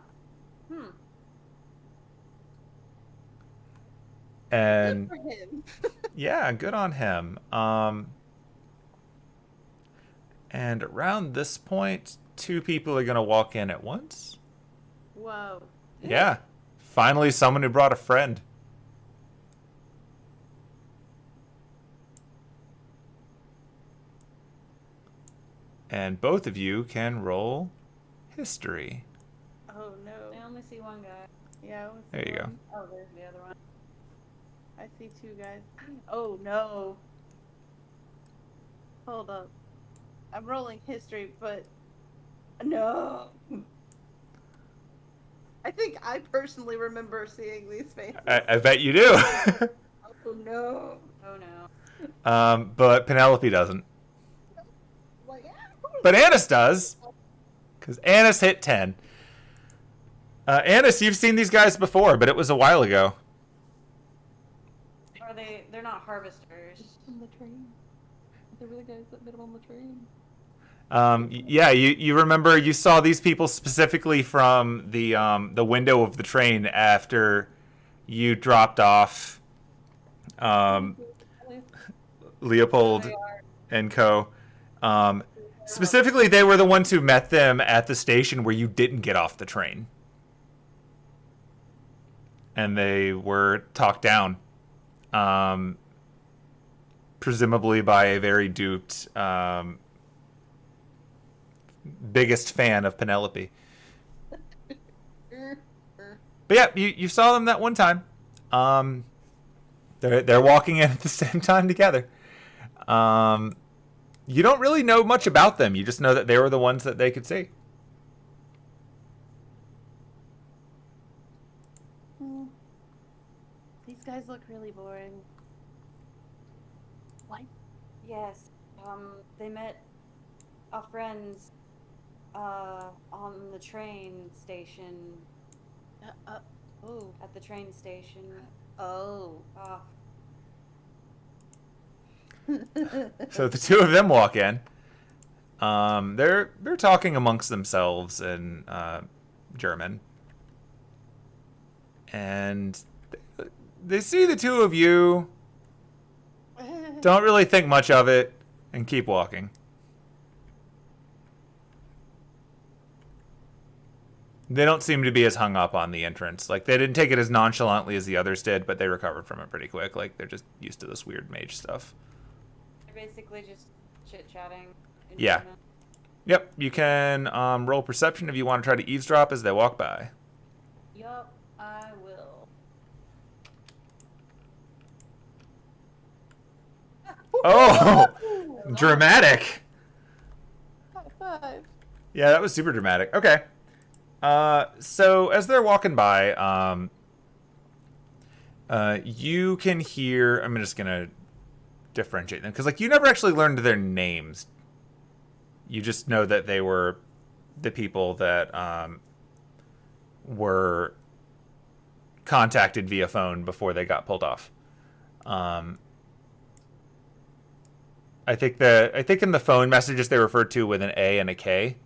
And Good for him. yeah, good on him. And around this point, 2 people are gonna walk in at once. Whoa. Yeah. Finally, someone who brought a friend. And both of you can roll history. Oh no. I only see one guy. Yeah. There you go. Oh, there's the other one. I see 2 guys. Oh no. Hold up. I'm rolling history, but no. I think I personally remember seeing these faces. I bet you do. Oh no. Oh no. But Penelope doesn't. Well, yeah. But Anise does. Because Anise hit 10. Anise, you've seen these guys before, but it was a while ago. Are they? They're not harvesters. On the train. They were the guys that met on the train. Yeah, you remember you saw these people specifically from the window of the train after you dropped off Leopold and co. Specifically, they were the ones who met them at the station where you didn't get off the train. And they were talked down. Presumably by a very duped biggest fan of Penelope. But yeah, you saw them that one time. They're walking in at the same time together. You don't really know much about them. You just know that they were the ones that they could see. These guys look really boring. What? Yes. They met our friends on the train station. Oh. At the train station. Oh. So the two of them walk in. They're talking amongst themselves in German, and they see the two of you. Don't really think much of it, and keep walking. They don't seem to be as hung up on the entrance. Like, they didn't take it as nonchalantly as the others did, but they recovered from it pretty quick. Like, they're just used to this weird mage stuff. They're basically just chit-chatting. Yeah. Yep, you can roll perception if you want to try to eavesdrop as they walk by. Yup, I will. Oh! Dramatic! High five. Yeah, that was super dramatic. Okay. So as they're walking by, you can hear. I'm just gonna differentiate them because, like, you never actually learned their names. You just know that they were the people that were contacted via phone before they got pulled off. I think in the phone messages they referred to with an A and a K.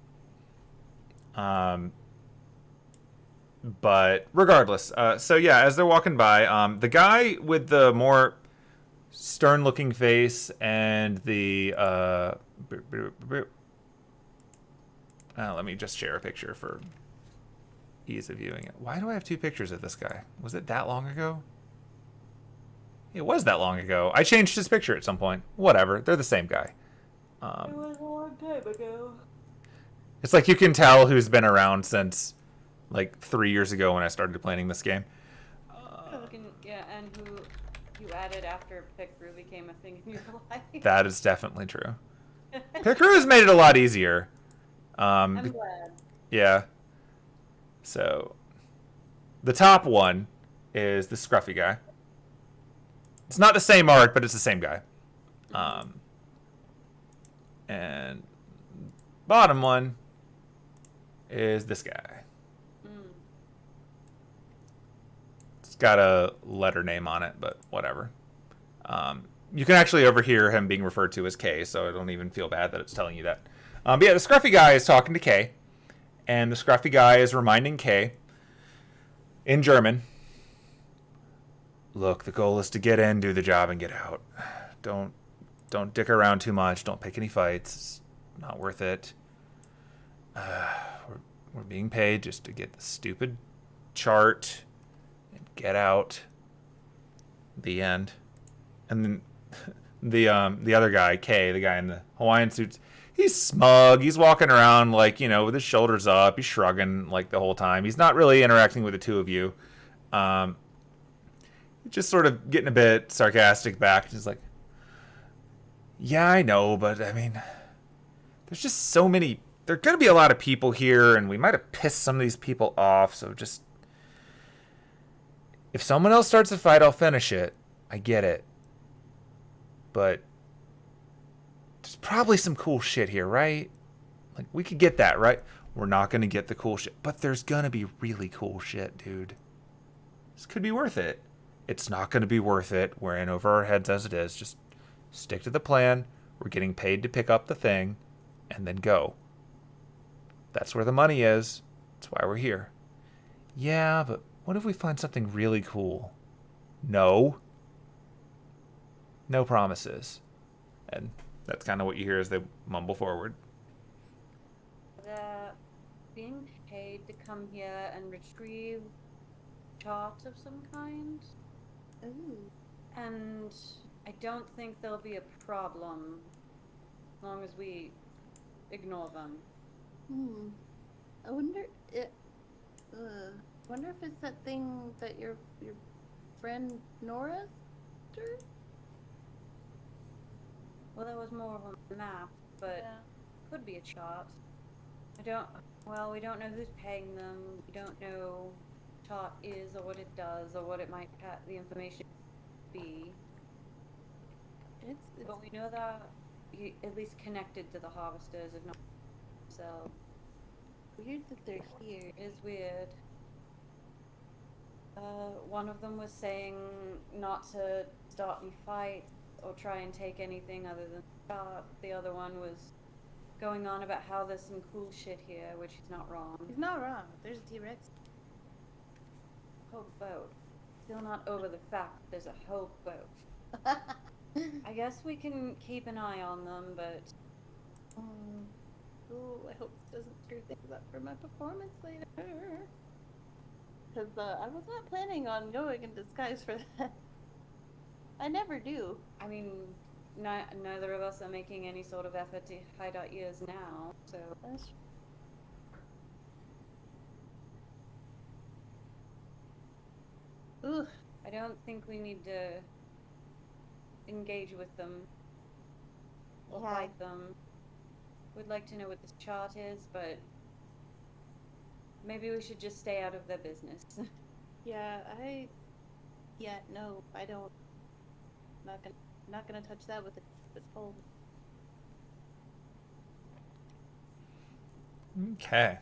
But regardless, so yeah, as they're walking by, the guy with the more stern-looking face and the let me just share a picture for ease of viewing it. Why do I have 2 pictures of this guy? Was it that long ago? It was that long ago. I changed his picture at some point. Whatever, they're the same guy. It was a long time ago. It's like you can tell who's been around since like 3 years ago when I started playing this game. Yeah, and who you added after Pick-Brew became a thing in your life. That is definitely true. Pick-Brew has made it a lot easier. I'm glad. Yeah. So, the top one is the scruffy guy. It's not the same art, but it's the same guy. And bottom one is this guy. It's got a letter name on it, but whatever. You can actually overhear him being referred to as K, so I don't even feel bad that it's telling you that. But yeah, the scruffy guy is talking to K, and the scruffy guy is reminding K in German, look, the goal is to get in, do the job, and get out. Don't dick around too much. Don't pick any fights. It's not worth it. We're being paid just to get the stupid chart and get out. The end. And then the other guy, K, the guy in the Hawaiian suits, he's smug. He's walking around like, with his shoulders up. He's shrugging like the whole time. He's not really interacting with the two of you. Um, just sort of getting a bit sarcastic back. He's like, yeah, I know, but I mean, there's just so many. There are going to be a lot of people here, and we might have pissed some of these people off, so just. If someone else starts a fight, I'll finish it. I get it. But. There's probably some cool shit here, right? Like, we could get that, right? We're not going to get the cool shit. But there's going to be really cool shit, dude. This could be worth it. It's not going to be worth it. We're in over our heads as it is. Just stick to the plan. We're getting paid to pick up the thing. And then go. That's where the money is. That's why we're here. Yeah, but what if we find something really cool? No. No promises. And that's kind of what you hear as they mumble forward. They're being paid to come here and retrieve charts of some kind. Ooh. And I don't think there'll be a problem as long as we ignore them. I wonder if it's that thing that your friend Nora did? Well, there was more of a map, but could be a chart. We don't know who's paying them. We don't know what chart is or what it does or what it might the information be. But we know that he at least connected to the harvesters, if not themselves. Weird that they're here. It is weird. One of them was saying not to start any fights or try and take anything other than start. The other one was going on about how there's some cool shit here, which he's not wrong. He's not wrong. There's a T-Rex. Hope boat. Still not over the fact that there's a hope boat. I guess we can keep an eye on them, but... Ooh, I hope this doesn't screw things up for my performance later. Because I was not planning on going in disguise for that. I never do. I mean, neither of us are making any sort of effort to hide our ears now, so... That's... Ooh. I don't think we need to engage with them or fight them. We'd like to know what this chart is, but maybe we should just stay out of their business. No, I don't. Not gonna touch that with a pole. Okay.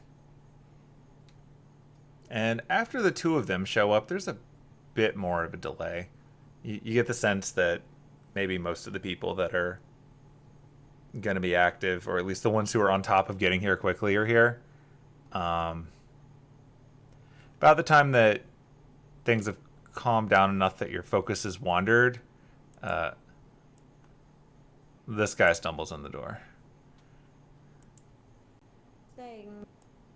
And after the two of them show up, there's a bit more of a delay. You get the sense that maybe most of the people that are going to be active, or at least the ones who are on top of getting here quickly, are here. About the time that things have calmed down enough that your focus has wandered, this guy stumbles in the door. Saying,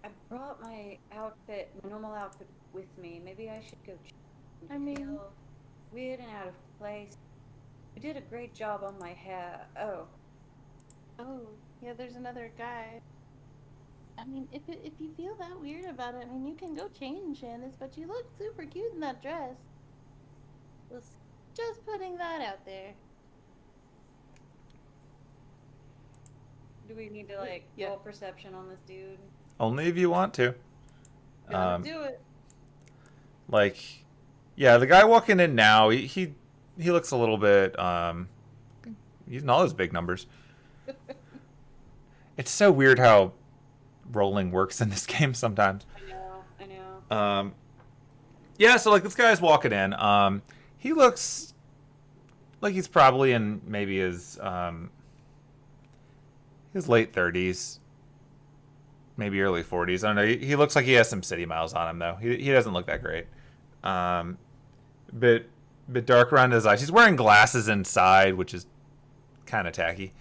I brought my normal outfit with me. Maybe I should go change. I feel weird and out of place. You did a great job on my hair. Oh, yeah, there's another guy. I mean, if you feel that weird about it, I mean, you can go change, Janice, but you look super cute in that dress. Just putting that out there. Do we need to, roll perception on this dude? Only if you want to. Gotta do it. The guy walking in now, he looks a little bit, using all his big numbers. It's so weird how rolling works in this game sometimes. I know. So this guy's walking in. He looks like he's probably in maybe his late 30s, maybe early 40s. I don't know. He looks like he has some city miles on him, though. He doesn't look that great. Bit dark around his eyes. He's wearing glasses inside, which is kind of tacky.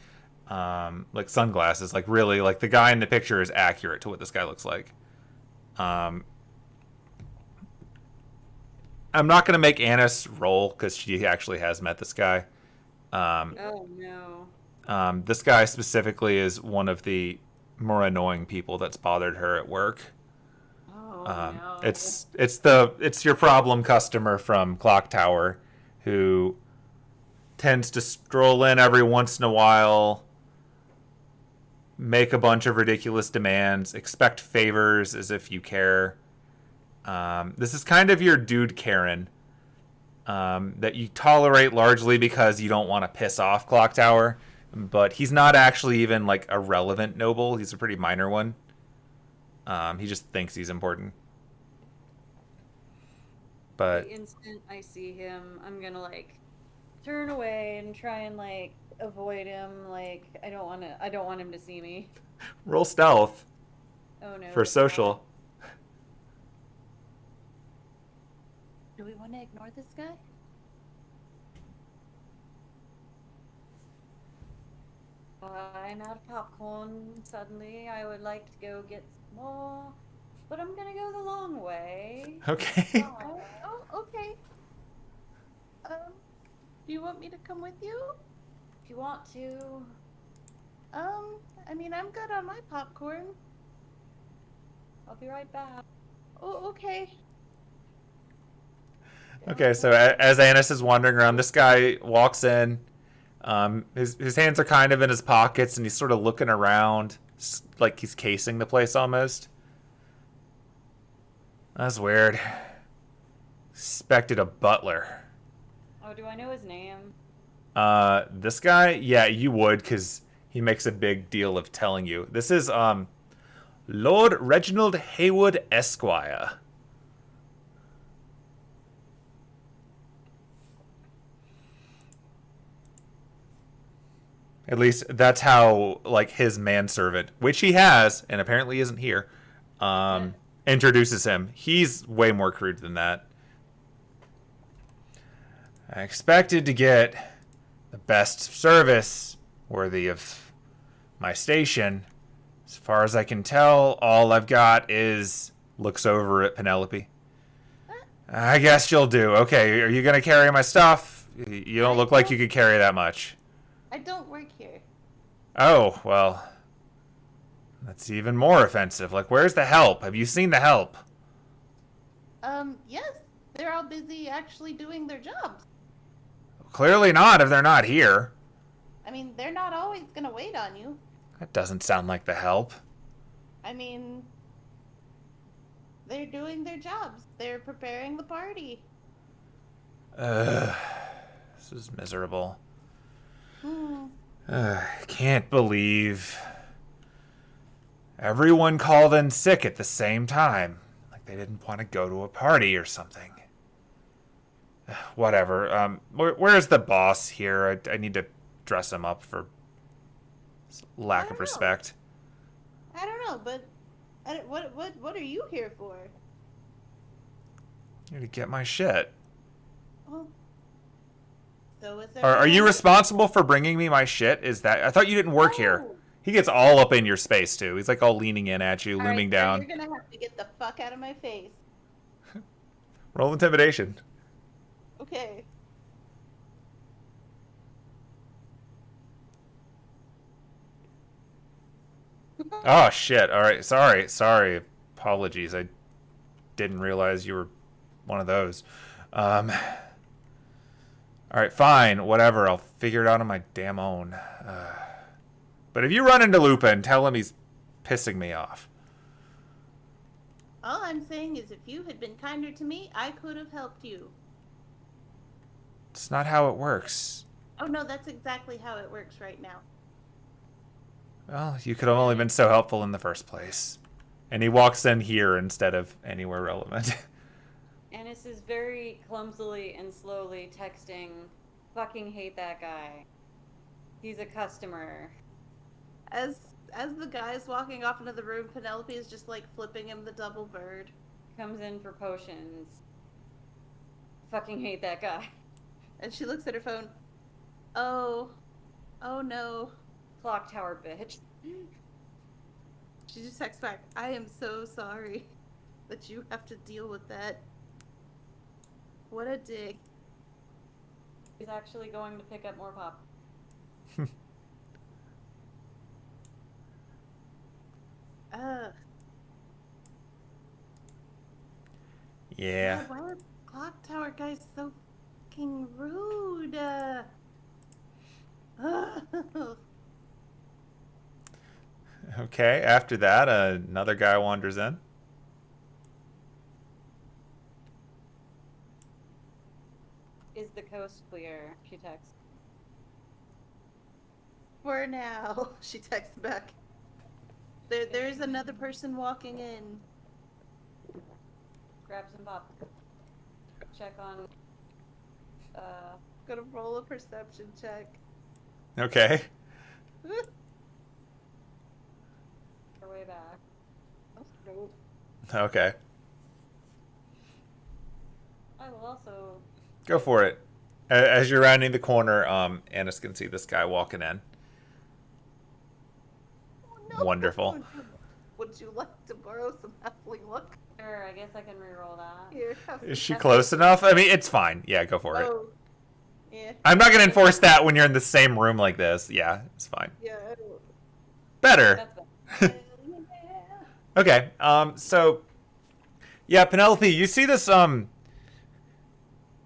Like sunglasses. Really, the guy in the picture is accurate to what this guy looks like. I'm not going to make Anise roll because she actually has met this guy. Oh, no. This guy specifically is one of the more annoying people that's bothered her at work. Oh no. It's your problem customer from Clock Tower who tends to stroll in every once in a while, make a bunch of ridiculous demands, expect favors as if you care. This is kind of your dude Karen that you tolerate largely because you don't want to piss off Clock Tower, but he's not actually even like a relevant noble. He's a pretty minor one. He just thinks he's important. But The instant I see him, I'm gonna like turn away and try and like avoid him. Like I don't want him to see me. roll stealth Oh no. for it's social. Do we want to ignore this guy? I'm out of popcorn. Suddenly, I would like to go get some more, but I'm gonna go the long way. Okay. Okay. Do you want me to come with you? If you want to. I mean, I'm good on my popcorn. I'll be right back. Oh, okay. Okay, so as Anise is wandering around, this guy walks in. His hands are kind of in his pockets, and he's sort of looking around, like he's casing the place almost. That's weird. Expected a butler. Oh, do I know his name? This guy, yeah, you would, because he makes a big deal of telling you. This is Lord Reginald Haywood Esquire. At least that's how, like, his manservant, which he has, and apparently isn't here, introduces him. He's way more crude than that. I expected to get the best service worthy of my station. As far as I can tell, all I've got is... Looks over at Penelope. I guess you'll do. Okay, are you going to carry my stuff? You don't look like you could carry that much. I don't work here. Oh, well, that's even more offensive. Like, where's the help? Have you seen the help? Yes. They're all busy actually doing their jobs. Clearly not if they're not here. I mean, they're not always gonna wait on you. That doesn't sound like the help. I mean, they're doing their jobs. They're preparing the party. This is miserable. Hmm. Can't believe everyone called in sick at the same time. Like they didn't want to go to a party or something. Whatever. Where's the boss here? I need to dress him up for lack of respect. I don't know, but what are you here for? Here to get my shit. Well, so is there... Are you responsible for bringing me my shit? Is that... I thought you didn't work here. No. He gets all up in your space, too. He's like all leaning in at you, All looming right, down. You're gonna have to get the fuck out of my face. Roll intimidation. Okay. Oh, shit. All right. Sorry. Apologies. I didn't realize you were one of those. All right, fine. Whatever. I'll figure it out on my damn own. But if you run into Lupin, tell him he's pissing me off. All I'm saying is if you had been kinder to me, I could have helped you. It's not how it works. Oh no, that's exactly how it works right now. Well, you could have only been so helpful in the first place. And he walks in here instead of anywhere relevant. Anise is very clumsily and slowly texting, "Fucking hate that guy. He's a customer." As the guy's walking off into the room, Penelope is just like flipping him the double bird. Comes in for potions. Fucking hate that guy. And she looks at her phone. Oh no. Clock tower bitch. She just texts back, I am so sorry that you have to deal with that. What a dick. He's actually going to pick up more pop. Yeah. Why are clock tower guys so fucking rude? Okay, after that, another guy wanders in. Is the coast clear? She texts. For now, she texts back. There's another person walking in. Grab some pop. Check on. Gonna roll a perception check. Okay. Her way back. Nope. Okay. I will also. Go for it. As you're rounding the corner, Anise can see this guy walking in. Oh, no. Wonderful. Would you like to borrow some halfling luck? Sure, I guess I can reroll that. Here, have Is some she halfling- close enough? I mean, it's fine. Yeah, go for it. Oh. Yeah. I'm not going to enforce that when you're in the same room like this. Yeah, it's fine. Yeah, I don't. Better. That's better. Yeah. Okay, so... Yeah, Penelope, you see this,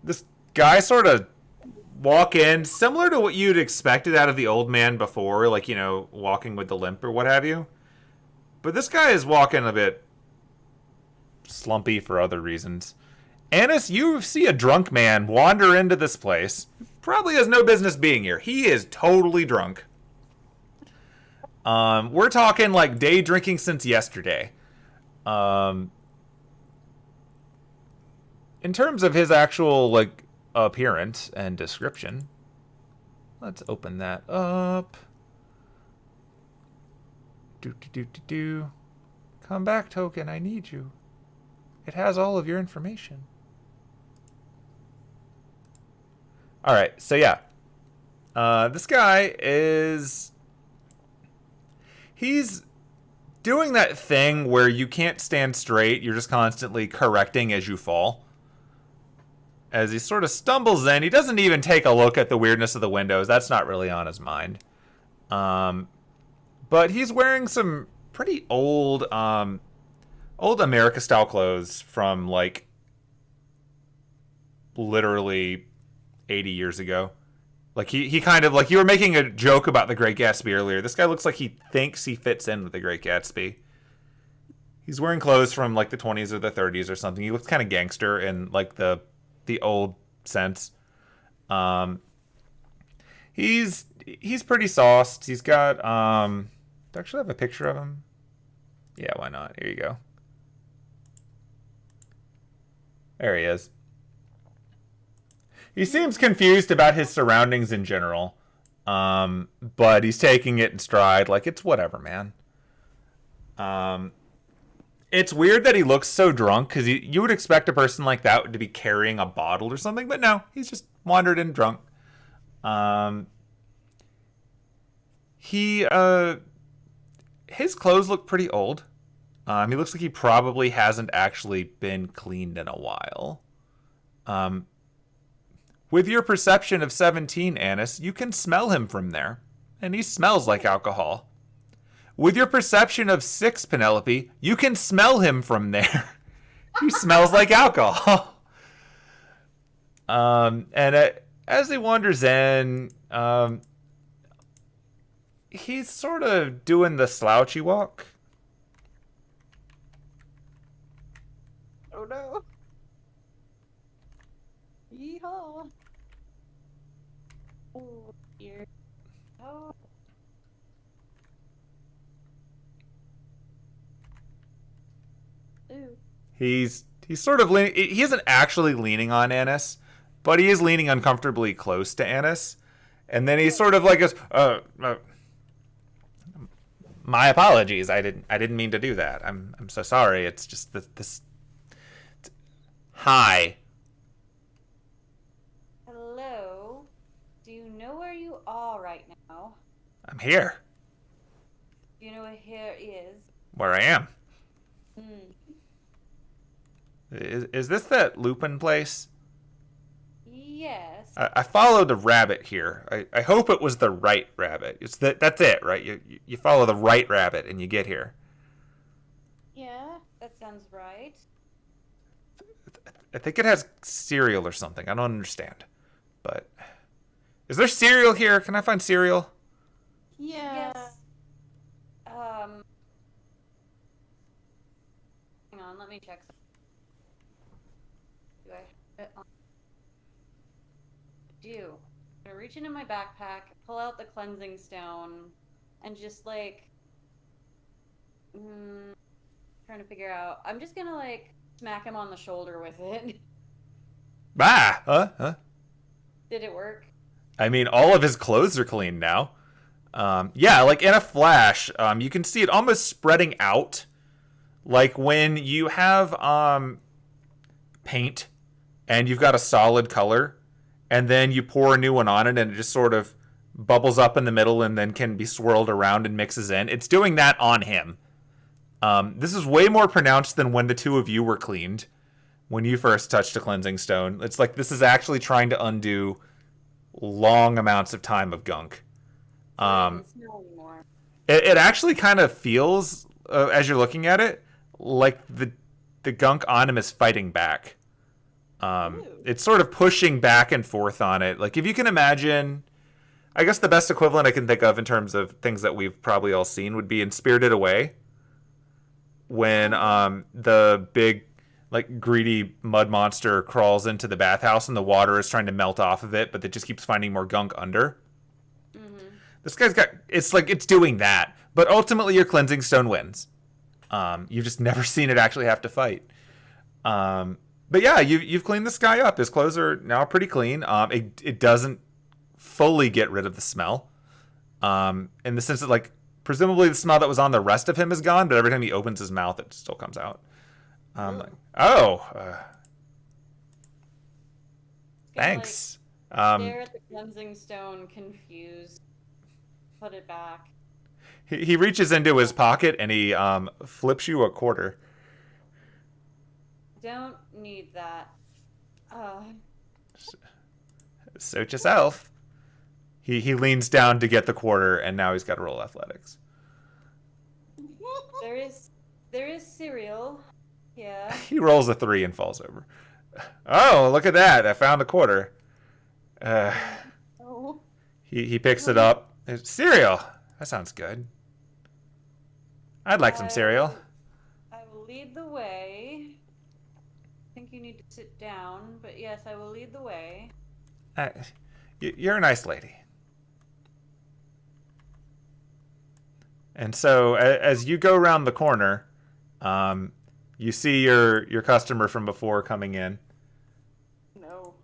this guy sort of walk in, similar to what you'd expected out of the old man before, like, you know, walking with the limp or what have you. But this guy is walking a bit slumpy for other reasons. Anise, you see a drunk man wander into this place. Probably has no business being here. He is totally drunk. We're talking like day drinking since yesterday. In terms of his actual like appearance and description, let's open that up. Do. Come back, token. I need you. It has all of your information. All right, so yeah. This guy is... He's doing that thing where you can't stand straight. You're just constantly correcting as you fall. As he sort of stumbles in, he doesn't even take a look at the weirdness of the windows. That's not really on his mind. But he's wearing some pretty old America-style clothes from, like, literally 80 years ago. Like, he kind of, like, you were making a joke about the Great Gatsby earlier. This guy looks like he thinks he fits in with the Great Gatsby. He's wearing clothes from, like, the 20s or the 30s or something. He looks kind of gangster in, like, the old sense. He's pretty sauced. He's got, do I actually have a picture of him? Yeah, why not? Here you go. There he is. He seems confused about his surroundings in general. But he's taking it in stride. Like, it's whatever, man. It's weird that he looks so drunk, because you would expect a person like that to be carrying a bottle or something, but no, he's just wandered in drunk. His clothes look pretty old. He looks like he probably hasn't actually been cleaned in a while. With your perception of 17, Anise, you can smell him from there, and he smells like alcohol. With your perception of 6, Penelope, you can smell him from there. He smells like alcohol. As he wanders in, he's sort of doing the slouchy walk. Oh no. Yeehaw. Oh dear. Oh. Ooh. He's sort of leaning. He isn't actually leaning on Anise, but he is leaning uncomfortably close to Anise. And then he sort of like goes, my apologies. I didn't mean to do that. I'm so sorry. It's just this. Hi. Hello. Do you know where you are right now? I'm here. Do you know where here is? Where I am. Hmm. Is this that Lupin place? Yes. I followed the rabbit here. I hope it was the right rabbit. That's it, right? You follow the right rabbit and you get here. sounds right. I think it has cereal or something. I don't understand. But is there cereal here? Can I find cereal? Yeah. Yes. Hang on, let me check something. Do I have it on? Do. I'm gonna reach into my backpack, pull out the cleansing stone, and just like trying to figure out. I'm just gonna like smack him on the shoulder with it. Ah, huh? Did it work? I mean, all of his clothes are clean now. Yeah, like in a flash, you can see it almost spreading out, like when you have paint and you've got a solid color, and then you pour a new one on it, and it just sort of bubbles up in the middle and then can be swirled around and mixes in. It's doing that on him. This is way more pronounced than when the two of you were cleaned. When you first touched a cleansing stone, it's like this is actually trying to undo long amounts of time of gunk. It actually kind of feels, as you're looking at it, like the gunk on him is fighting back. It's sort of pushing back and forth on it. Like if you can imagine, I guess the best equivalent I can think of in terms of things that we've probably all seen would be in Spirited Away, when the big like greedy mud monster crawls into the bathhouse and the water is trying to melt off of it, but it just keeps finding more gunk under. This guy's got, it's like it's doing that, but ultimately your cleansing stone wins. You've just never seen it actually have to fight. But yeah, you've cleaned this guy up. His clothes are now pretty clean. It doesn't fully get rid of the smell, in the sense that like presumably the smell that was on the rest of him is gone, but every time he opens his mouth, it still comes out. Thanks. Stare at the cleansing stone, confused. Put it back. He reaches into his pocket and he flips you a quarter. Don't need that. Suit yourself. He leans down to get the quarter, and now he's got to roll athletics. There is cereal. Yeah. He rolls a 3 and falls over. Oh, look at that! I found a quarter. He picks it up. Cereal. That sounds good. I'd like some cereal. I will lead the way. I think you need to sit down, but yes, I will lead the way. You're a nice lady. And so, as you go around the corner, you see your customer from before coming in. No.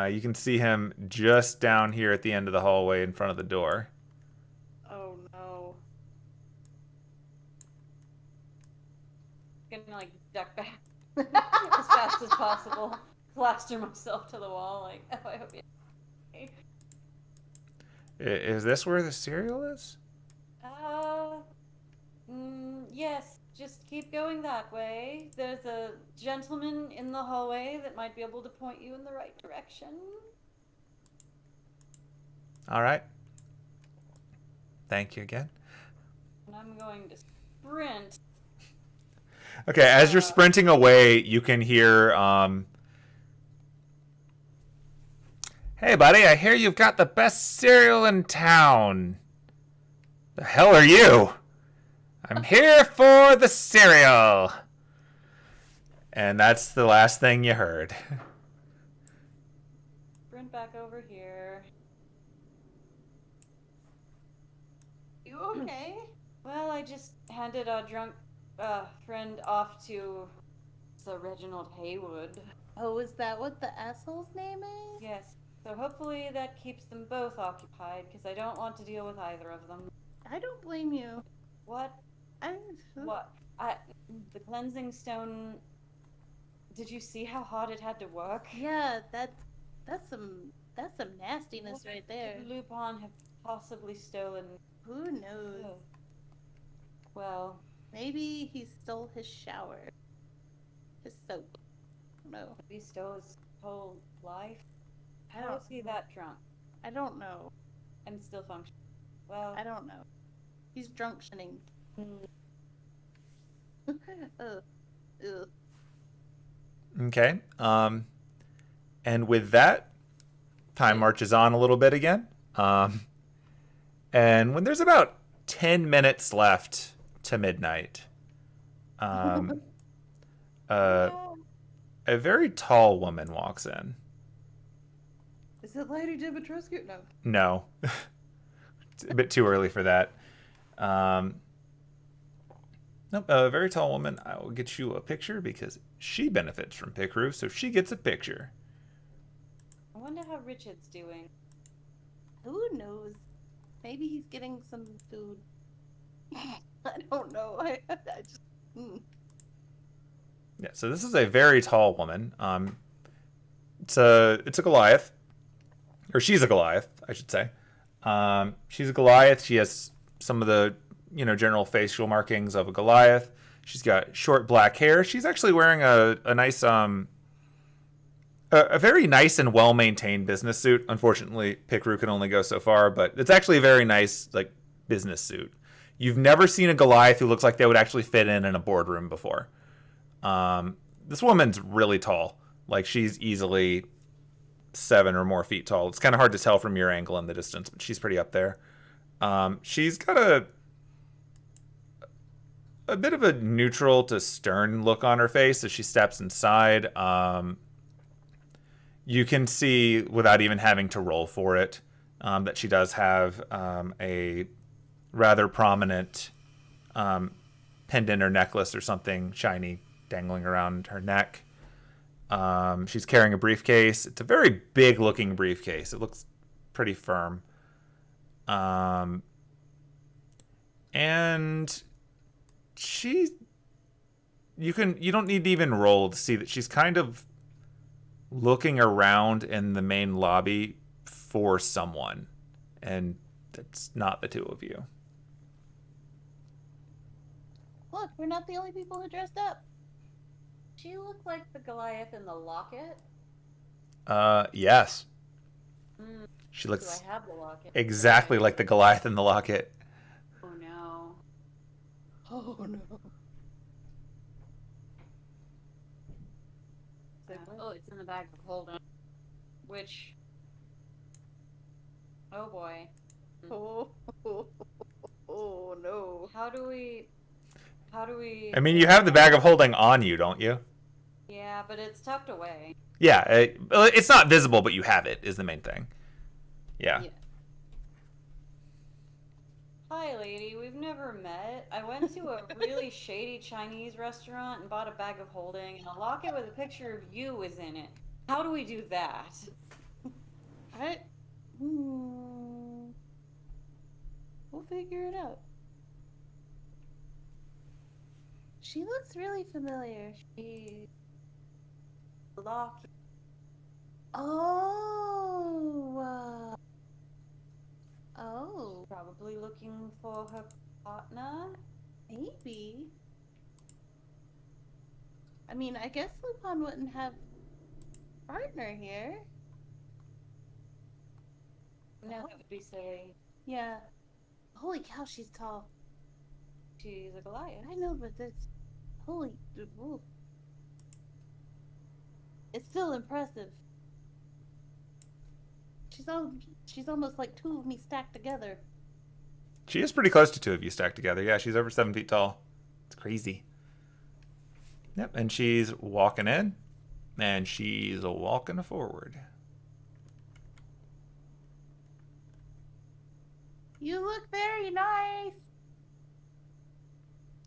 You can see him just down here at the end of the hallway in front of the door. Oh no. I'm gonna like duck back as fast as possible, plaster myself to the wall. Like, oh, I hope you. Okay. Is this where the cereal is? Yes. Just keep going that way. There's a gentleman in the hallway that might be able to point you in the right direction. All right. Thank you again. And I'm going to sprint. Okay, as you're sprinting away, you can hear, hey, buddy, I hear you've got the best cereal in town. The hell are you? I'm here for the cereal. And that's the last thing you heard. Sprint back over here. You okay? Well, I just handed a drunk friend off to Sir Reginald Haywood. Oh, is that what the asshole's name is? Yes. So hopefully that keeps them both occupied, because I don't want to deal with either of them. I don't blame you. What? What? The cleansing stone. Did you see how hard it had to work? Yeah, that's some nastiness right there. Could Lupin have possibly stolen? Who knows? Oh. Well, maybe he stole his shower. His soap. No. He stole his whole life. I How don't is he that drunk? I don't know. And still functioning? Well, I don't know. He's drunctioning. Oh, ugh. Okay. And with that, time marches on a little bit again. And when there's about 10 minutes left to midnight, um, uh, Yeah. a very tall woman walks in. Is it Lady Dimitrescu? No. No. It's a bit too early for that. Nope, a very tall woman. I will get you a picture because she benefits from Pickroof, so she gets a picture. I wonder how Richard's doing. Who knows? Maybe he's getting some food. I don't know. I just. Yeah, so this is a very tall woman. It's a Goliath, or she's a Goliath, I should say. She's a Goliath. She has some of the general facial markings of a Goliath. She's got short black hair. She's actually wearing a nice a very nice and well maintained business suit. Unfortunately, Pickroo can only go so far, but it's actually a very nice business suit. You've never seen a Goliath who looks like they would actually fit in a boardroom before. This woman's really tall. Like, she's easily 7 or more feet tall. It's kind of hard to tell from your angle in the distance, but she's pretty up there. She's got a bit of a neutral to stern look on her face as she steps inside. You can see, without even having to roll for it, that she does have a rather prominent pendant or necklace or something shiny dangling around her neck. She's carrying a briefcase. It's a very big looking briefcase. It looks pretty firm. And you don't need to even roll to see that she's kind of looking around in the main lobby for someone, and it's not the two of you. Look, we're not the only people who dressed up. Do you look like the Goliath in the locket? Yes. She Do looks I have the locket? exactly like the Goliath in the locket. Oh no. Oh no. Oh, it's in the bag of holding. Which. Oh boy. Oh, oh no. How do we. I mean, you have the bag of holding on you, don't you? Yeah, but it's tucked away. Yeah, it's not visible, but you have it, is the main thing. Yeah. Hi, lady. We've never met. I went to a really shady Chinese restaurant and bought a bag of holding, and a locket with a picture of you is in it. How do we do that? We'll figure it out. She looks really familiar. She... Locket. Oh. Oh. Probably looking for her partner. Maybe. I mean, I guess Lupin wouldn't have a partner here. No, that would be silly. Yeah. Holy cow, she's tall. She's a Goliath. I know, but that's... Holy... Ooh. It's still impressive. She's almost like two of me stacked together. She is pretty close to two of you stacked together. Yeah, she's over 7 feet tall. It's crazy. Yep, and she's walking in, and she's walking forward. You look very nice.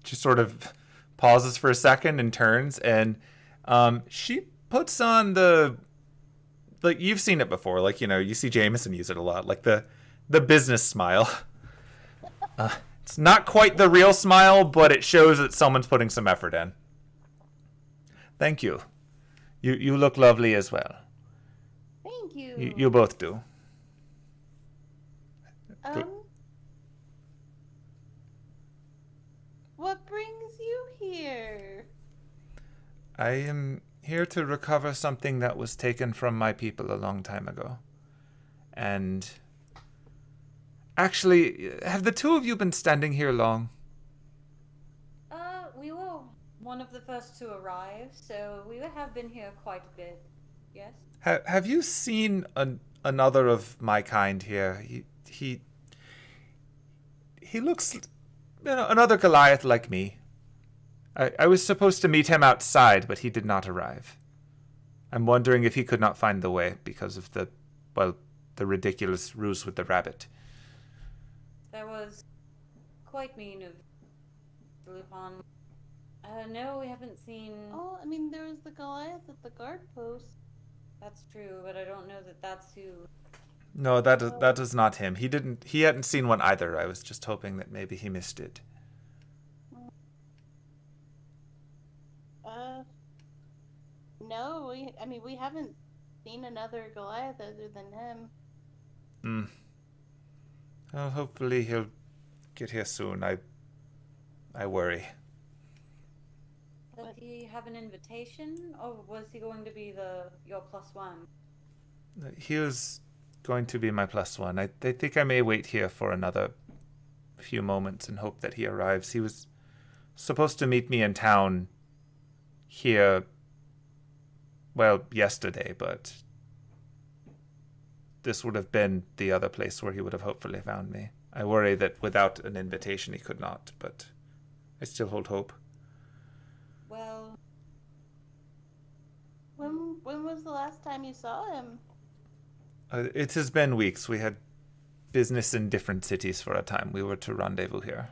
She sort of pauses for a second and turns, and she puts on the... Like, you've seen it before. Like, you see Jameson use it a lot. Like, the business smile. It's not quite the real smile, but it shows that someone's putting some effort in. Thank you. You look lovely as well. Thank you. You both do. What brings you here? I am here to recover something that was taken from my people a long time ago. And actually, have the two of you been standing here long? one of the first to arrive, so we have been here quite a bit. Yes? Have you seen another of my kind here? He looks, another Goliath like me. I was supposed to meet him outside, but he did not arrive. I'm wondering if he could not find the way because of the ridiculous ruse with the rabbit. That was quite mean of Lupin. No, we haven't seen... Oh, I mean, there was the Goliath at the guard post. That's true, but I don't know that that's who... No, that is not him. He hadn't seen one either. I was just hoping that maybe he missed it. No, we haven't seen another Goliath other than him. Well, hopefully he'll get here soon. I worry. Did he have an invitation, or was he going to be your +1? He was going to be my +1. I think I may wait here for another few moments and hope that he arrives. He was supposed to meet me in town here, yesterday, but this would have been the other place where he would have hopefully found me. I worry that without an invitation he could not, but I still hold hope. Well... When was the last time you saw him? It has been weeks. We had business in different cities for a time. We were to rendezvous here.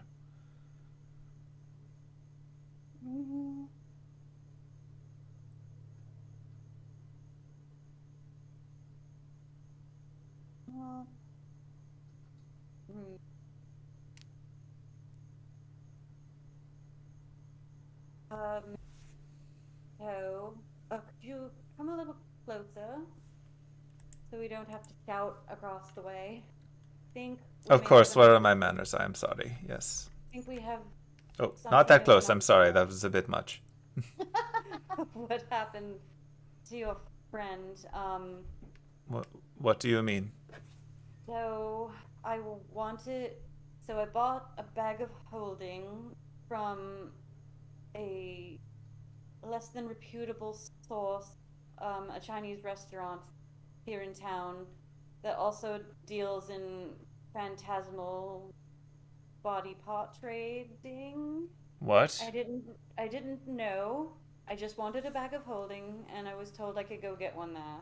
Mm-hmm. Could you come a little closer so we don't have to shout across the way? Of course, what are my manners? I am sorry. Yes. I think we have... Oh, not that close. I'm sorry. That was a bit much. What happened to your friend? What do you mean? So I bought a bag of holding from a less than reputable source, a Chinese restaurant here in town that also deals in phantasmal body part trading. What? I didn't know. I just wanted a bag of holding, and I was told I could go get one there.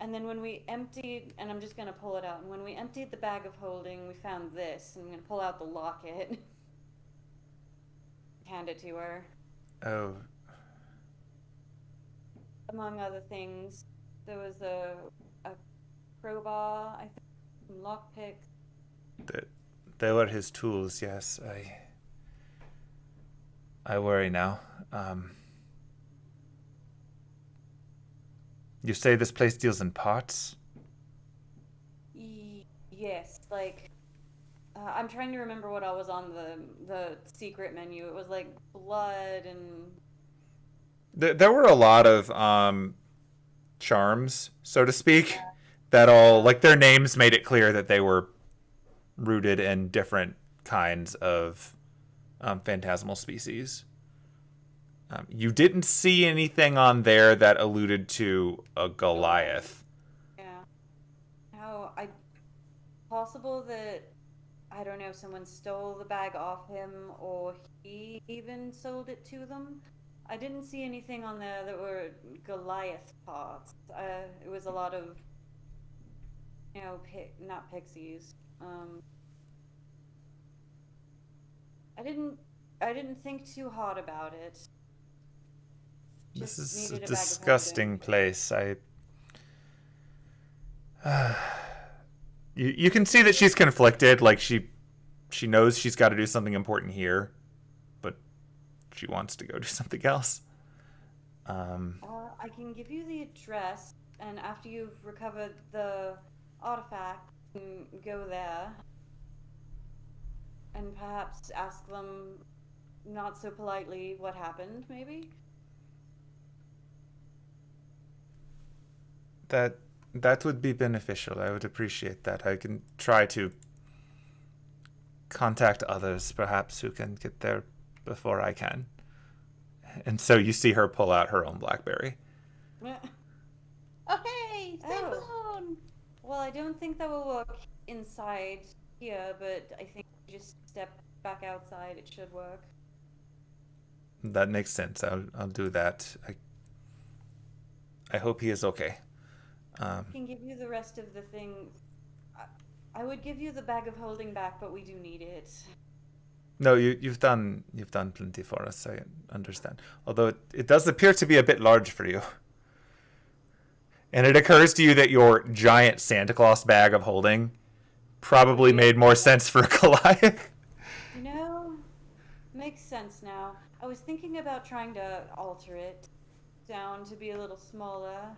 And then when we emptied, and I'm just going to pull it out, and when we emptied the bag of holding, we found this, and I'm going to pull out the locket. Hand it to her. Oh. Among other things, there was a crowbar, I think, some lockpicks. They were his tools, yes. I worry now. You say this place deals in parts? Yes, like... I'm trying to remember what I was on the secret menu. It was like blood and... There were a lot of charms, so to speak, that all, like, their names made it clear that they were rooted in different kinds of phantasmal species. You didn't see anything on there that alluded to a Goliath. Yeah. Possible that, I don't know, someone stole the bag off him, or he even sold it to them. I didn't see anything on there that were Goliath parts. It was a lot of, not pixies. I didn't think too hard about it. This Just is a needed a bag of disgusting holding. place. You can see that she's conflicted. Like, she knows she's got to do something important here, but she wants to go do something else. I can give you the address, and after you've recovered the artifact, you can go there and perhaps ask them, not so politely, what happened, maybe? That would be beneficial. I would appreciate that. I can try to contact others, perhaps, who can get there before I can. And so you see her pull out her own BlackBerry. Oh, hey! Same phone! Well, I don't think that will work inside here, but I think if you just step back outside, it should work. That makes sense. I'll do that. I hope he is okay. I can give you the rest of the things. I would give you the bag of holding back, but we do need it. No, you've done plenty for us. I understand. Although it does appear to be a bit large for you. And it occurs to you that your giant Santa Claus bag of holding probably made more sense for a Goliath. You know, makes sense now. I was thinking about trying to alter it down to be a little smaller.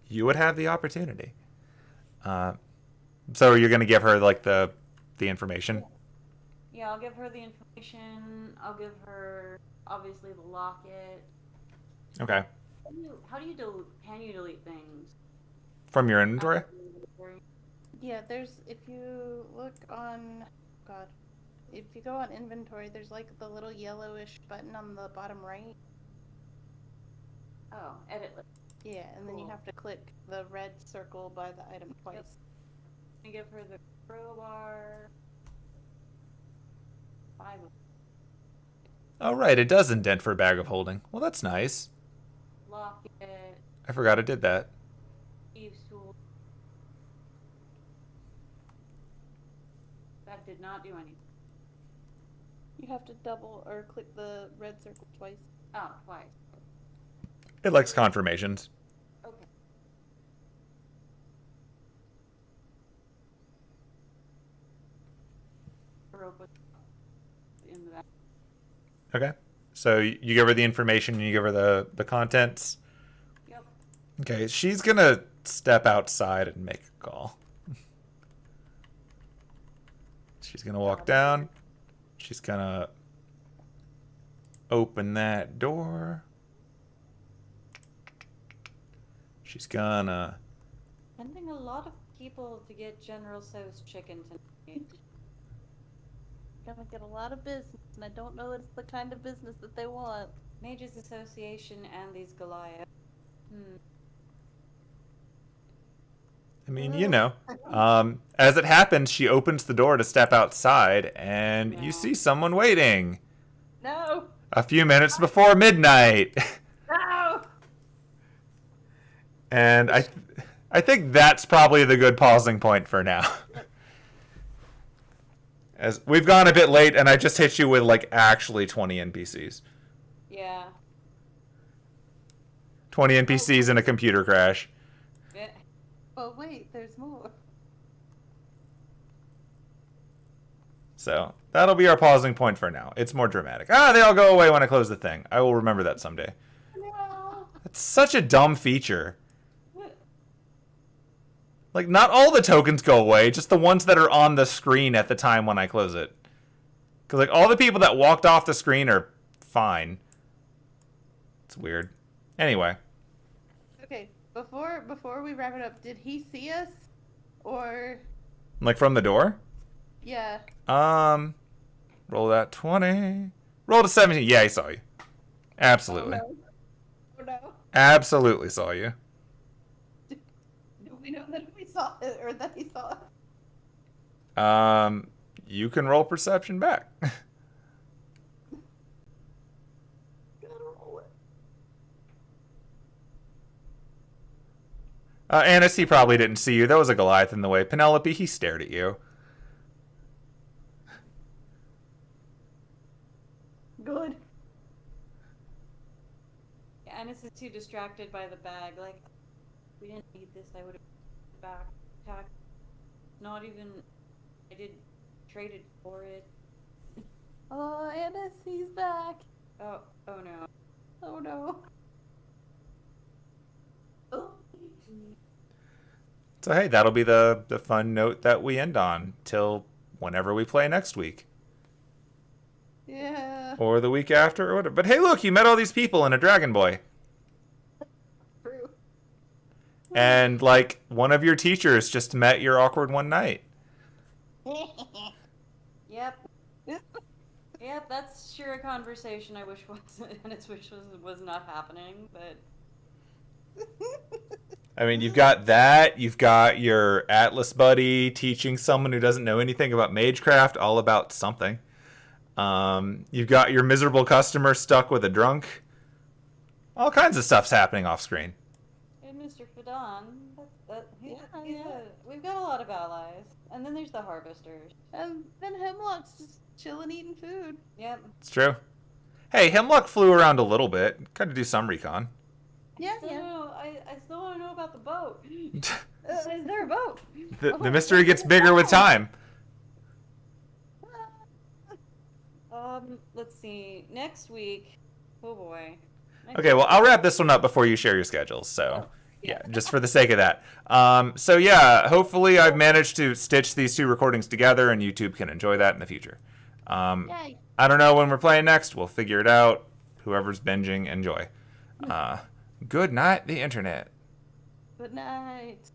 You would have the opportunity. So you're going to give her like the information? Yeah, I'll give her the information. I'll give her obviously the locket. Okay. Can you delete things From your inventory? Yeah, if you look on, God, if you go on inventory, there's like the little yellowish button on the bottom right. Oh, edit list. Yeah, and then you have to click the red circle by the item twice. Yep. I give her the crowbar. 5. Oh, right. It does indent for a bag of holding. Well, that's nice. Locket. I forgot it did that. Thieves' tool. That did not do anything. You have to double or click the red circle twice. Oh, twice. It likes confirmations. Okay. Rope was in the back. Okay. So you give her the information and you give her the contents. Yep. Okay, she's going to step outside and make a call. She's going to walk down. She's going to open that door. She's gonna... Sending a lot of people to get General So's chicken tonight. Gonna get a lot of business, and I don't know it's the kind of business that they want. Mages Association and these Goliaths. I mean, you know. As it happens, she opens the door to step outside, and you see someone waiting. No! A few minutes before midnight. No! And I think that's probably the good pausing point for now. As we've gone a bit late, and I just hit you with like actually 20 NPCs. Yeah. 20 NPCs and a computer crash. Yeah. Oh wait, there's more. So that'll be our pausing point for now. It's more dramatic. They all go away when I close the thing. I will remember that someday. No! It's such a dumb feature. Like, not all the tokens go away, just the ones that are on the screen at the time when I close it. Because, like, all the people that walked off the screen are fine. It's weird. Anyway. Okay, before we wrap it up, did he see us? Or... Like, from the door? Yeah. Roll that 20. Roll to 17. Yeah, he saw you. Absolutely. Oh, no. Oh, no. Absolutely saw you. We know that we saw it, or that he saw it. You can roll perception back. Gotta roll it. Anise, he probably didn't see you. There was a Goliath in the way. Penelope, he stared at you. Good. Yeah, Anise is too distracted by the bag. Like, we didn't need this. I would have back. Not even. I did traded for it. Oh, Anise, he's back. Oh no. Oh no. Oh. So hey, that'll be the fun note that we end on till whenever we play next week. Yeah. Or the week after or whatever. But hey, look, you met all these people in a Dragon Boy. True. And like one of your teachers just met your awkward one night. Yep. That's sure a conversation I wish was not happening, but I mean, you've got that. You've got your Atlas buddy teaching someone who doesn't know anything about Magecraft all about something. You've got your miserable customer stuck with a drunk. All kinds of stuff's happening off screen. and Mr. Fadon, we've got a lot of allies. And then there's the harvesters. Then Hemlock's just chilling eating food. Yep. It's true. Hey, Hemlock flew around a little bit. Got to do some recon. Yeah, I still want to know about the boat. Is there a boat? The mystery gets bigger with time. Let's see. Next week. Oh boy. Okay, well, I'll wrap this one up before you share your schedules. So, yeah, just for the sake of that. So, yeah, hopefully I've managed to stitch these two recordings together and YouTube can enjoy that in the future. Yay. I don't know when we're playing next. We'll figure it out. Whoever's binging, enjoy. Good night, the internet. Good night.